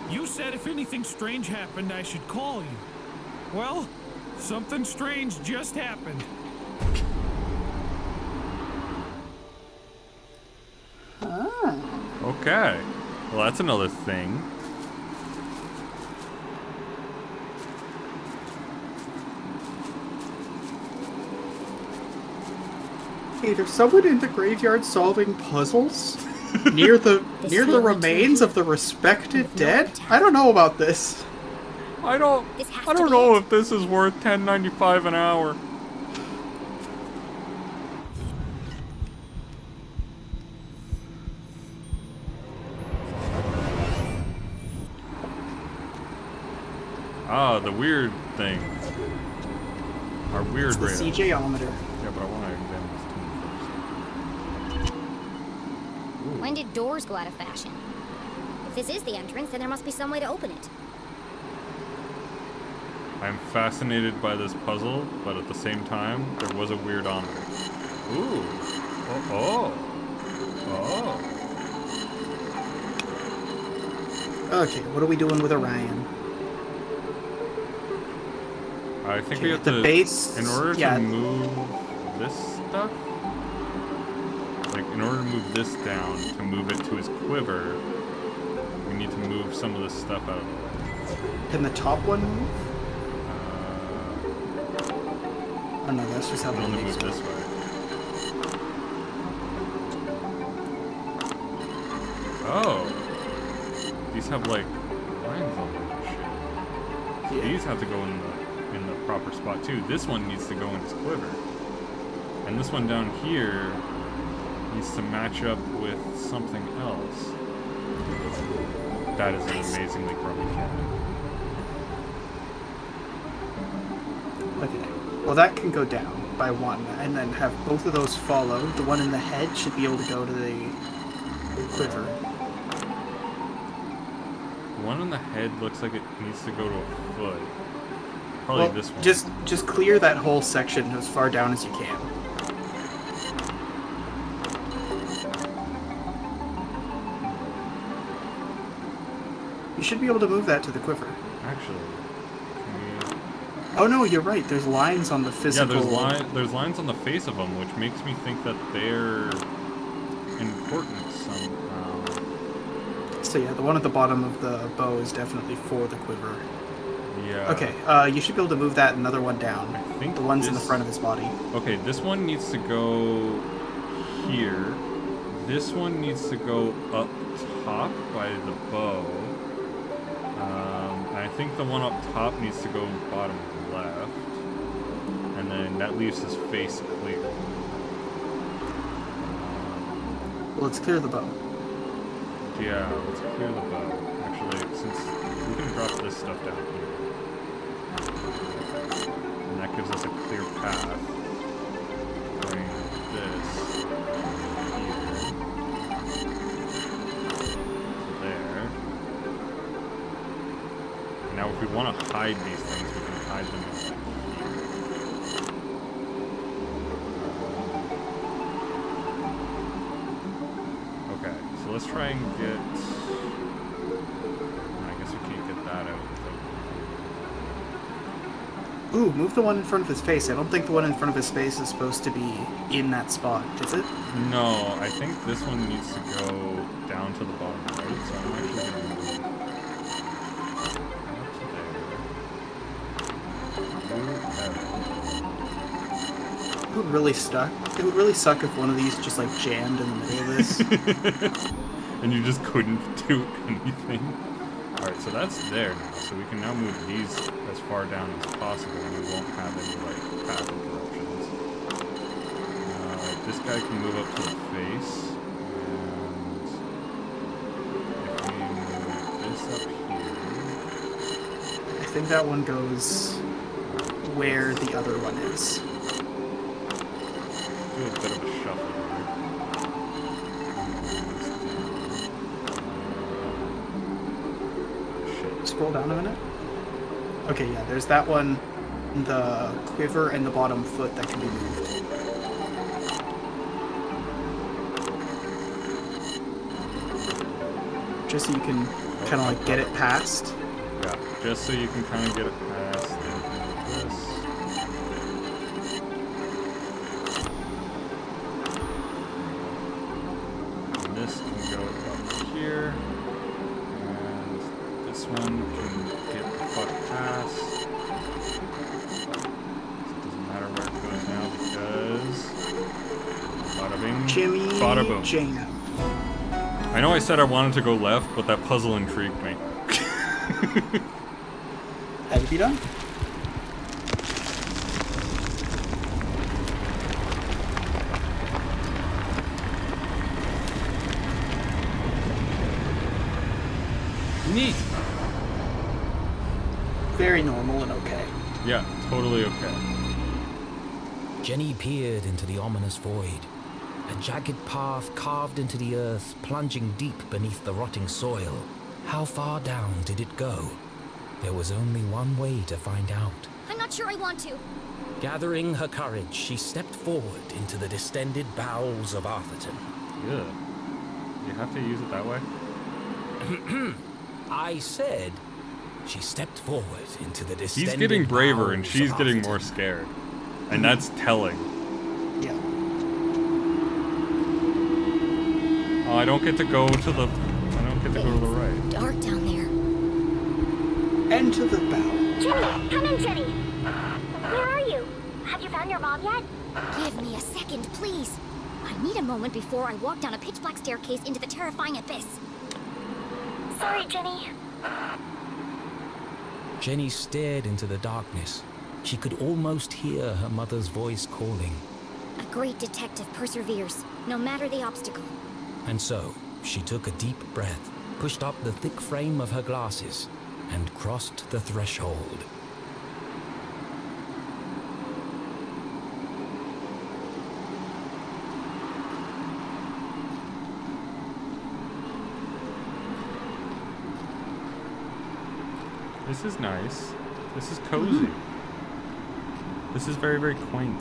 You said if anything strange happened, I should call you. Well, something strange just happened. Okay. Well, that's another thing. Hey, there's someone in the graveyard solving puzzles near the remains of the respected dead? I don't know about this. I don't know if this is worth $10.95 an hour. Ah, the weird thing. Our weird It's the CJ-ometer. Yeah, but I want to examine this tomb first. When did doors go out of fashion? If this is the entrance, then there must be some way to open it. I'm fascinated by this puzzle, but at the same time, there was a weird ometer. Ooh. Oh. Okay, what are we doing with Orion? I think we have to, base, in order to move this stuff, like in order to move this down, to move it to his quiver, we need to move some of this stuff out of the way. Can the top one move? Oh no, that's just how they only move this way. Oh, these have like lines on them and shit. So these have to go in the proper spot too. This one needs to go in his quiver, and this one down here needs to match up with something else. That is an amazingly crummy cannon. Okay. Well, that can go down by one, and then have both of those follow. The one in the head should be able to go to the quiver. The one in the head looks like it needs to go to a foot. Probably this one. Just clear that whole section as far down as you can. You should be able to move that to the quiver. Actually. Oh no, you're right. There's lines on the physical... Yeah, there's lines on the face of them, which makes me think that they're important somehow. So yeah, the one at the bottom of the bow is definitely for the quiver. Yeah. Okay, you should be able to move that another one down. I think the one's in the front of his body. Okay, this one needs to go here. This one needs to go up top by the bow. I think the one up top needs to go bottom left. And then that leaves his face clear. Well, let's clear the bow. Yeah, let's clear the bow. Actually, since we can drop this stuff down here. And that gives us a clear path. Bring this here. There. Now if we want to hide these things, we can hide them in here. Okay, so let's try and get... I guess we can't get that out. Ooh, move the one in front of his face. I don't think the one in front of his face is supposed to be in that spot, is it? No, I think this one needs to go down to the bottom right, so I'm actually going to move It would really suck if one of these just like jammed in the middle of this. And you just couldn't do anything. Alright, so that's there now, so we can now move these as far down as possible and we won't have any like path interruptions. This guy can move up to the face, and if we move this up here... I think that one goes where the other one is. Do a bit of a shuffle here. Scroll down a minute. Okay, yeah, there's that one, the quiver and the bottom foot that can be moved. Just so you can kind of like get it past. Yeah, just so you can kind of get it past. This. And this can go up here. And this one can get the fuck past. So it doesn't matter where it goes now because... Bada bing, Jimmy bada boom. Jam. I know I said I wanted to go left, but that puzzle intrigued me. Had to be done. Neat. Very normal and okay. Yeah, totally okay. Jenny peered into the ominous void. A jagged path carved into the earth, plunging deep beneath the rotting soil. How far down did it go? There was only one way to find out. I'm not sure I want to. Gathering her courage, she stepped forward into the distended bowels of Arthurton. Yeah. You have to use it that way? I said she stepped forward into the distended He's getting braver and bowels she's of getting Arthurton. more scared. And that's telling. Yeah. Oh, I don't get to go to the right. Dark down there. And to the bow. Jenny, come in, Jenny. Where are you? Have you found your mom yet? Give me a second, please. I need a moment before I walk down a pitch black staircase into the terrifying abyss. Sorry, Jenny. Jenny stared into the darkness. She could almost hear her mother's voice calling. A great detective perseveres, no matter the obstacle. And so, she took a deep breath, pushed up the thick frame of her glasses, and crossed the threshold. This is nice. This is cozy. This is very, very quaint.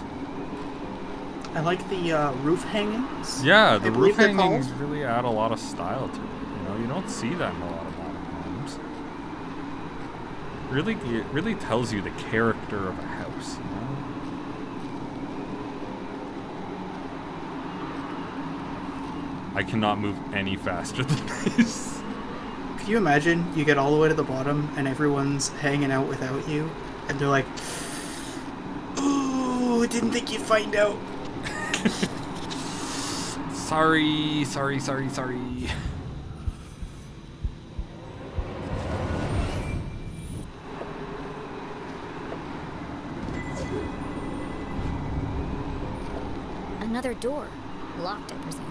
I like the roof hangings. Yeah, I the believe roof they're hangings called. really add a lot of style to it. You know, you don't see that in a lot of modern homes. It really tells you the character of a house, you know? I cannot move any faster than this. Could you imagine you get all the way to the bottom and everyone's hanging out without you? And they're like, ooh, didn't think you'd find out. Sorry. Another door. Locked, I presume.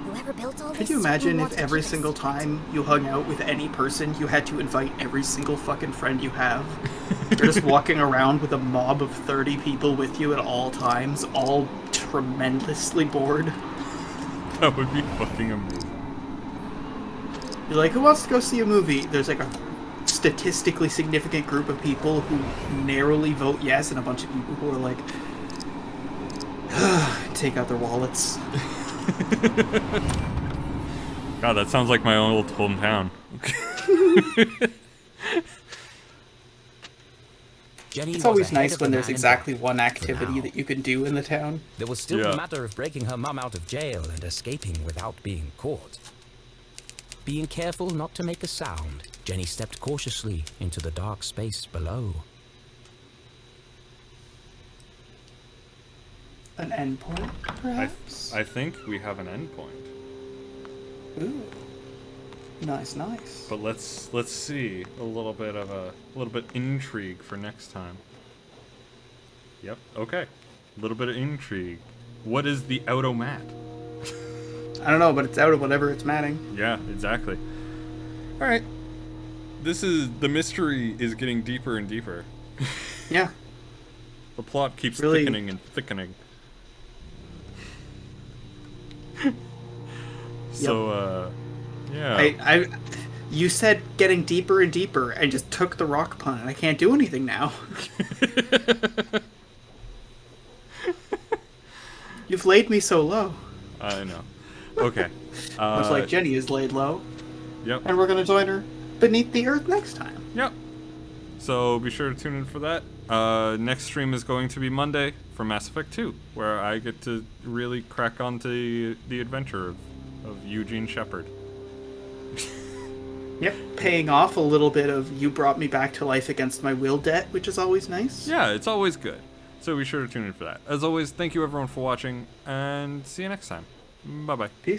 Whoever built all this... Could you imagine certainly if wants to every keep it single secret. time you hung out with any person, you had to invite every single fucking friend you have? You're just walking around with a mob of 30 people with you at all times, all tremendously bored. That would be fucking amazing. You're like, who wants to go see a movie? There's like a statistically significant group of people who narrowly vote yes, and a bunch of people who are like, take out their wallets. God, that sounds like my old hometown. Jenny It's was always ahead nice of when the there's man in exactly black one for activity now. that you can do in the town. There was still Yeah. the matter of breaking her mum out of jail and escaping without being caught. Being careful not to make a sound, Jenny stepped cautiously into the dark space below. An endpoint, perhaps? I think we have an endpoint. Ooh. Nice, nice. But let's see a little bit intrigue for next time. Yep. Okay. A little bit of intrigue. What is the automat? I don't know, but it's out of whatever it's matting. Yeah, exactly. All right. The mystery is getting deeper and deeper. Yeah. The plot keeps Really- thickening and thickening. So, yeah. You said getting deeper and deeper, and just took the rock pun, and I can't do anything now. You've laid me so low. I know. Okay. Much like Jenny is laid low. Yep. And we're gonna join her beneath the earth next time. Yep. So be sure to tune in for that. Next stream is going to be Monday for Mass Effect 2, where I get to really crack onto the adventure of Eugene Shepard. Yep. Paying off a little bit of you brought me back to life against my will debt, which is always nice. Yeah, it's always good. So be sure to tune in for that. As always, thank you everyone for watching, and see you next time. Bye-bye. Peace.